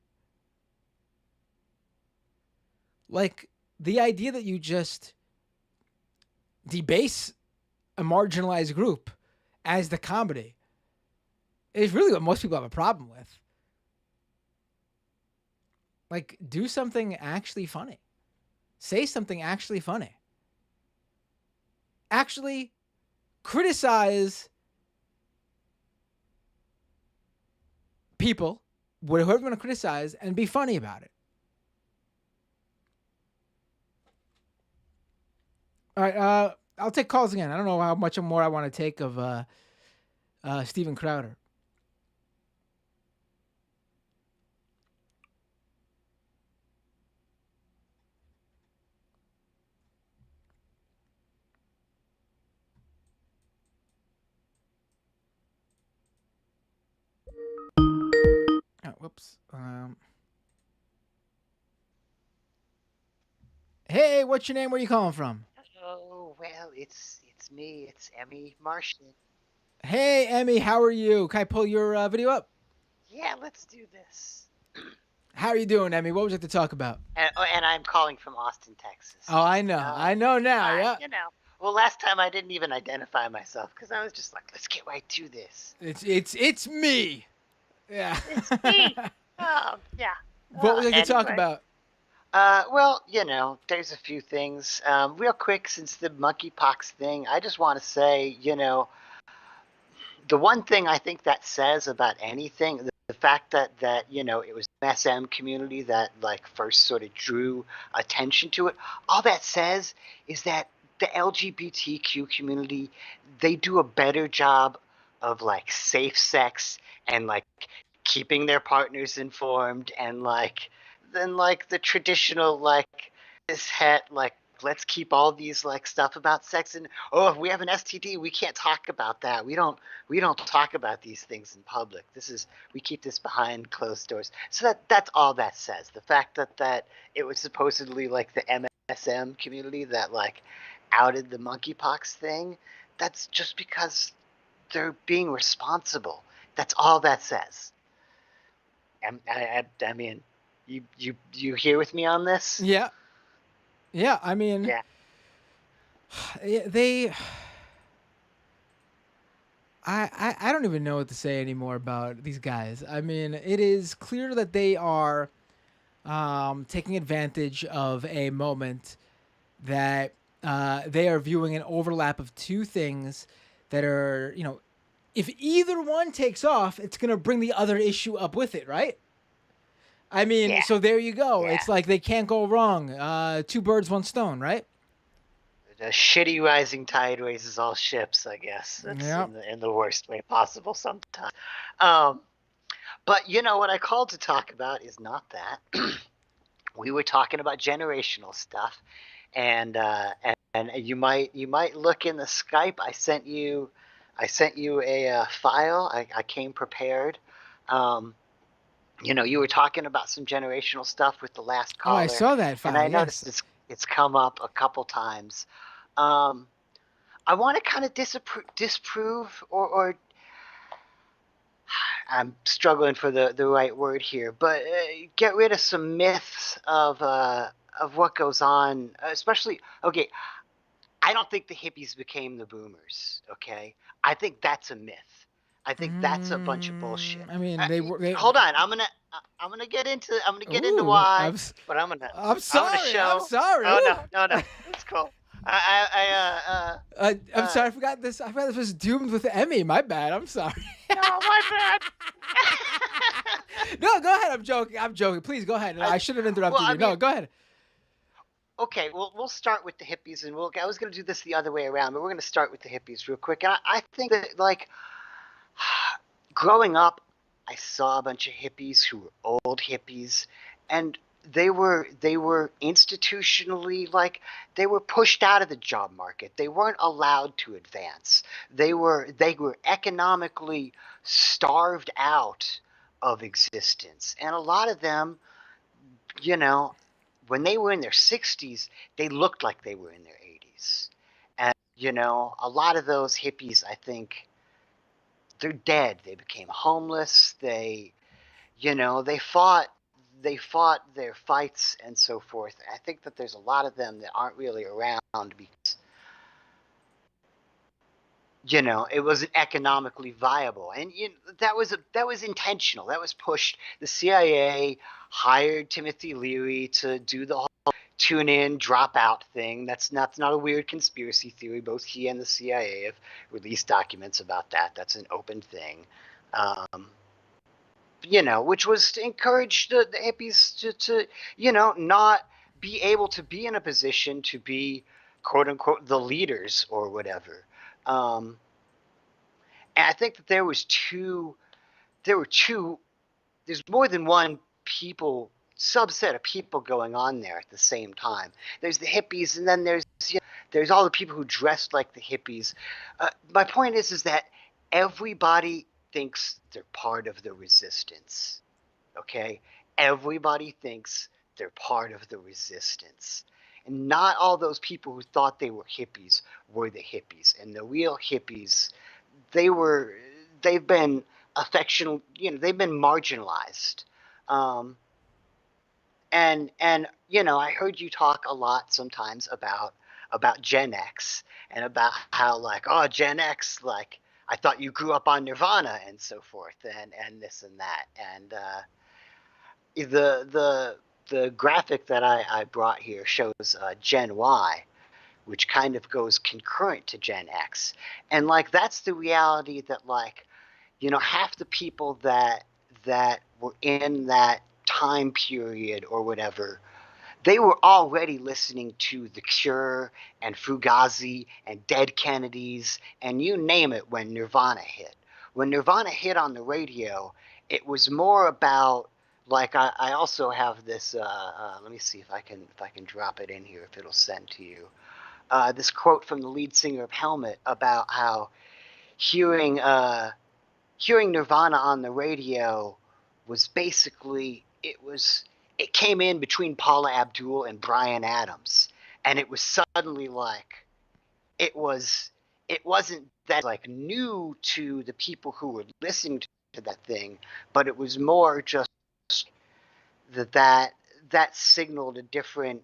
Like the idea that you just debase a marginalized group as the comedy is really what most people have a problem with. Like, do something actually funny. Say something actually funny. Actually criticize people, whoever you're going to criticize, and be funny about it. All right, I'll take calls again. I don't know how much more I want to take of Steven Crowder. Oh, whoops. Hey, what's your name? Where are you calling from? Oh, well, it's me. It's Emmy Martian. Hey, Emmy, how are you? Can I pull your video up? Yeah, let's do this. How are you doing, Emmy? What would you like to talk about? And I'm calling from Austin, Texas. Oh, I know. I know now, yeah. You know. Well, last time I didn't even identify myself because I was just like, let's get right to this. It's me. Yeah. It's me. Oh, yeah. What would you like to talk about? Well, you know, there's a few things. Real quick, since the monkeypox thing, I just want to say, you know, the one thing I think that says about anything, the fact that you know, it was the SM community that like first sort of drew attention to it, all that says is that the LGBTQ community, they do a better job of like safe sex and like keeping their partners informed and like than like the traditional like this het like let's keep all these like stuff about sex and if we have an STD we can't talk about that. We don't talk about these things in public. We keep this behind closed doors. So that's all that says. The fact that it was supposedly like the MSM community that like outed the monkeypox thing, that's just because they're being responsible. That's all that says. I mean, you here with me on this? Yeah. Yeah, I mean, yeah. I don't even know what to say anymore about these guys. I mean, it is clear that they are taking advantage of a moment that they are viewing an overlap of two things that are, you know, if either one takes off, it's going to bring the other issue up with it, right? I mean, so there you go. Yeah. It's like they can't go wrong. Two birds, one stone, right? The shitty rising tide raises all ships, I guess. That's in the worst way possible sometimes. But you know what I called to talk about is not that. We were talking about generational stuff, and you might look in the Skype. I sent you a file. I came prepared. You know, you were talking about some generational stuff with the last caller. Oh, I saw that file. And I noticed it's come up a couple times. I want to kind of disprove or I'm struggling for the right word here, but get rid of some myths of what goes on, especially, okay, I don't think the hippies became the boomers, okay? I think that's a myth. I think that's a bunch of bullshit. I mean, hold on. I'm gonna get into why. I'm sorry. I'm sorry. Oh no. It's cool. I'm sorry. I forgot this was doomed with Emmy. My bad. I'm sorry. No, my bad. No, go ahead. I'm joking. I'm joking. Please go ahead. I should have interrupted well, I you. No, mean- go ahead. Okay, well, we'll start with the hippies, and I was going to do this the other way around, but we're going to start with the hippies real quick. And I think that, like, growing up, I saw a bunch of hippies who were old hippies, and they were institutionally, like, they were pushed out of the job market. They weren't allowed to advance. They were economically starved out of existence, and a lot of them, you know, when they were in their 60s, they looked like they were in their 80s. And, you know, a lot of those hippies, I think, they're dead. They became homeless. They, you know, they fought their fights and so forth. I think that there's a lot of them that aren't really around because, you know, it wasn't economically viable. And that was intentional. That was pushed. The CIA hired Timothy Leary to do the whole tune in, drop out thing. That's not a weird conspiracy theory. Both he and the CIA have released documents about that. That's an open thing. You know, which was to encourage the hippies to, you know, not be able to be in a position to be, quote unquote, the leaders or whatever. And I think that there's more than one subset of people going on there at the same time. There's the hippies, and then there's all the people who dressed like the hippies. My point is that everybody thinks they're part of the resistance. Okay? Everybody thinks they're part of the resistance. And not all those people who thought they were hippies were the hippies. And the real hippies, they've been they've been marginalized. And you know, I heard you talk a lot sometimes about Gen X and about how, like, oh, Gen X, like, I thought you grew up on Nirvana and so forth, and this and that. And the graphic that I brought here shows Gen Y, which kind of goes concurrent to Gen X. And, like, that's the reality that, like, you know, half the people that were in that time period or whatever, they were already listening to The Cure and Fugazi and Dead Kennedys and you name it when Nirvana hit. When Nirvana hit on the radio, it was more about, like, I also have this, let me see if I can drop it in here, if it'll send to you. This quote from the lead singer of Helmet about how hearing Nirvana on the radio was basically, it came in between Paula Abdul and Bryan Adams, and it was suddenly like it wasn't that, like, new to the people who were listening to that thing, but it was more just that signaled a different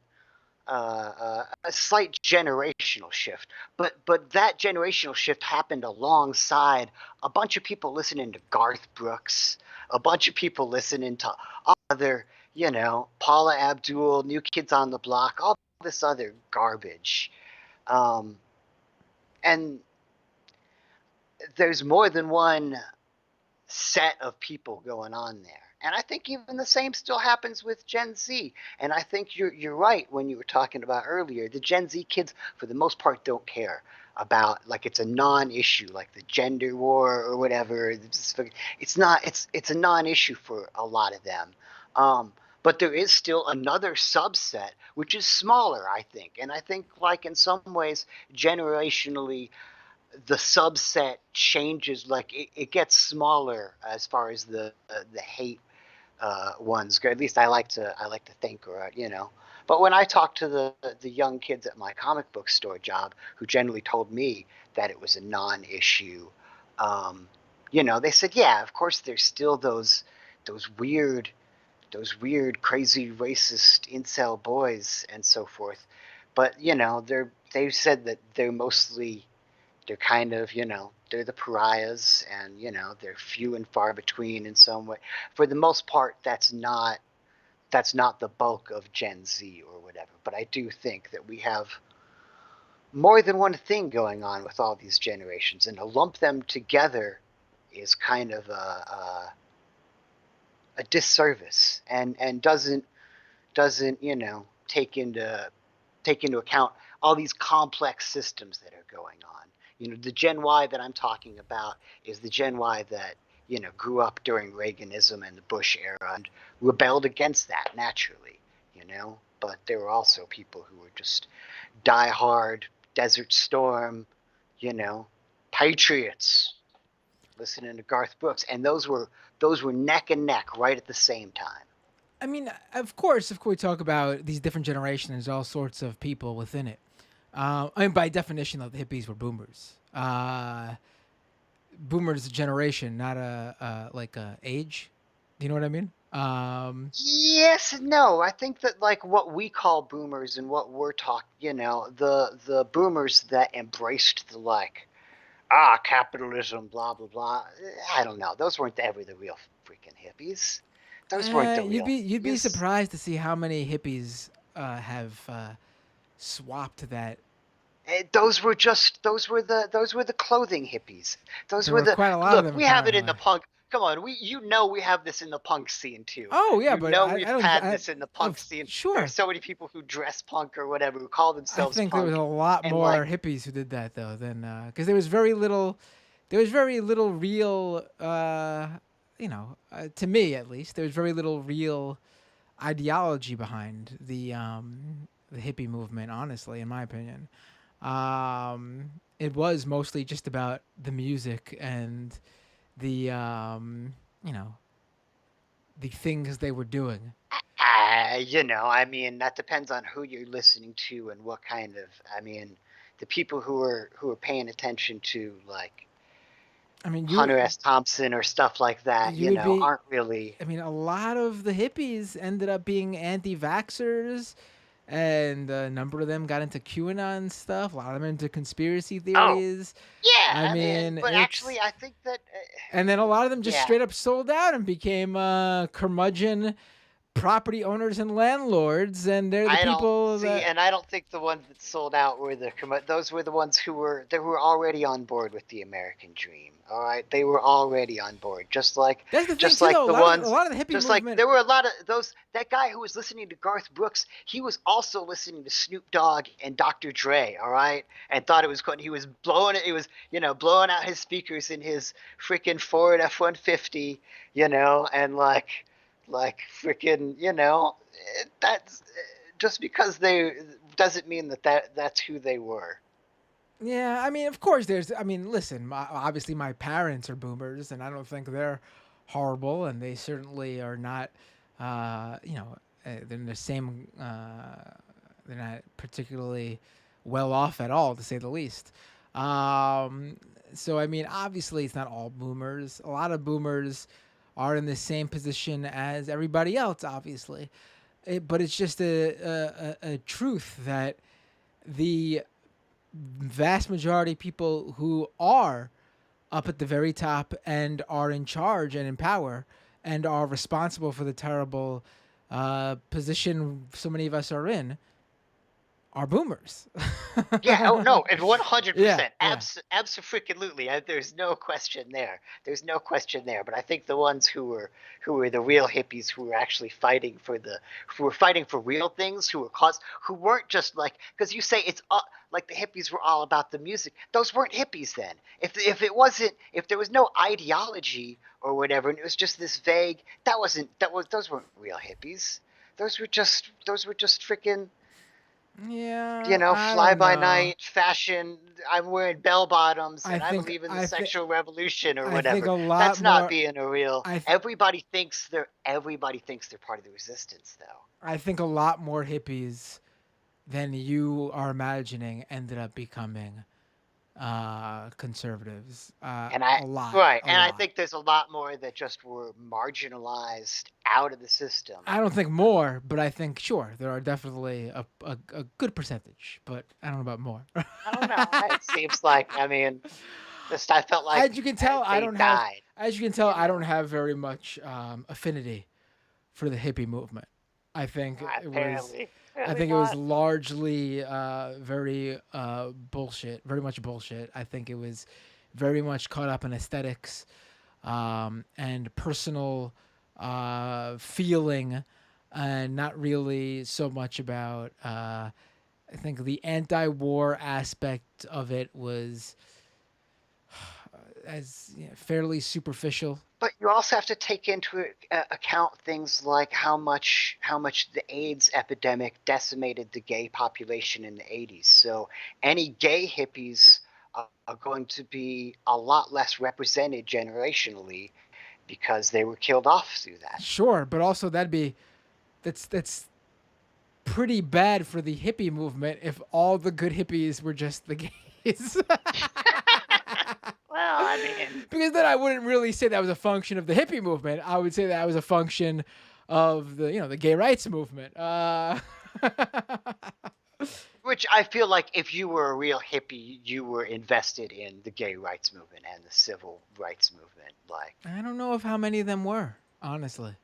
a slight generational shift, but that generational shift happened alongside a bunch of people listening to Garth Brooks, a bunch of people listening to other, you know, Paula Abdul, New Kids on the Block, all this other garbage. And there's more than one set of people going on there. And I think even the same still happens with Gen Z. And I think you're right when you were talking about earlier. The Gen Z kids, for the most part, don't care about, like, it's a non-issue, like the gender war or whatever. It's not. It's a non-issue for a lot of them. But there is still another subset, which is smaller, I think. And I think, like, in some ways, generationally, the subset changes. Like, it gets smaller as far as the hate ones go. At least I like to think, or, you know. But when I talk to the young kids at my comic book store job, who generally told me that it was a non-issue, you know, they said, yeah, of course there's still those weird, crazy, racist incel boys and so forth. But, you know, they've said that they're kind of, you know, they're the pariahs, and, you know, they're few and far between in some way. For the most part, that's not the bulk of Gen Z or whatever. But I do think that we have more than one thing going on with all these generations, and to lump them together is kind of a disservice and doesn't take into account all these complex systems that are going on. The Gen Y that I'm talking about is the Gen Y that grew up during Reaganism and the Bush era and rebelled against that naturally. But there were also people who were just diehard Desert Storm, patriots, listening to Garth Brooks, and those were neck and neck right at the same time. I mean, of course, we talk about these different generations, there's all sorts of people within it. I mean, by definition, the hippies were boomers. Boomers a generation, not a age. Do you know what I mean? Yes and no. I think that what we call boomers and what we're talking, the boomers that embraced the capitalism, blah blah blah. I don't know. Those weren't ever the real freaking hippies. Those weren't the real. You'd be surprised to see how many hippies have swapped that. Those were the clothing hippies. There were quite a lot of them, we have it in the punk. Come on, we have this in the punk scene too. Oh yeah, we've had this in the punk scene. Sure. There's so many people who dress punk or whatever who call themselves. I think punk, there was a lot more hippies who did that though than because there was very little real. To me at least, there was very little real ideology behind the hippie movement. Honestly, in my opinion, it was mostly just about the music and the the things they were doing. I mean, that depends on who you're listening to and what kind of. I mean, the people who are paying attention to Hunter S. Thompson or stuff like that, aren't really. I mean, a lot of the hippies ended up being anti-vaxxers, and a number of them got into QAnon stuff. A lot of them into conspiracy theories. Oh, yeah, I mean, but actually, I think that. And then a lot of them just straight up sold out and became curmudgeon property owners and landlords, and they're the people that. And I don't think the ones that sold out were those were the ones who were already on board with the American dream. All right, they were already on board, just like That's the just thing, like too, the a ones, lot of the hippie just movement. like there were a lot of those. That guy who was listening to Garth Brooks, he was also listening to Snoop Dogg and Dr. Dre. All right, and thought it was good. He was blowing it. He was blowing out his speakers in his freaking Ford F-150. And freaking, that's just because they doesn't mean that's who they were. Yeah, I mean, of course, listen, obviously my parents are boomers, and I don't think they're horrible, and they certainly are not, they're in the same, they're not particularly well off at all, to say the least. So, I mean, obviously it's not all boomers. A lot of boomers are in the same position as everybody else, obviously. But it's just a truth that the vast majority of people who are up at the very top and are in charge and in power and are responsible for the terrible position so many of us are in are boomers. Yeah, oh no, and 100%, Yeah. absolutely. There's no question there. But I think the ones who were the real hippies, who were actually fighting for real things, who weren't just because you say it's like the hippies were all about the music. Those weren't hippies then. If there was no ideology or whatever, and it was just this vague, those weren't real hippies. Those were just freaking. Yeah, fly by night fashion. I'm wearing bell bottoms, and I believe in the sexual revolution or whatever. I think a lot That's not more- being a real. Everybody thinks they're part of the resistance, though. I think a lot more hippies than you are imagining ended up becoming conservatives. A lot. Right, a and I lot. think there's a lot more that just were marginalized out of the system. I don't think more, but I think sure there are definitely a good percentage, but I don't know about more. I don't know. It seems like I felt like as you can tell, I don't have very much affinity for the hippie movement. I think it was largely very bullshit, very much bullshit. I think it was very much caught up in aesthetics. and personal feeling, and not really so much about. I think the anti-war aspect of it was as fairly superficial. But you also have to take into account things like how much the AIDS epidemic decimated the gay population in the 80s. So any gay hippies are going to be a lot less represented generationally because they were killed off through that. Sure, but also that's pretty bad for the hippie movement if all the good hippies were just the gays. Well, I mean, because then I wouldn't really say that was a function of the hippie movement. I would say that was a function of the gay rights movement. Which I feel like if you were a real hippie, you were invested in the gay rights movement and the civil rights movement. Like, I don't know how many of them were, honestly.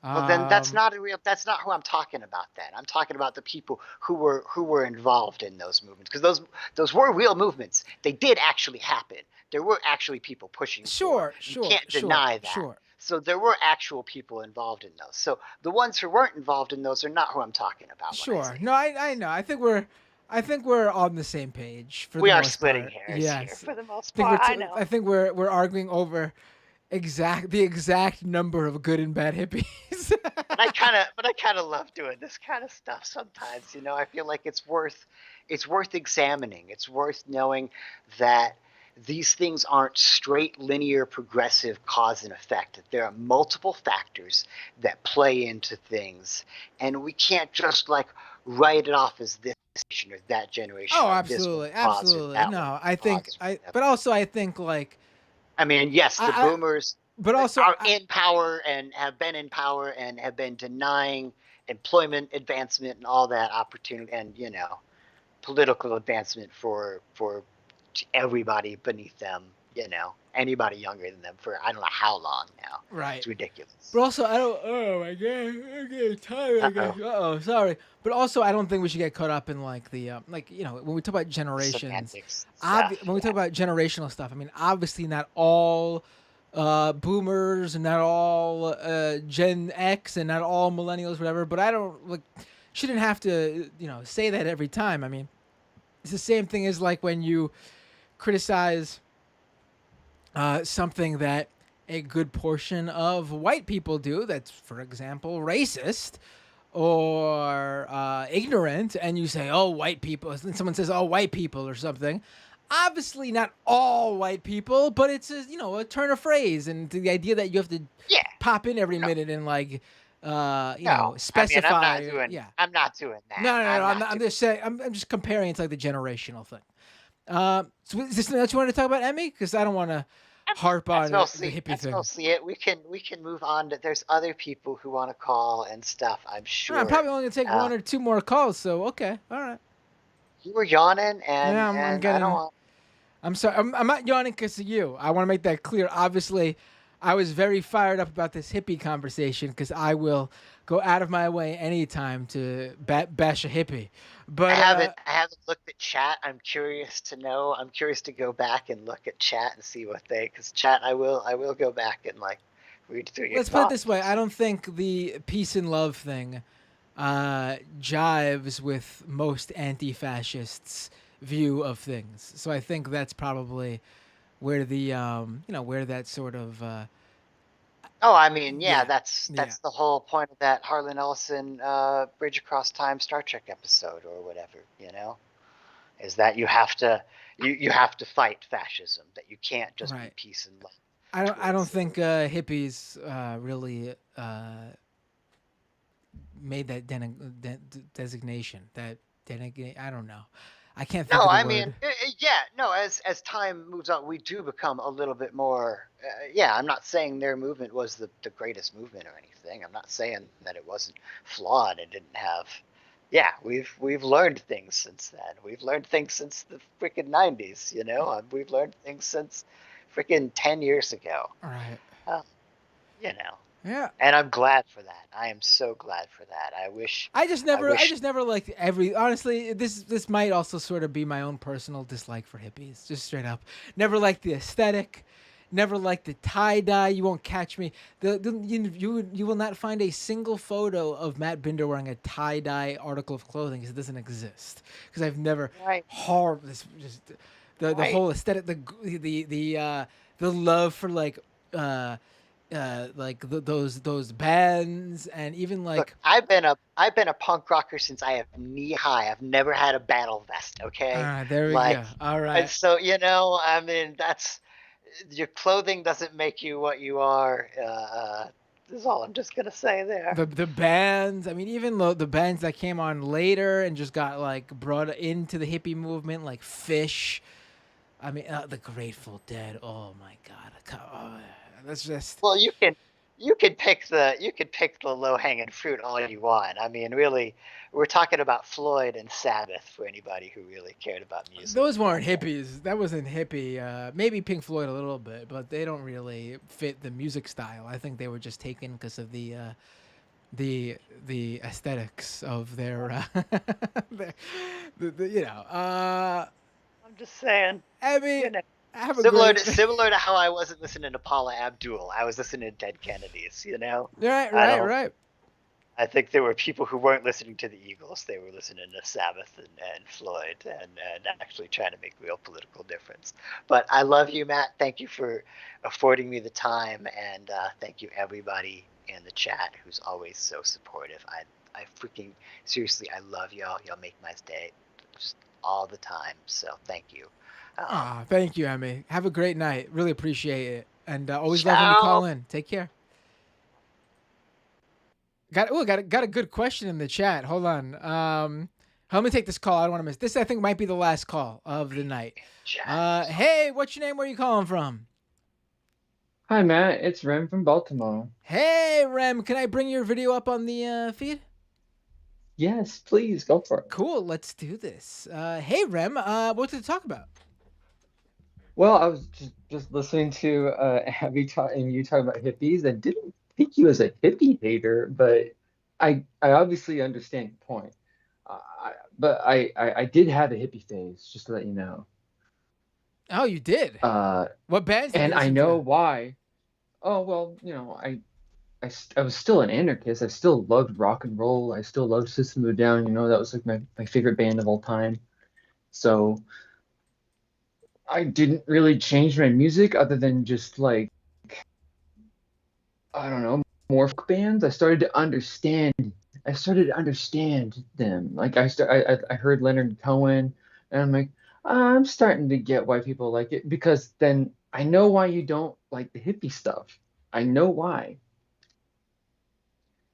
well, then that's not who I'm talking about. Then I'm talking about the people who were involved in those movements, because those were real movements. They did actually happen. There were actually people pushing. Sure. You can't deny that. Sure. So there were actual people involved in those. So the ones who weren't involved in those are not who I'm talking about. Sure. No, I know. I think we're on the same page. We are most splitting part. hairs yes. here for the most part. I know. I think we're arguing over the exact number of good and bad hippies. But I kind of love doing this kind of stuff sometimes. I feel like it's worth examining. It's worth knowing that these things aren't straight linear progressive cause and effect. That there are multiple factors that play into things, and we can't just like write it off as this generation or that generation. Oh, or absolutely, this one cause or absolutely. that No, one I think cause. but also I think like. I mean, yes, the boomers but also are in power and have been in power and have been denying employment advancement and all that opportunity and political advancement for everybody beneath them. Anybody younger than them for I don't know how long now. Right. It's ridiculous. But also, oh my god, I'm getting tired. Uh-oh, sorry. But also, I don't think we should get caught up in like the when we talk about generations. Semantics when we talk about generational stuff, I mean, obviously not all boomers and not all Gen X and not all millennials, whatever. But I don't shouldn't have to say that every time. I mean, it's the same thing as like when you criticize something that a good portion of white people do, that's, for example, racist or ignorant, and you say, oh, white people, and someone says, oh, white people or something. Obviously not all white people, but it's a turn of phrase, and the idea that you have to pop in every minute and specify. I mean, I'm not doing that. No. I'm just saying. I'm just comparing it to like the generational thing. So is this something else you want to talk about, Emmy? Because I don't want to harp on the hippie that's thing. mostly it. We can move on. There's other people who want to call and stuff. I'm sure. I'm probably only gonna take one or two more calls. So okay, all right. You were yawning, and, Yeah, I don't want. I'm sorry. I'm not yawning because of you. I want to make that clear. Obviously, I was very fired up about this hippie conversation because I will go out of my way anytime to bash a hippie. But I haven't looked at chat. I'm curious to know. I'm curious to go back and look at chat and see what because chat. I will go back and read through your Let's thoughts. put it this way. I don't think the peace and love thing jives with most anti-fascists' view of things. So I think that's probably where the where that sort of Oh, I mean, that's the whole point of that Harlan Ellison Bridge Across Time Star Trek episode or whatever, is that you have to fight fascism, that you can't just be peace and love. I don't think hippies really made that designation. I don't know. I can't think of the word. Mean, as time moves on, we do become a little bit more. I'm not saying their movement was the greatest movement or anything. I'm not saying that it wasn't flawed. It didn't have. Yeah, we've learned things since then. We've learned things since the freaking 90s. We've learned things since freaking 10 years ago. All right. Yeah. And I'm glad for that. I am so glad for that. I just never liked honestly, this might also sort of be my own personal dislike for hippies, just straight up. Never liked the aesthetic, Never liked the tie dye. You won't catch me. You will not find a single photo of Matt Binder wearing a tie dye article of clothing because it doesn't exist. Because I've never the whole aesthetic, the love for like those bands, and even like Look, I've been a punk rocker since I have knee high. I've never had a battle vest. Okay, there we go. All right. And so I mean, that's your clothing doesn't make you what you are. Is all I'm just gonna say there. The bands, I mean, even the bands that came on later and just got like brought into the hippie movement, like Fish. I mean, the Grateful Dead. Oh my God, that's just. Well, you could pick the low hanging fruit all you want. I mean, really, we're talking about Floyd and Sabbath for anybody who really cared about music. Those weren't hippies. That wasn't hippie. Maybe Pink Floyd a little bit, but they don't really fit the music style. I think they were just taken because of the aesthetics of their, I'm just saying. I mean, similar to how I wasn't listening to Paula Abdul. I was listening to Dead Kennedys. Right. I think there were people who weren't listening to the Eagles. They were listening to Sabbath and Floyd and actually trying to make real political difference. But I love you, Matt. Thank you for affording me the time. And thank you, everybody in the chat who's always so supportive. I freaking, seriously, I love y'all. Y'all make my day just all the time. So thank you. Thank you, Emmy. Have a great night. Really appreciate it. And always love when you call in. Take care. Got a good question in the chat. Hold on. Let me take this call. I don't want to miss this. I think might be the last call of the night. Hey, what's your name? Where are you calling from? Hi, Matt. It's Rem from Baltimore. Hey, Rem. Can I bring your video up on the feed? Yes, please. Go for it. Cool. Let's do this. Hey, Rem. What to talk about? Well, I was just listening to Abby and you talking about hippies. I didn't think you as a hippie hater, but I obviously understand your point. But I did have a hippie phase, just to let you know. Oh, you did? What bands did and you I listen know to? why. Oh, well, I was still an anarchist. I still loved rock and roll. I still loved System of a Down. That was like my favorite band of all time. So I didn't really change my music other than just like, I don't know, more folk bands. I started to understand them. Like I heard Leonard Cohen, and I'm like, I'm starting to get why people like it, because then I know why you don't like the hippie stuff. I know why.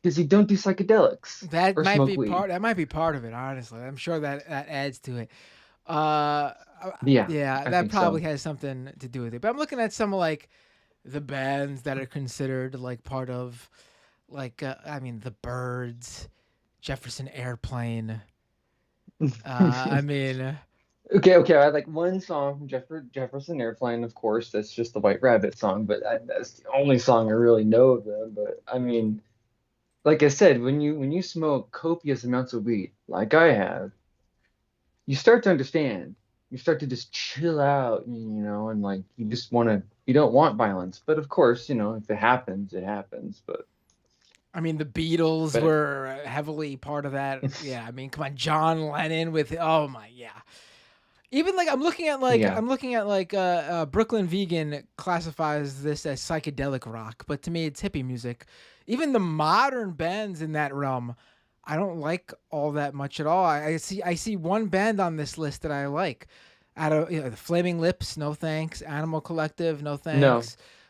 Because you don't do psychedelics. That or might smoke be weed. part. That might be part of it. Honestly, I'm sure that adds to it. Yeah, that think probably so. has something to do with it. But I'm looking at some of like the bands that are considered like part of, like the Byrds, Jefferson Airplane. I mean. Okay. I like one song from Jefferson Airplane, of course. That's just the White Rabbit song, but that's the only song I really know of them. But I mean, like I said, when you smoke copious amounts of weed, like I have, you start to understand. You start to just chill out, and like you don't want violence. But of course, if it happens, it happens. But I mean, the Beatles were heavily part of that. Yeah, I mean, come on, John Lennon with Even like I'm looking at Brooklyn Vegan classifies this as psychedelic rock, but to me it's hippie music. Even the modern bands in that realm, I don't like all that much at all. I see one band on this list that I like. Out of the Flaming Lips, no thanks. Animal Collective, no thanks. No.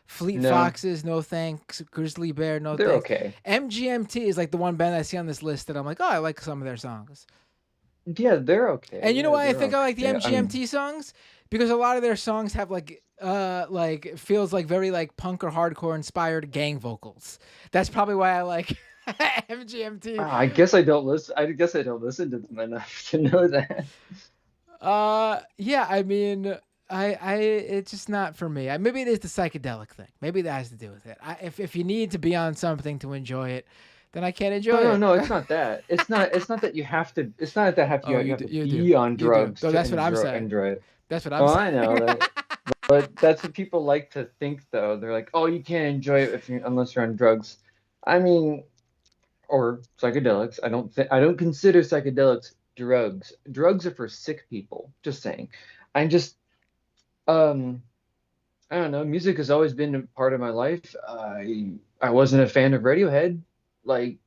Fleet Foxes, no thanks. Grizzly Bear, no They're thanks. okay. MGMT is like the one band I see on this list that I'm like, oh, I like some of their songs. Yeah, they're okay. And you know why I think I like the okay. MGMT songs? Because a lot of their songs have like feels like very like punk or hardcore inspired gang vocals. That's probably why I like MGMT. I guess I don't listen to them enough to know that. Yeah, I mean, it's just not for me. Maybe it is the psychedelic thing. Maybe that has to do with it. If you need to be on something to enjoy it, then I can't enjoy it. No, it's not that. It's not that you have to. It's not that you have to be on drugs. So that's what I'm saying. Enjoy it. That's what I'm saying. I know that. But that's what people like to think, though. They're like, "Oh, you can't enjoy it unless you're on drugs." I mean, or psychedelics. I don't consider psychedelics drugs. Drugs are for sick people. Just saying. I'm just um I don't know. Music has always been a part of my life. I wasn't a fan of Radiohead, like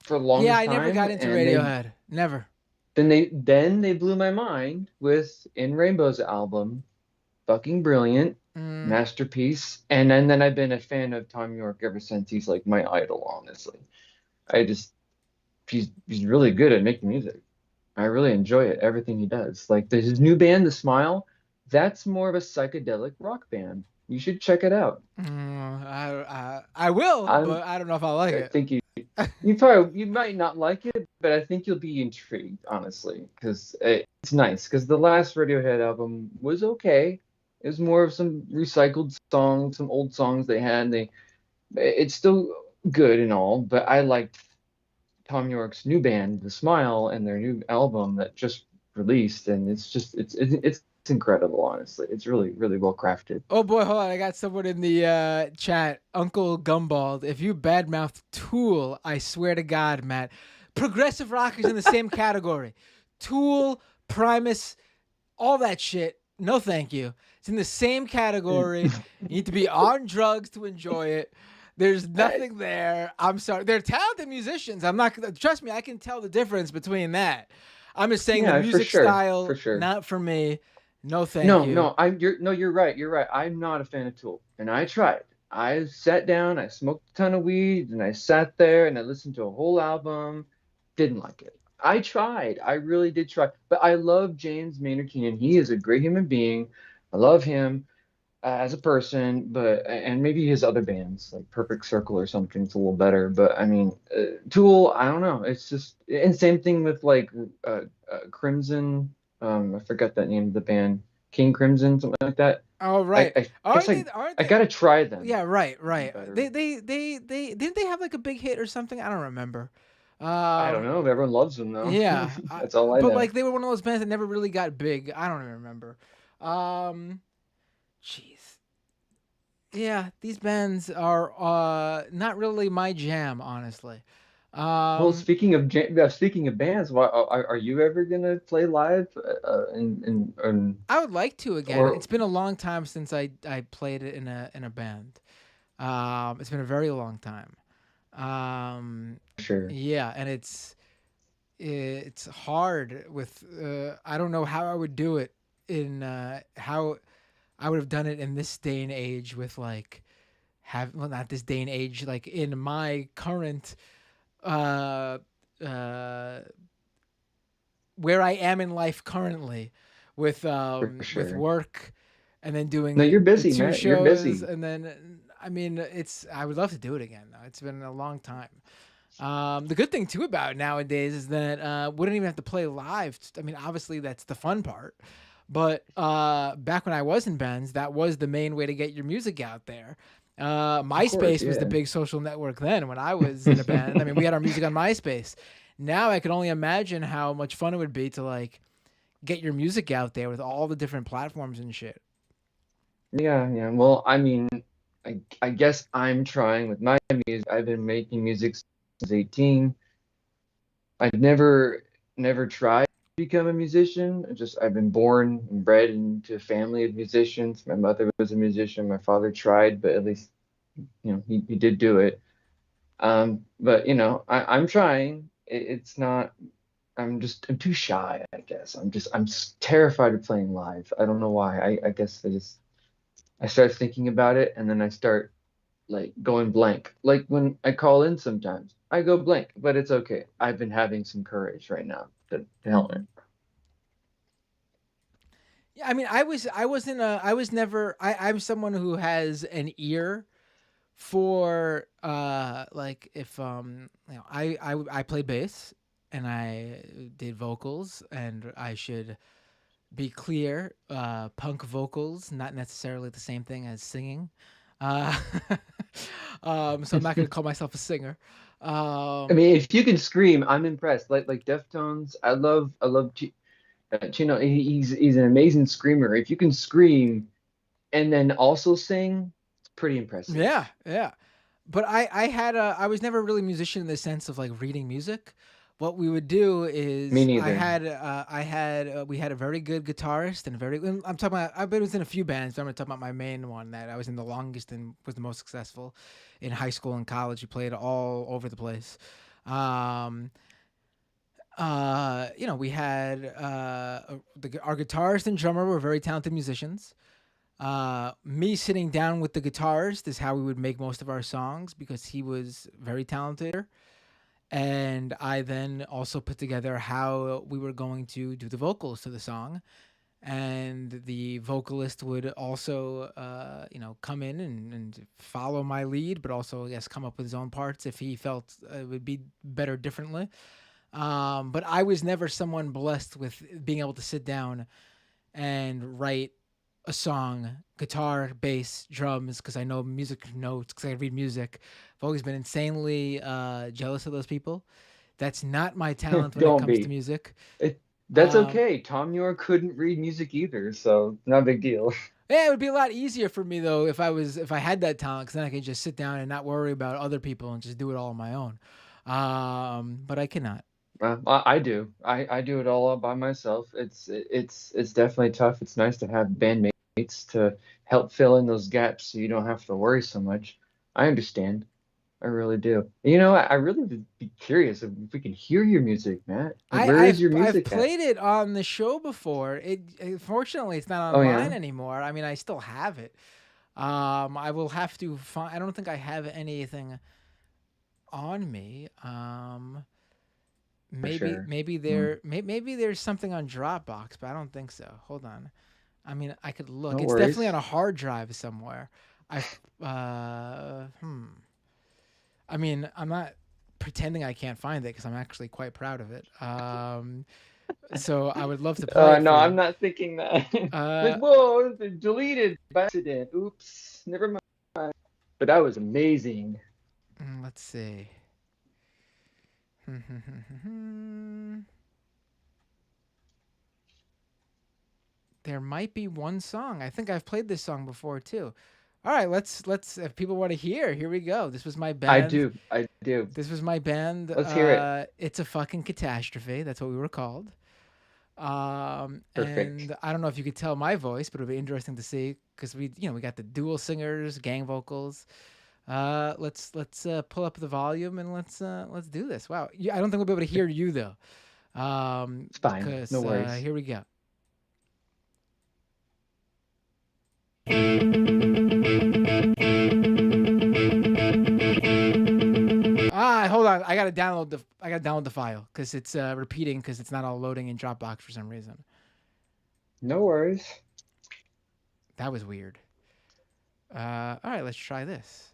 for the Yeah, longest I never time, got into and Radiohead. Never. then they blew my mind with In Rainbow's album, fucking brilliant, Mm. masterpiece. And then I've been a fan of Tom York ever since. He's like my idol, honestly. I just he's really good at making music. I really enjoy it, everything he does. Like his new band, The Smile, that's more of a psychedelic rock band. You should check it out. I will, I'm, but I don't know if I like I it. think you might not like it, but I think you'll be intrigued, honestly, because it's nice. Because the last Radiohead album was okay. It was more of some recycled songs, some old songs they had. It's still good and all, but I liked Tom York's new band, The Smile, and their new album that just released, and it's incredible, honestly. It's really really well crafted. Oh boy, hold on. I got someone in the chat. Uncle Gumbald. If you badmouth Tool, I swear to God, Matt. Progressive rock is in the same category. Tool, Primus, all that shit. No, thank you. It's in the same category. You need to be on drugs to enjoy it. There's nothing there. I'm sorry. They're talented musicians. I'm not. Trust me, I can tell the difference between that. I'm just saying Yeah, the music for style, sure. not for me. No, thank you. You're right. You're right. I'm not a fan of Tool, and I tried. I sat down, I smoked a ton of weed, and I sat there and I listened to a whole album. Didn't like it. I tried. I really did try. But I love James Maynard Keenan. He is a great human being. I love him as a person, but and maybe his other bands like Perfect Circle or something. It's a little better. But I mean, Tool. I don't know. It's just and same thing with like Crimson. I forgot that name of the band. King Crimson, something like that. Oh right. I gotta try them. Yeah, right. They didn't they have like a big hit or something? I don't remember. I don't know. Everyone loves them though. Yeah, that's all I know. But like they were one of those bands that never really got big. I don't even remember. Jeez. Yeah, these bands are not really my jam, honestly. Well, speaking of bands, are you ever gonna play live? I would like to again. It's been a long time since I played it in a band. It's been a very long time. Sure. Yeah, and it's hard with I don't know how I would do it in how I would have done it in this day and age with like not this day and age, like in my current where I am in life currently with with work and then doing you're busy, the two Matt. shows, you're busy. and then I mean I would love to do it again though. It's been a long time. The good thing too about nowadays is that we don't even have to play live. I mean, obviously that's the fun part, but back when I was in bands, that was the main way to get your music out there. MySpace was the big social network then when I was in a band. I mean, we had our music on MySpace. Now I can only imagine how much fun it would be to like get your music out there with all the different platforms and shit. Yeah. Well, I mean, I guess I'm trying with my music. I've been making music since 18. I've never tried to become a musician. I've been born and bred into a family of musicians. My mother was a musician. My father tried, but at least he did do it. But I'm trying. It's not. I'm too shy, I guess. I'm terrified of playing live. I don't know why. I guess I start thinking about it and then I start like going blank. Like when I call in sometimes, I go blank, but it's okay. I've been having some courage right now to help me. Yeah, I mean, I'm someone who has an ear for like if I play bass and I did vocals, and I should be clear, punk vocals not necessarily the same thing as singing. So I'm not gonna call myself a singer. I mean, if you can scream, I'm impressed. Like Deftones, I love Chino. He's an amazing screamer. If you can scream, and then also sing. It's pretty impressive. Yeah, yeah. But I was never really a musician in the sense of like reading music. What we would do is Me neither. we had a very good guitarist and I'm talking about I was in a few bands, but I'm gonna talk about my main one that I was in the longest and was the most successful in high school and college. We played all over the place. We had our guitarist and drummer were very talented musicians. Me sitting down with the guitarist is how we would make most of our songs because he was very talented. And I then also put together how we were going to do the vocals to the song. And the vocalist would also, come in and follow my lead, but also, I guess, come up with his own parts if he felt it would be better differently. But I was never someone blessed with being able to sit down and write a song, guitar, bass, drums, because I know music notes, because I read music. I've always been insanely jealous of those people. That's not my talent when it comes to music. That's okay. Tom York couldn't read music either, so not a big deal. Yeah, it would be a lot easier for me though if I had that talent, because then I could just sit down and not worry about other people and just do it all on my own. But I cannot. I do. I do it all by myself. It's definitely tough. It's nice to have bandmates to help fill in those gaps so you don't have to worry so much. I understand. I really do. I really would be curious if we can hear your music, Matt. Where is your music I've played it on the show before. Fortunately, it's not Oh, online yeah? anymore. I mean, I still have it. I will have to find. I don't think I have anything on me. Maybe sure. maybe there's something on Dropbox, but I don't think so. Hold on. I mean, I could look. No It's worries. definitely on a hard drive somewhere. I mean, I'm not pretending I can't find it because I'm actually quite proud of it. So I would love to play it No, for you. I'm not thinking that. Like, whoa, it's deleted by accident. Oops, never mind. But that was amazing. Let's see. There might be one song. I think I've played this song before too. All right, let's if people want to hear, here we go. This was my band. I do. This was my band. Let's hear it. It's a fucking catastrophe. That's what we were called. Perfect. And I don't know if you could tell my voice, but it'll be interesting to see because we got the dual singers, gang vocals. Let's pull up the volume and let's do this. Wow, I don't think we'll be able to hear you though. It's fine. Because, No worries. here we go. Hold on. I gotta download the file because it's repeating because it's not all loading in Dropbox for some reason. No worries. That was weird. All right, let's try this.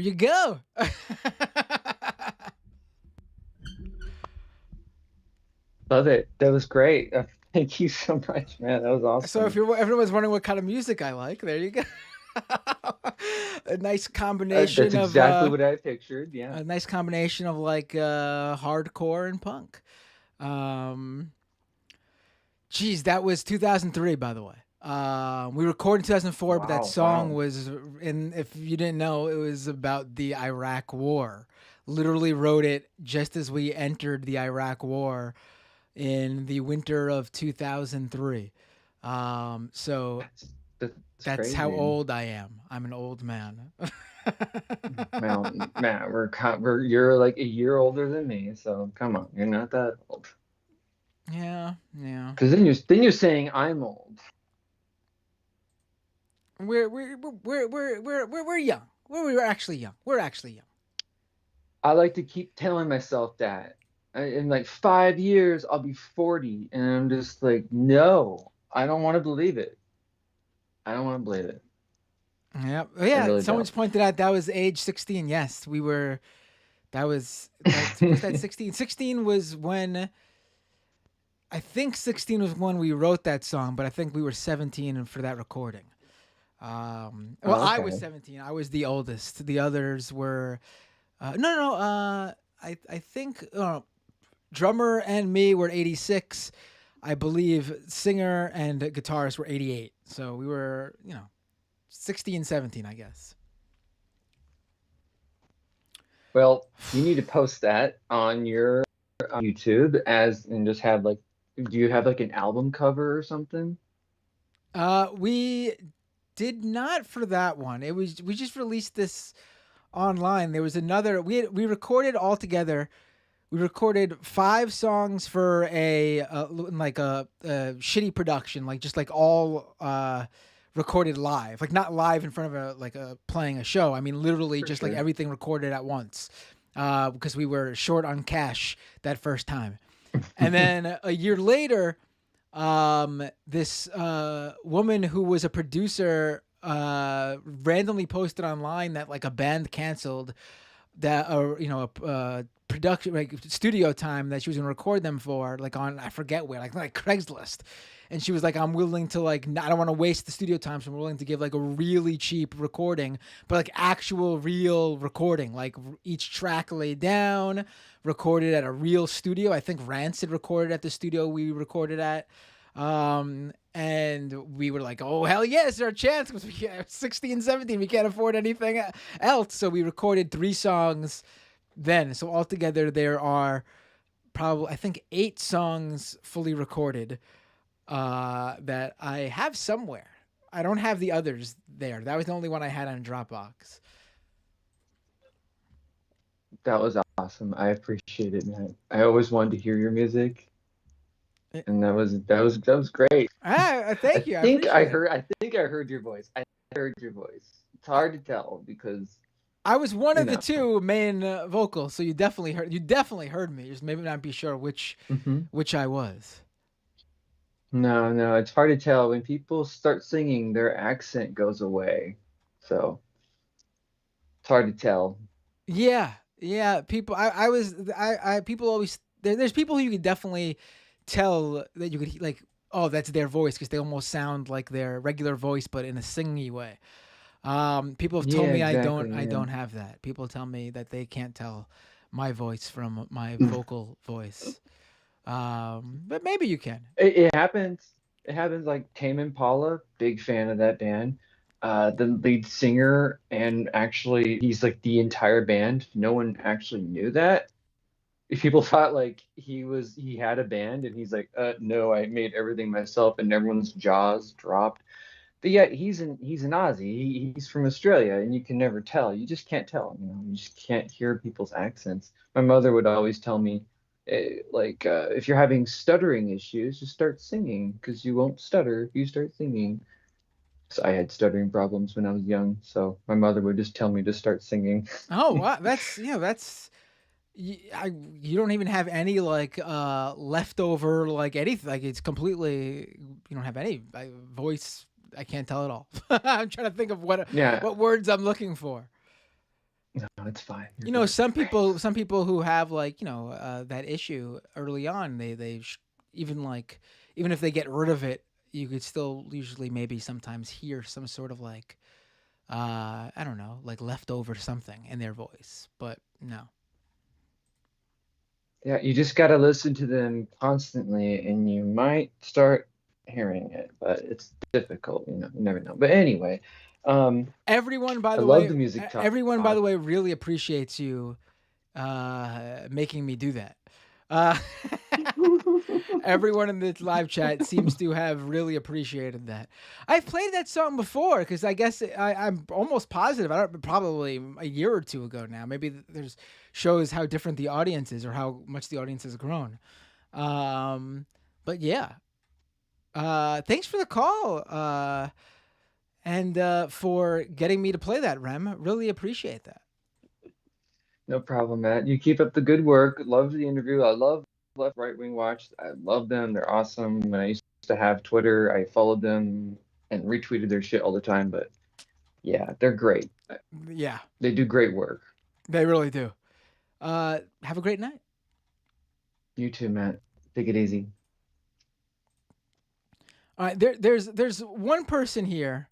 you go. Love it. That was great. Thank you so much, man. That was awesome. So if everyone's wondering what kind of music I like, there you go. A nice combination that's of exactly what I pictured. Yeah. a nice combination of like hardcore and punk. Geez, that was 2003, by the way. We recorded in 2004, but that song was, and if you didn't know, it was about the Iraq War. Literally wrote it just as we entered the Iraq War in the winter of 2003. So that's crazy. how old I am. I'm an old man. Well, Matt, you're like a year older than me, so come on, you're not that old. Yeah. Because then you're saying I'm old. We're young. We're actually young. We're actually young. I like to keep telling myself that. In like 5 years, I'll be 40, and I'm just like, no, I don't want to believe it. I don't want to believe it. Yeah. really Someone don't. just pointed out that was age 16. Yes, we were. Was that 16? 16 was when. I think 16 was when we wrote that song, but I think we were 17 for that recording. I was 17. I was the oldest. The others were. I think drummer and me were 86. I believe singer and guitarist were 88. So we were, 16, 17, I guess. Well, you need to post that on your YouTube and just have like, do you have like an album cover or something? We did not for that one. We just released this online. There was another. We recorded all together. We recorded 5 songs for a shitty production, like just like all recorded live, like not live in front of playing a show. I mean, literally just like everything recorded at once, because we were short on cash that first time. And then a year later, this woman who was a producer randomly posted online that like a band canceled that production, like studio time that she was gonna record them for, like on I forget where, like Craigslist. And she was like, I'm willing to I don't want to waste the studio time, so I'm willing to give like a really cheap recording, but like actual real recording, like each track laid down, recorded at a real studio. I think Rancid recorded at the studio we recorded at. And we were like, oh, hell yes, it's our chance, because we 16, 17, we can't afford anything else. So we recorded 3 songs then. So altogether there are probably, I think, 8 songs fully recorded that I have somewhere. I don't have the others there. That was the only one I had on Dropbox. That was awesome. I appreciate it, man. I always wanted to hear your music. And that was great. Thank you. I think I heard your voice. I heard your voice. It's hard to tell because I was one of the 2 main vocals, so you definitely heard me. Just maybe not be sure which I was. No, it's hard to tell. When people start singing, their accent goes away. So it's hard to tell. Yeah. People, people always, there's people who you could definitely tell that you could like, oh, that's their voice, because they almost sound like their regular voice, but in a singy way. People have told me I don't have that. People tell me that they can't tell my voice from my vocal voice. But maybe you can. It happens. It happens. Like Tame Impala, big fan of that band. The lead singer, and actually he's like the entire band. No one actually knew that. People thought like he had a band, and he's like, no, I made everything myself, and everyone's jaws dropped. But yeah, he's an Aussie. He's from Australia, and you can never tell. You just can't tell. You just can't hear people's accents. My mother would always tell me, if you're having stuttering issues, just start singing, because you won't stutter if you start singing. So I had stuttering problems when I was young, so my mother would just tell me to start singing. Oh, wow. That's you don't even have any leftover anything. Like it's completely, you don't have any voice. I can't tell at all. I'm trying to think of what words I'm looking for. No, it's fine. You know, some people who have like, that issue early on, even like, even if they get rid of it, you could still usually maybe sometimes hear some sort of like, I don't know, like leftover something in their voice, but no. Yeah, you just got to listen to them constantly and you might start hearing it, but it's difficult, you never know. But anyway, Everyone, by I the love way, the music talk. everyone, by the way, really appreciates you making me do that. Uh, everyone in the live chat seems to have really appreciated that. I've played that song before because I guess I'm almost positive. Probably a year or two ago now. Maybe there's shows how different the audience is or how much the audience has grown. But yeah, thanks for the call and for getting me to play that, Rem. Really appreciate that. No problem, Matt. You keep up the good work. Love the interview. I love Left Right Wing Watch. I love them. They're awesome. When I used to have Twitter, I followed them and retweeted their shit all the time. But yeah, they're great. Yeah, They do great work. they really do. Have a great night. You too, Matt. Take it easy. All right, there's one person here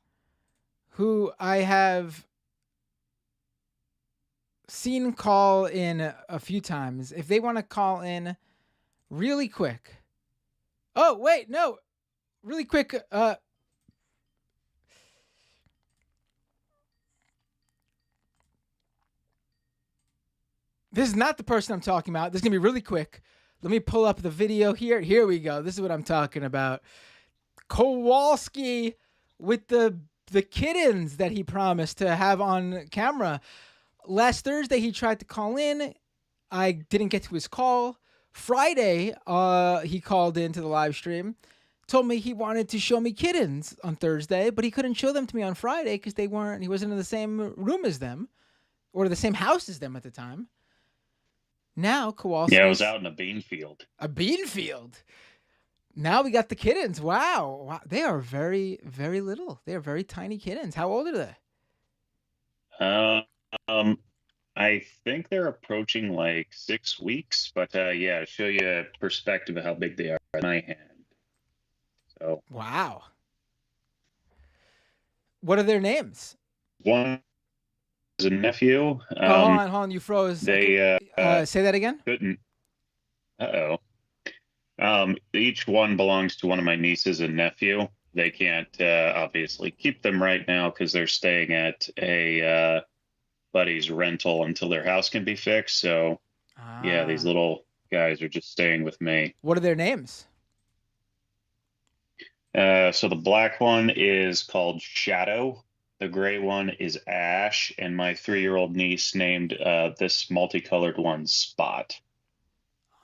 who I have seen call in a few times. If they want to call in really quick. Oh, wait, no. Really quick. This is not the person I'm talking about. This is going to be really quick. Let me pull up the video here. Here we go. This is what I'm talking about. Kowalski with the kittens that he promised to have on camera. Last Thursday, he tried to call in. I didn't get to his call. Friday, he called into the live stream, told me he wanted to show me kittens on Thursday, but he couldn't show them to me on Friday because he wasn't in the same room as them or the same house as them at the time. Now, Kowalski. Yeah, I was out in a bean field. A bean field. Now we got the kittens. Wow. They are very, very little. They are very tiny kittens. How old are they? I think they're approaching like 6 weeks, but yeah, to show you a perspective of how big they are in my hand. So. Wow. What are their names? One is a nephew. Hold on. You froze. They say that again. Couldn't. Uh-oh. Each one belongs to one of my nieces and nephew. They can't obviously keep them right now because they're staying at a buddy's rental until their house can be fixed. So, yeah, these little guys are just staying with me. What are their names? So the black one is called Shadow. The gray one is Ash. And my 3-year-old niece named this multicolored one Spot.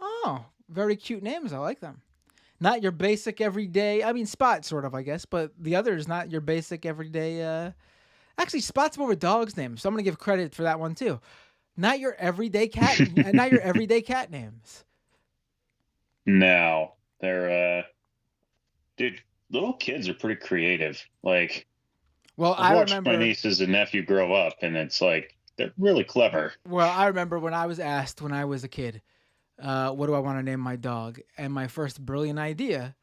Oh, very cute names. I like them. Not your basic everyday. I mean, Spot sort of, I guess, but the other is not your basic everyday. Actually, Spot's more of a dog's name, so I'm gonna give credit for that one too. Not your everyday cat. Not your everyday cat names. No, they're dude. Little kids are pretty creative. Like, well, I watched remember my nieces and nephew grow up, and it's like they're really clever. Well, I remember when I was asked when I was a kid, what do I want to name my dog? And my first brilliant idea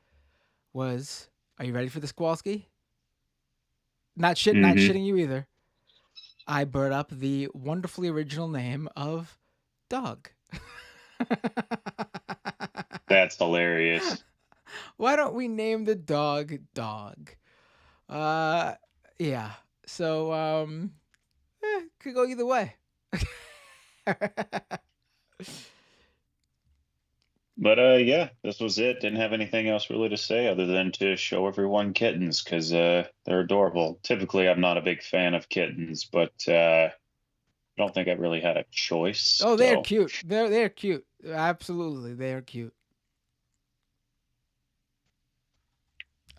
was, are you ready for this, Kowalski? Not shitting you either. I brought up the wonderfully original name of Dog. That's hilarious. Why don't we name the dog Dog? Yeah. So, could go either way. But yeah, this was it. Didn't have anything else really to say other than to show everyone kittens because they're adorable. Typically, I'm not a big fan of kittens, but I don't think I really had a choice. Oh, they're cute. They're cute. Absolutely, they're cute.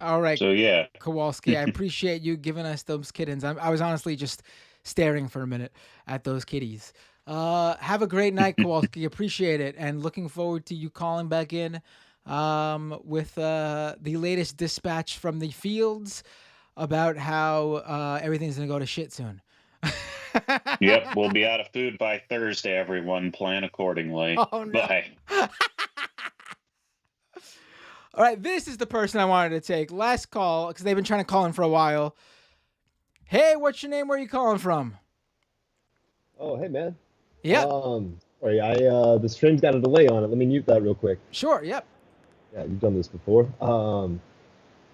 All right. So yeah, Kowalski, I appreciate you giving us those kittens. I was honestly just staring for a minute at those kitties. Have a great night, Kowalski. Appreciate it, and looking forward to you calling back in with the latest dispatch from the fields about how everything's gonna go to shit soon. Yep, we'll be out of food by Thursday, everyone. Plan accordingly. Oh, no. Bye. All right, this is the person I wanted to take. Last call, because they've been trying to call in for a while. Hey, what's your name? Where are you calling from? Oh, hey, man. Yeah. Sorry, the stream's got a delay on it. Let me mute that real quick. Sure, yep. Yeah, you've done this before.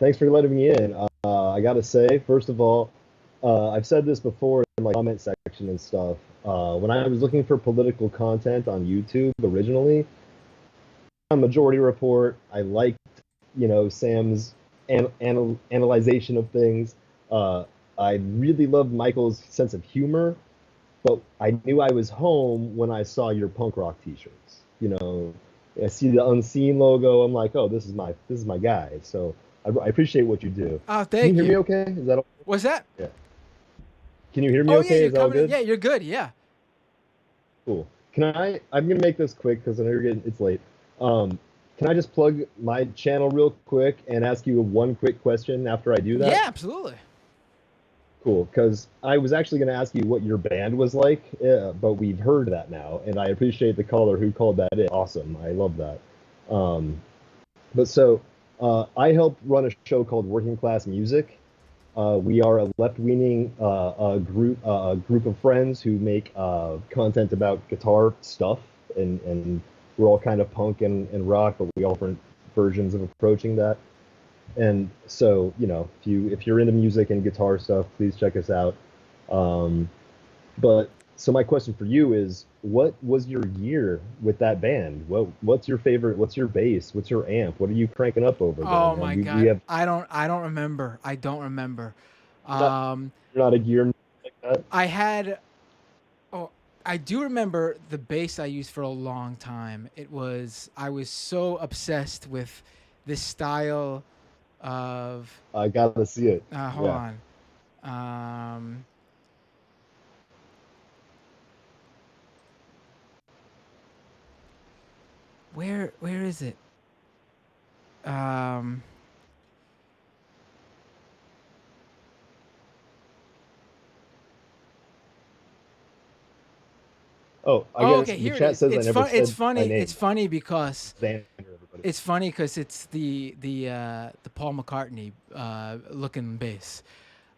Thanks for letting me in. I gotta say, first of all, I've said this before in my comment section and stuff. When I was looking for political content on YouTube originally, on Majority Report, I liked, Sam's analyzation of things. I really loved Michael's sense of humor, but I knew I was home when I saw your punk rock T-shirts. I see the Unseen logo. I'm like, oh, this is my guy. So I appreciate what you do. Oh, thank you. Can you hear you. me okay? Is that all? What's that? Yeah. Can you hear me Oh, okay? yeah, you're Is that all coming in. good? Yeah, you're good. Yeah. Cool. I'm gonna make this quick because I know it's late. Can I just plug my channel real quick and ask you one quick question after I do that? Yeah, absolutely. Cool, because I was actually going to ask you what your band was like, but we've heard that now, and I appreciate the caller who called that in. Awesome, I love that. I help run a show called Working Class Music. We are a left-leaning group of friends who make content about guitar stuff, and we're all kind of punk and rock, but we all different versions of approaching that. And so, if you're into music and guitar stuff, please check us out. So my question for you is, what was your year with that band? What's your favorite? What's your bass? What's your amp? What are you cranking up over there? Oh man? my God. We have, I don't remember. I don't remember. you're not a gear like that? I do remember the bass I used for a long time. I was so obsessed with this style of. I gotta see it. Hold on. Where is it? Oh, I guess okay. Here the it chat is. says I It's never said It's funny. my name. It's funny because Xander, everybody. it's funny because it's the Paul McCartney looking bass,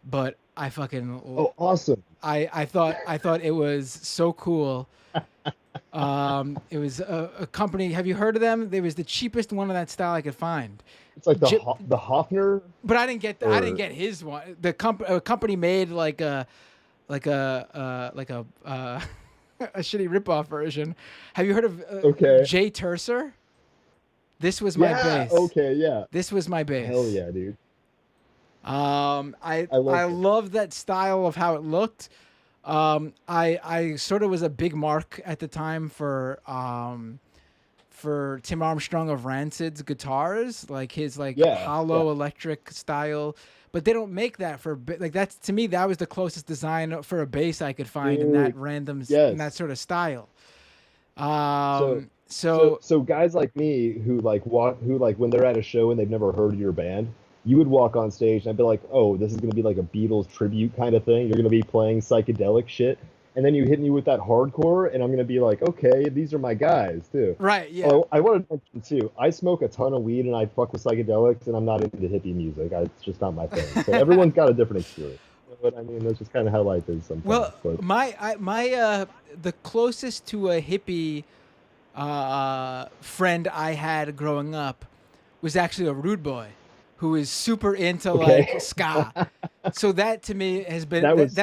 but I fucking. Oh, awesome! I thought it was so cool. It was a company. Have you heard of them? It was the cheapest one of that style I could find. It's like the Hofner. But I didn't get his one. The company made like a a shitty ripoff version. Have you heard of Jay Tercer? This was my bass. Okay, yeah. This was my bass. Hell yeah, dude. I love that style of how it looked. I sort of was a big mark at the time for Tim Armstrong of Rancid's guitars, like his hollow electric style. But they don't make that for that's, to me, that was the closest design for a bass I could find in that in that sort of style. So guys like me who when they're at a show and they've never heard of your band, you would walk on stage and I'd be like, oh, this is gonna be like a Beatles tribute kind of thing. You're gonna be playing psychedelic shit, and then you hit me with that hardcore, and I'm gonna be like, okay, these are my guys too. Right. Yeah. Oh, I wanted to mention too, I smoke a ton of weed and I fuck with psychedelics, and I'm not into hippie music. It's just not my thing. So everyone's got a different experience. But I mean, that's just kind of how life is sometimes. Well, but. the closest to a hippie friend I had growing up was actually a rude boy who is super into like ska. So that to me has been that was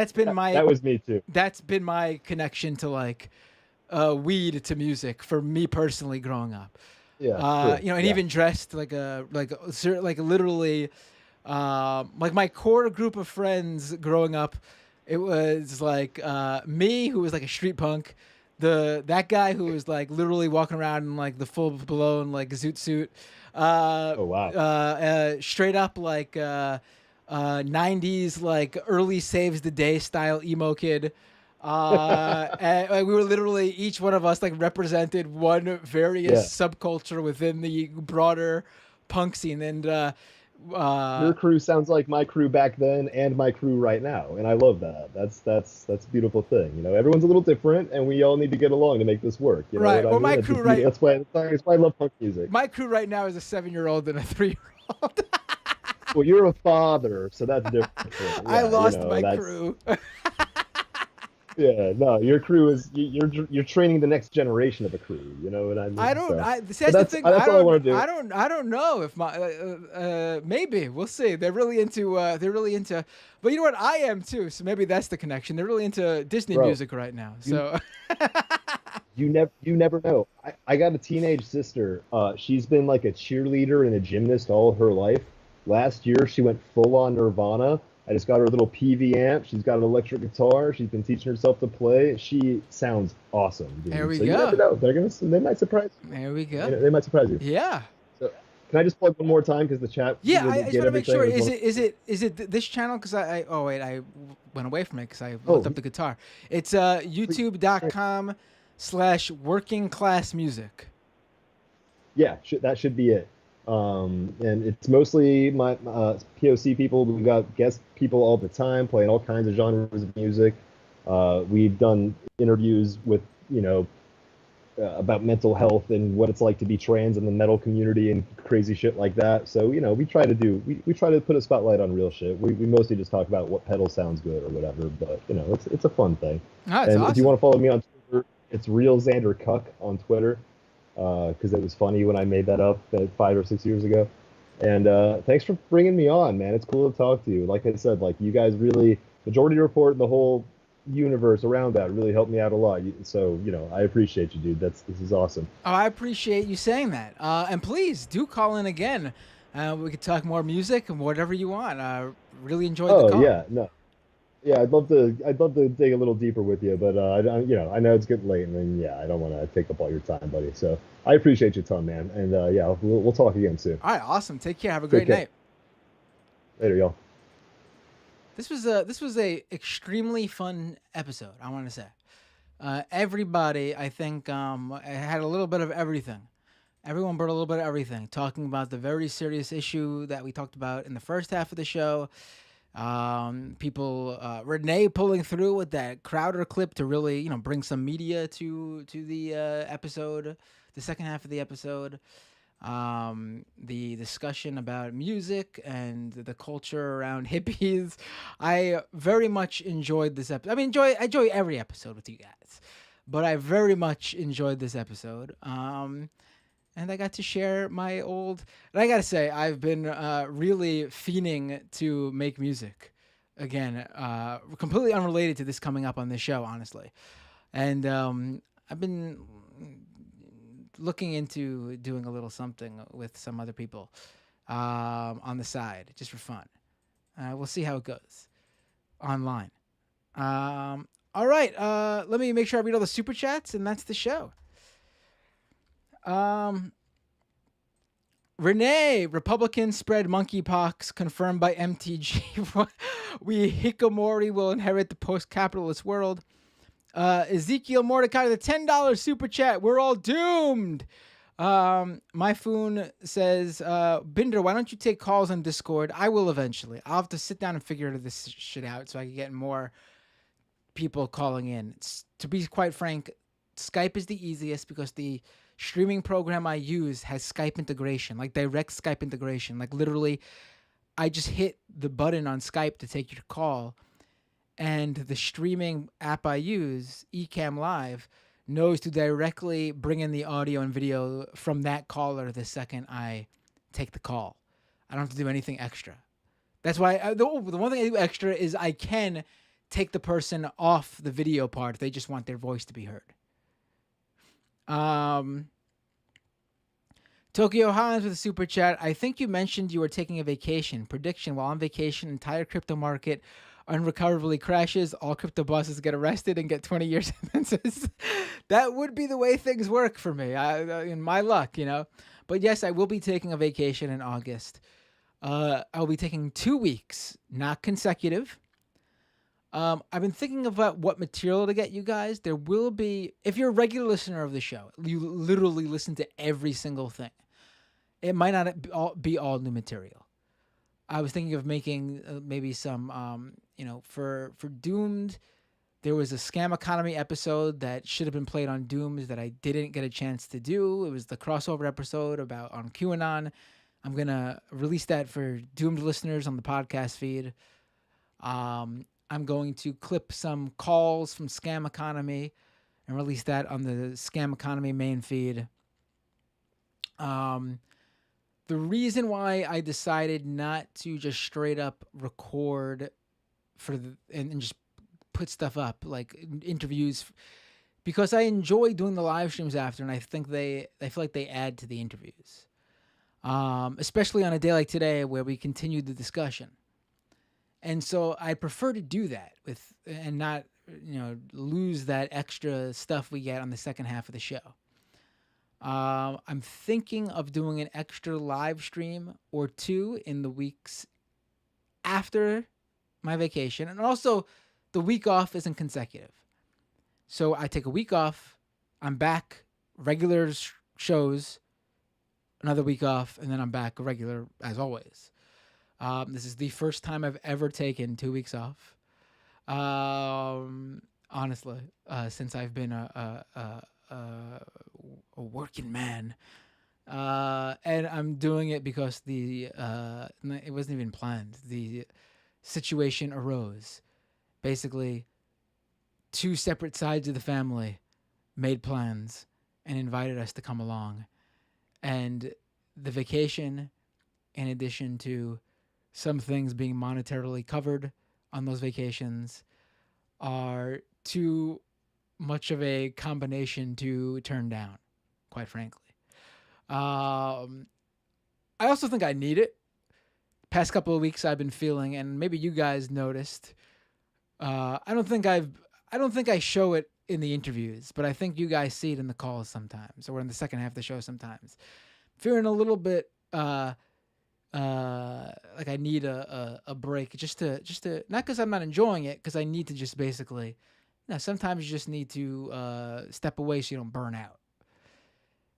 me too. That's been my connection to like weed to music for me personally growing up. Yeah. Even dressed like literally like my core group of friends growing up, it was like me, who was like a street punk, that guy who was like literally walking around in like the full blown like zoot suit. Oh wow. Straight up like 90s like early Saves the Day style emo kid. And like, we were literally, each one of us like represented one various subculture within the broader punk scene, and Your crew sounds like my crew back then and my crew right now, and I love that. That's a beautiful thing. You know, everyone's a little different, and we all need to get along to make this work. You know Right. what I Well, mean? my That's crew just- right- That's why I love punk music. My crew right now is a 7-year-old and a 3-year-old. Well, you're a father, so that's different. I Yeah, lost you know, my that's- crew. Yeah, no, your crew is you're training the next generation of a crew. You know what I mean? I don't. So- That's but the thing. That's all I want to do. I don't know if my. Maybe we'll see. They're really into. But you know what? I am too. So maybe that's the connection. They're really into Disney Bro, music right now. So. You never know. I got a teenage sister. She's been like a cheerleader and a gymnast all her life. Last year, she went full on Nirvana. I just got her a little PV amp. She's got an electric guitar. She's been teaching herself to play. She sounds awesome, dude. There we so go. You never know. They might surprise you. There we go. They might surprise you. Yeah. So, can I just plug one more time because the chat? Yeah, will I just get want to make sure. everything. Is it this channel? Because I went away from it because I looked up the guitar. It's youtube.com/workingclassmusic. Yeah, that should be it. And it's mostly my POC people. We've got guest people all the time playing all kinds of genres of music. We've done interviews with, about mental health and what it's like to be trans in the metal community and crazy shit like that. So, we try to put a spotlight on real shit. We mostly just talk about what pedal sounds good or whatever, but, it's a fun thing. That's and awesome. if you want to follow me on Twitter, it's Real Xander Cuck on Twitter. Because it was funny when I made that up 5 or 6 years ago. And thanks for bringing me on, man. It's cool to talk to you. Like I said, you guys really, Majority Report and the whole universe around that really helped me out a lot. So, I appreciate you, dude. This is awesome. Oh, I appreciate you saying that. And please do call in again. We could talk more music and whatever you want. Really enjoyed the call. Yeah, no. Yeah, I'd love to dig a little deeper with you, but I know it's getting late, and then I don't want to take up all your time, buddy. So I appreciate your time, man, and we'll talk again soon. All right, awesome. Take care. Have a great care. night. Later, y'all. This was a extremely fun episode, I want to say. Everybody, I think, had a little bit of everything. Everyone brought a little bit of everything, talking about the very serious issue that we talked about in the first half of the show. People, Renee pulling through with that Crowder clip to really, bring some media to the episode, the second half of the episode. The discussion about music and the culture around hippies. I very much enjoyed this episode. I mean, I enjoy every episode with you guys, but I very much enjoyed this episode. And I got to share my old. And I got to say, I've been really fiending to make music again, completely unrelated to this coming up on this show, honestly. And I've been looking into doing a little something with some other people on the side, just for fun. We'll see how it goes online. All right, let me make sure I read all the super chats, and that's the show. Renee, Republicans spread monkeypox, confirmed by MTG. We hikikomori will inherit the post-capitalist world. Ezekiel Mordecai, the $10 super chat. We're all doomed. My phone says, Binder, why don't you take calls on Discord? I will eventually. I'll have to sit down and figure this shit out so I can get more people calling in. To be quite frank, Skype is the easiest because the streaming program I use has Skype integration, like direct Skype integration. Like literally, I just hit the button on Skype to take your call, and the streaming app I use, Ecamm Live, knows to directly bring in the audio and video from that caller the second I take the call. I don't have to do anything extra. That's why the one thing I do extra is I can take the person off the video part if they just want their voice to be heard. Tokyo Hans with a super chat. I think you mentioned you were taking a vacation. Prediction: while on vacation, entire crypto market unrecoverably crashes. All crypto bosses get arrested and get 20 year sentences. That would be the way things work for me. In my luck, But yes, I will be taking a vacation in August. I'll be taking 2 weeks, not consecutive. I've been thinking about what material to get you guys. There will be, if you're a regular listener of the show, you literally listen to every single thing. It might not be all new material. I was thinking of making maybe some, for Doomed. There was a Scam Economy episode that should have been played on Doomed that I didn't get a chance to do. It was the crossover episode on QAnon. I'm gonna release that for Doomed listeners on the podcast feed. I'm going to clip some calls from Scam Economy and release that on the Scam Economy main feed. The reason why I decided not to just straight up record and just put stuff up like interviews, because I enjoy doing the live streams after, and I feel like they add to the interviews, especially on a day like today where we continue the discussion. And so I prefer to do that and not lose that extra stuff we get on the second half of the show. I'm thinking of doing an extra live stream or two in the weeks after my vacation. And also, the week off isn't consecutive. So I take a week off, I'm back, regular shows, another week off, and then I'm back regular as always. This is the first time I've ever taken 2 weeks off. Honestly, since I've been a working man, and I'm doing it because it wasn't even planned. The situation arose. Basically, two separate sides of the family made plans and invited us to come along, and the vacation, in addition to some things being monetarily covered on those vacations, are too much of a combination to turn down, quite frankly. I also think I need it. Past couple of weeks I've been feeling, and maybe you guys noticed, I don't think I show it in the interviews, but I think you guys see it in the calls sometimes, or in the second half of the show sometimes. Feeling a little bit like I need a break, just to not because I'm not enjoying it, because I need to just basically, sometimes you just need to step away so you don't burn out.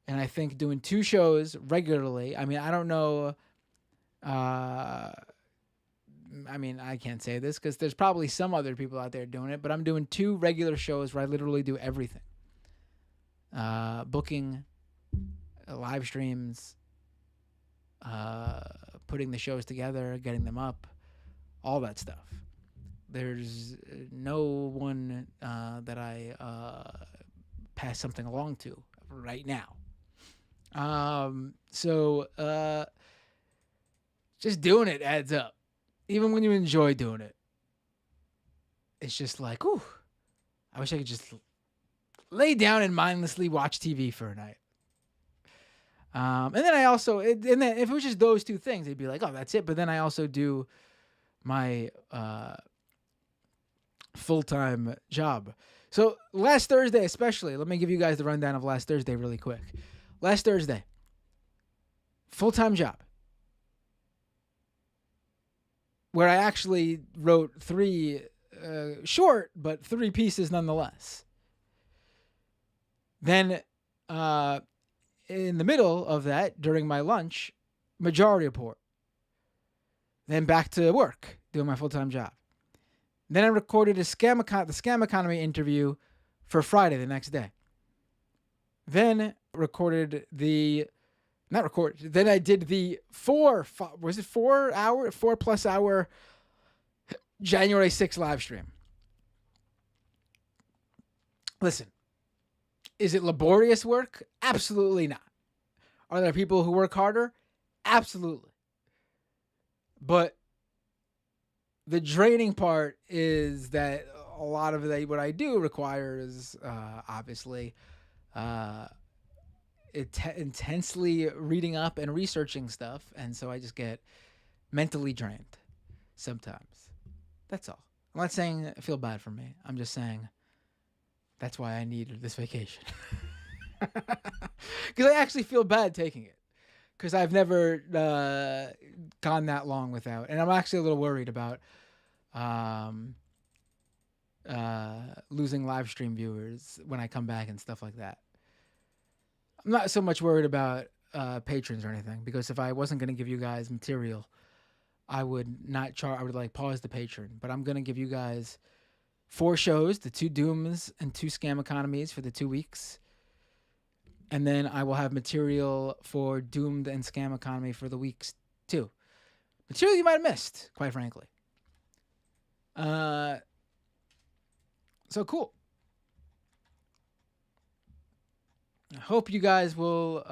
And I think doing 2 shows regularly, I mean, I don't know, I can't say this because there's probably some other people out there doing it, but I'm doing 2 regular shows where I literally do everything. Booking, live streams, putting the shows together, getting them up, all that stuff. There's no one that I pass something along to right now. So just doing it adds up. Even when you enjoy doing it, it's just like, ooh, I wish I could just lay down and mindlessly watch TV for a night. And then I also, and then if it was just those 2 things, it'd be like, oh, that's it. But then I also do my full-time job. So last Thursday, especially, let me give you guys the rundown of last Thursday really quick. Last Thursday, full-time job, where I actually wrote 3 short, but 3 pieces nonetheless. Then in the middle of that, during my lunch, majority report. Then back to work, doing my full-time job. Then I recorded the Scam Economy interview for Friday the next day. Then recorded then I did the 4+ hour January 6th live stream. Listen, is it laborious work? Absolutely not. Are there people who work harder? Absolutely. But the draining part is that a lot of what I do requires, obviously, intensely reading up and researching stuff, and so I just get mentally drained sometimes. That's all. I'm not saying I feel bad for me. I'm just saying that's why I need this vacation. Because I actually feel bad taking it. Because I've never gone that long without. And I'm actually a little worried about losing live stream viewers when I come back and stuff like that. I'm not so much worried about patrons or anything. Because if I wasn't going to give you guys material, I would not charge. I would like pause the Patreon, but I'm gonna give you guys 4 shows, the 2 Dooms and 2 Scam Economies for the 2 weeks. And then I will have material for Doomed and Scam Economy for the weeks too. Material you might have missed, quite frankly. So cool. I hope you guys will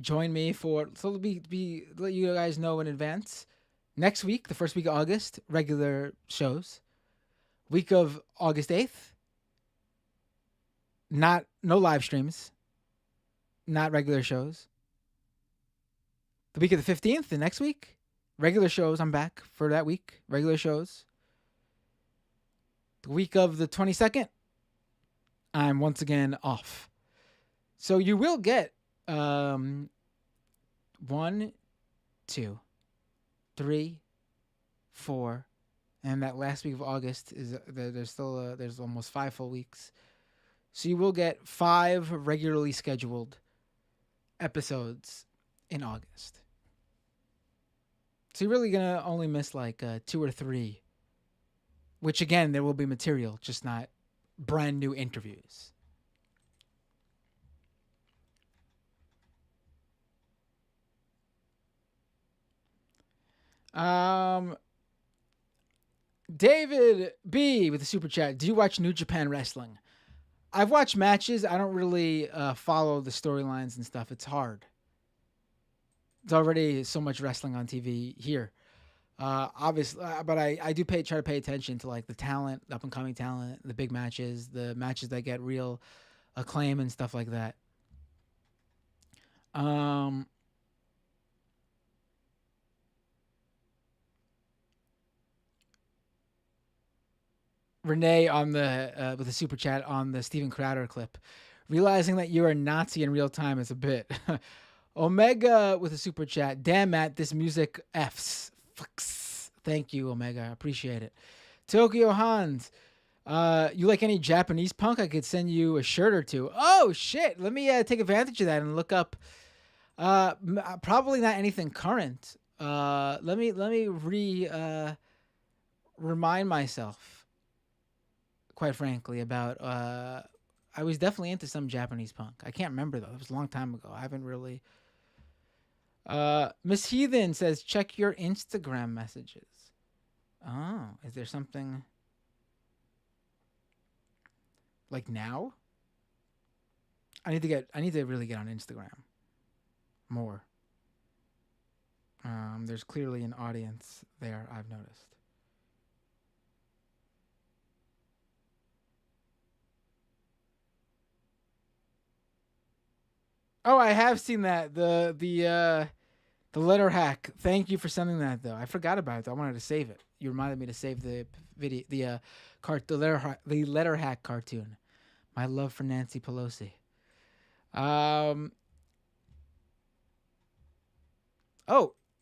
join me for, so let you guys know in advance. Next week, the first week of August, regular shows. Week of August 8th, no live streams, not regular shows. The week of the 15th, the next week, regular shows. I'm back for that week, regular shows. The week of the 22nd, I'm once again off. So you will get 1, 2, 3, 4, and that last week of August is there's almost 5 full weeks. So you will get 5 regularly scheduled episodes in August. So you're really gonna only miss like 2 or 3, which again there will be material, just not brand new interviews. David B with a super chat. Do you watch New Japan Wrestling? I've watched matches. I don't really follow the storylines and stuff. It's hard. There's already so much wrestling on TV here. Obviously, but I do try to pay attention to like the talent, the up and coming talent, the big matches, the matches that get real acclaim and stuff like that. Renee on the with a super chat on the Steven Crowder clip. Realizing that you're a Nazi in real time is a bit. Omega with a super chat. Damn, Matt, this music F's. Fucks. Thank you, Omega. I appreciate it. Tokyo Hans. You like any Japanese punk? I could send you a shirt or 2. Oh, shit. Let me take advantage of that and look up. Probably not anything current. Let me remind myself, quite frankly, about I was definitely into some Japanese punk. I can't remember though. It was a long time ago. I haven't really. Miss Heathen says, check your Instagram messages. Oh, is there something like now? I need to really get on Instagram more. There's clearly an audience there, I've noticed. Oh, I have seen that. The letter hack. Thank you for sending that though. I forgot about it though. I wanted to save it. You reminded me to save the video, the letter hack cartoon. My love for Nancy Pelosi. Oh,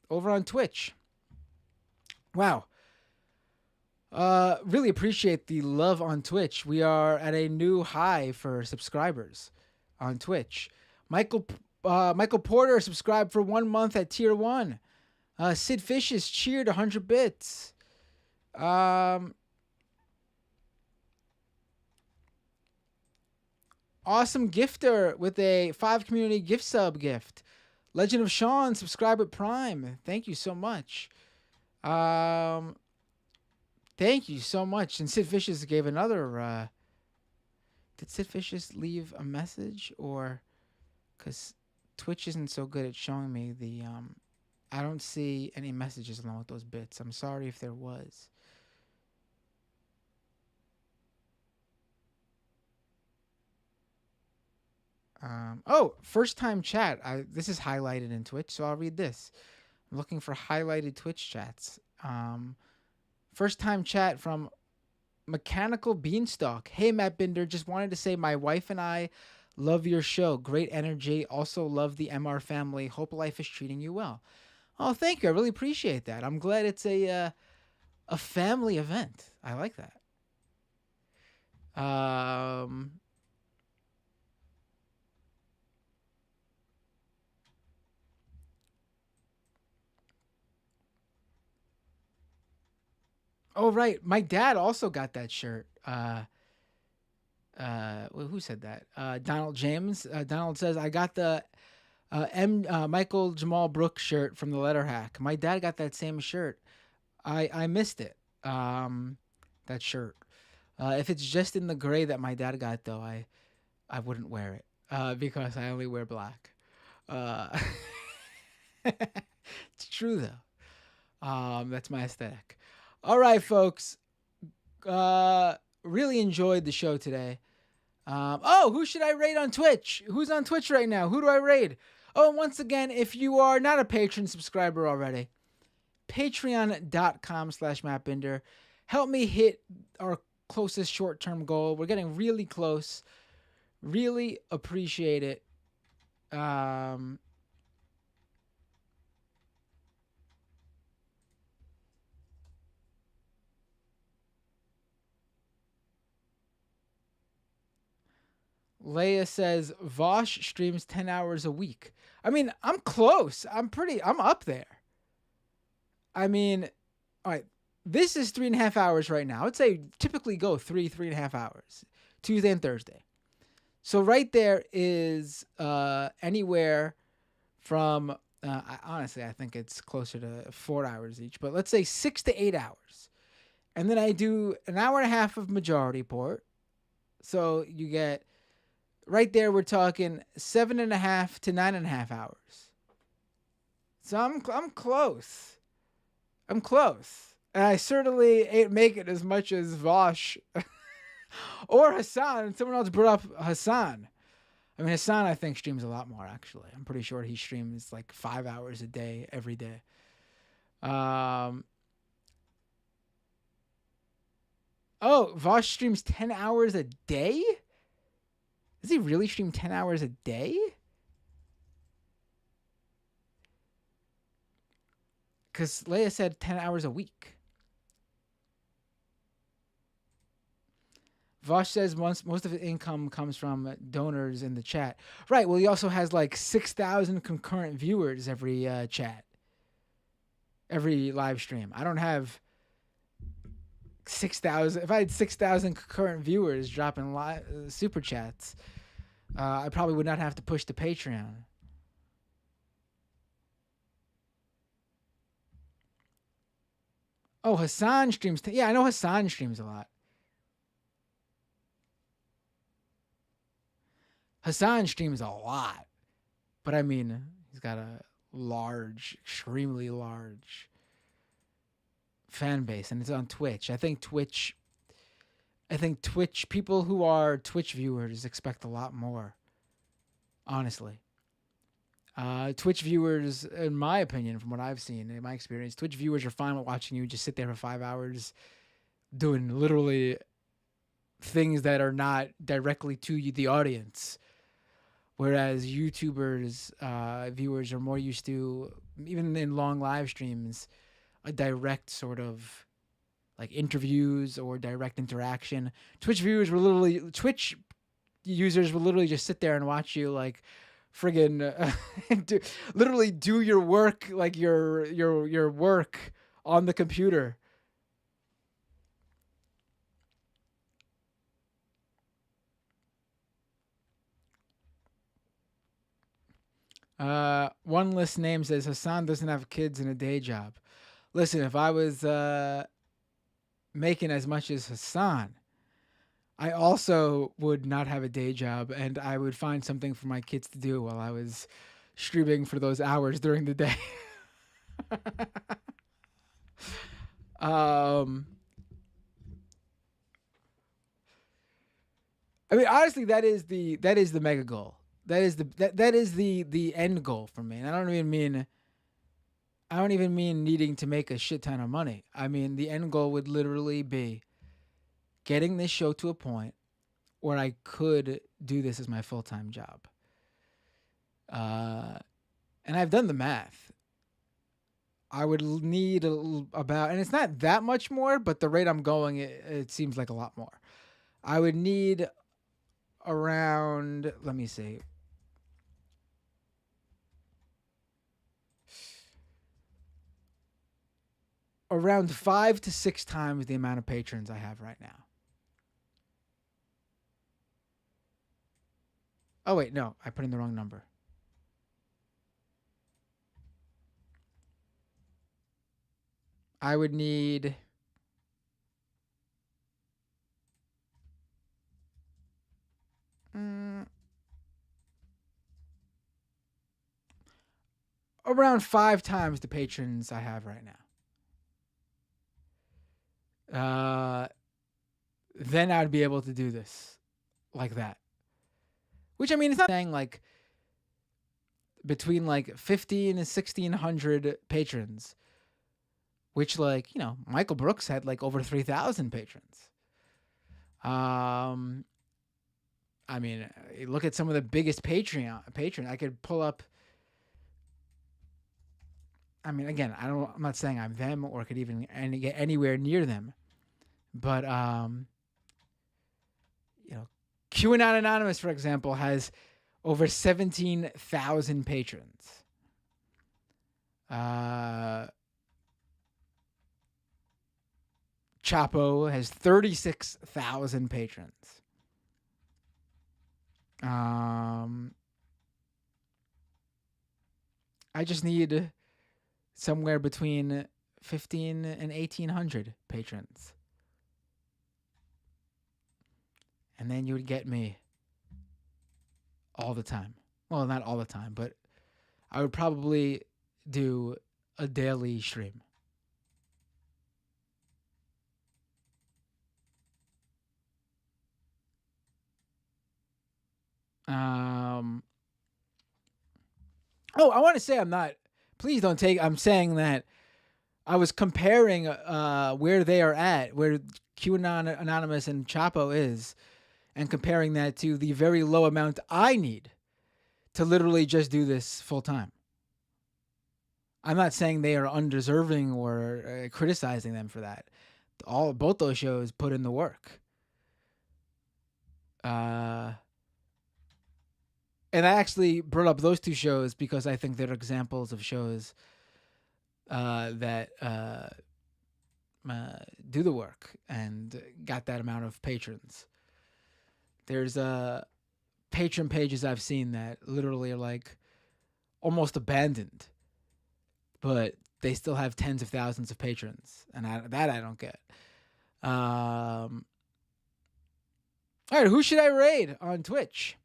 over on Twitch. Wow. Really appreciate the love on Twitch. We are at a new high for subscribers on Twitch. Michael Porter subscribed for 1 month at tier 1. Sid Fishes cheered 100 bits. Awesome Gifter with a 5 community gift sub gift. Legend of Sean subscribe with Prime. Thank you so much. Thank you so much. And Sid Fishes gave another. Did Sid Fishes leave a message or? Because Twitch isn't so good at showing me the, I don't see any messages along with those bits. I'm sorry if there was. Oh, first time chat. This is highlighted in Twitch, so I'll read this. I'm looking for highlighted Twitch chats. First time chat from Mechanical Beanstalk. Hey, Matt Binder, just wanted to say my wife and I love your show. Great energy. Also love the MR family. Hope life is treating you well. Oh, thank you. I really appreciate that. I'm glad it's a family event. I like that. Oh, right. My dad also got that shirt. Who said that? Donald James. Donald says, I got the Michael Jamal Brooks shirt from the Letter Hack. My dad got that same shirt. I missed it. That shirt. If it's just in the gray that my dad got, though, I wouldn't wear it because I only wear black. It's true, though. That's my aesthetic. All right, folks. Really enjoyed the show today. Who should I raid on Twitch? Who's on Twitch right now? Who do I raid? Oh, and once again, if you are not a patron subscriber already, patreon.com/MattBinder. Help me hit our closest short-term goal. We're getting really close. Really appreciate it. Leia says Vosh streams 10 hours a week. I mean, I'm close. I'm up there. I mean, all right, this is 3.5 hours right now. I'd say typically go 3.5 hours, Tuesday and Thursday. So right there is anywhere from, honestly, I think it's closer to 4 hours each, but let's say 6 to 8 hours. And then I do an hour and a half of majority port. So you get, right there, we're talking 7.5 to 9.5 hours. So I'm close. I'm close. And I certainly ain't making as much as Vosh or Hassan. Someone else brought up Hassan. I mean, Hassan, I think, streams a lot more, actually. I'm pretty sure he streams like 5 hours a day, every day. Vosh streams 10 hours a day? Does he really stream 10 hours a day? Because Leia said 10 hours a week. Vosh says most of his income comes from donors in the chat. Right, well, he also has like 6,000 concurrent viewers every chat. Every live stream. I don't have 6,000. If I had 6,000 concurrent viewers dropping super chats, I probably would not have to push the Patreon. Oh, Hassan streams. Yeah, I know Hassan streams a lot. Hassan streams a lot. But I mean, he's got a large, extremely large fan base, and it's on Twitch. I think Twitch, people who are Twitch viewers expect a lot more. Honestly. Twitch viewers, in my opinion, from what I've seen, in my experience, Twitch viewers are fine with watching you just sit there for 5 hours doing literally things that are not directly to you, the audience. Whereas YouTubers, viewers are more used to, even in long live streams, a direct sort of like interviews or direct interaction. Twitch users will literally just sit there and watch you like friggin' literally do your work, like your work on the computer. One list name says Hassan doesn't have kids and a day job. Listen, if I was making as much as Hassan, I also would not have a day job, and I would find something for my kids to do while I was streaming for those hours during the day. I mean, honestly, that is the mega goal. That is the end goal for me. And I don't even mean needing to make a shit ton of money. I mean, the end goal would literally be getting this show to a point where I could do this as my full-time job. And I've done the math. I would need about, and it's not that much more, but the rate I'm going, it seems like a lot more. I would need around, let me see. around 5 to 6 times the amount of patrons I have right now. Oh, wait, no, I put in the wrong number. I would need around 5 times the patrons I have right now. Then I'd be able to do this like that. Which, I mean, it's not saying like between like 15 and 1,600 patrons, which, like, you know, Michael Brooks had like over 3,000 patrons. I mean, look at some of the biggest patron. I could pull up. I mean, again, I'm not saying I'm them or could even get anywhere near them, but you know, QAnon Anonymous, for example, has over 17,000 patrons. Chapo has 36,000 patrons. I just need somewhere between 15 and 1,800 patrons. And then you would get me all the time. Well, not all the time, but I would probably do a daily stream. Oh, I want to say please don't take, I'm saying that I was comparing where they are at, where QAnon Anonymous and Chapo is, and comparing that to the very low amount I need to literally just do this full time. I'm not saying they are undeserving or criticizing them for that. Both those shows put in the work. And I actually brought up those two shows because I think they're examples of shows that do the work and got that amount of patrons. There's patron pages I've seen that literally are like almost abandoned, but they still have tens of thousands of patrons, and I don't get. All right, who should I raid on Twitch?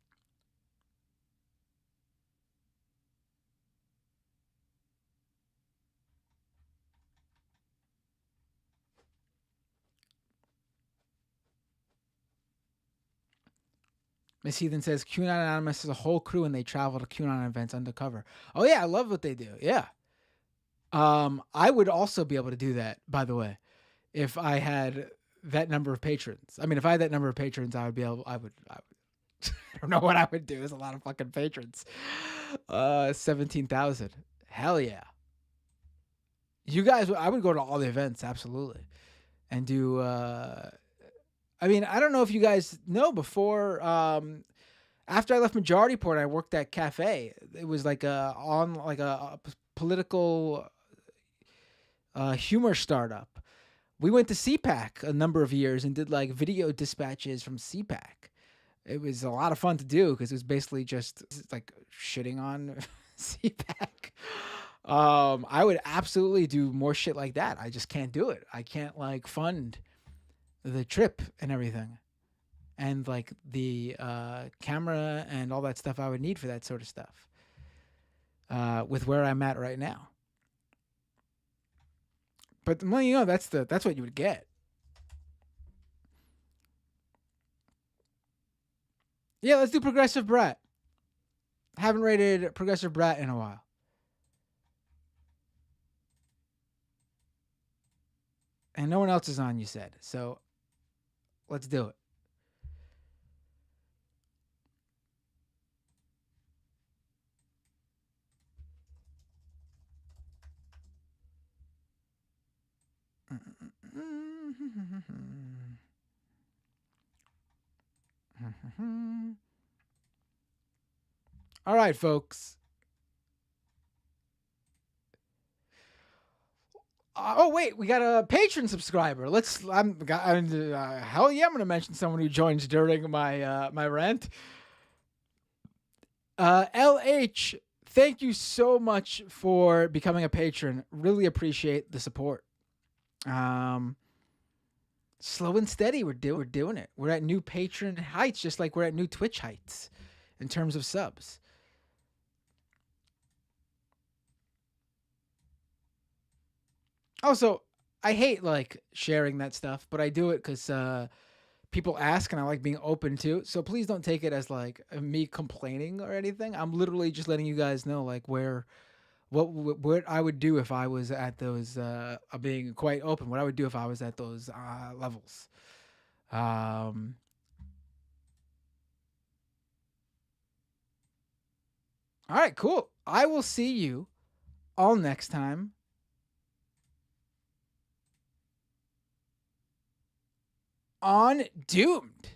Miss Heathen says QAnon Anonymous is a whole crew and they travel to QAnon events undercover. Oh yeah, I love what they do. Yeah. I would also be able to do that, by the way, if I had that number of patrons. I mean, if I had that number of patrons, I would. I don't know what I would do. There's a lot of fucking patrons. 17,000. Hell yeah. You guys, I would go to all the events, absolutely. And do, I mean, I don't know if you guys know, before, after I left Majority Report, I worked at Cafe. It was like a political humor startup. We went to CPAC a number of years and did like video dispatches from CPAC. It was a lot of fun to do because it was basically just like shitting on CPAC. I would absolutely do more shit like that. I just can't do it. I can't like fund the trip and everything, and like the camera and all that stuff I would need for that sort of stuff. With where I'm at right now. But well, you know, that's what you would get. Yeah, let's do Progressive Brat. Haven't rated Progressive Brat in a while. And no one else is on, you said. So let's do it. All right, folks. Oh wait, we got a patron subscriber. Hell yeah, I'm gonna mention someone who joins during my my rant. LH, thank you so much for becoming a patron. Really appreciate the support. Slow and steady, we're doing it. We're at new patron heights, just like we're at new Twitch heights in terms of subs. Also, I hate like sharing that stuff, but I do it because people ask and I like being open to. So please don't take it as like me complaining or anything. I'm literally just letting you guys know like what I would do if I was at those being quite open. What I would do if I was at those levels. All right, cool. I will see you all next time. On Doomed.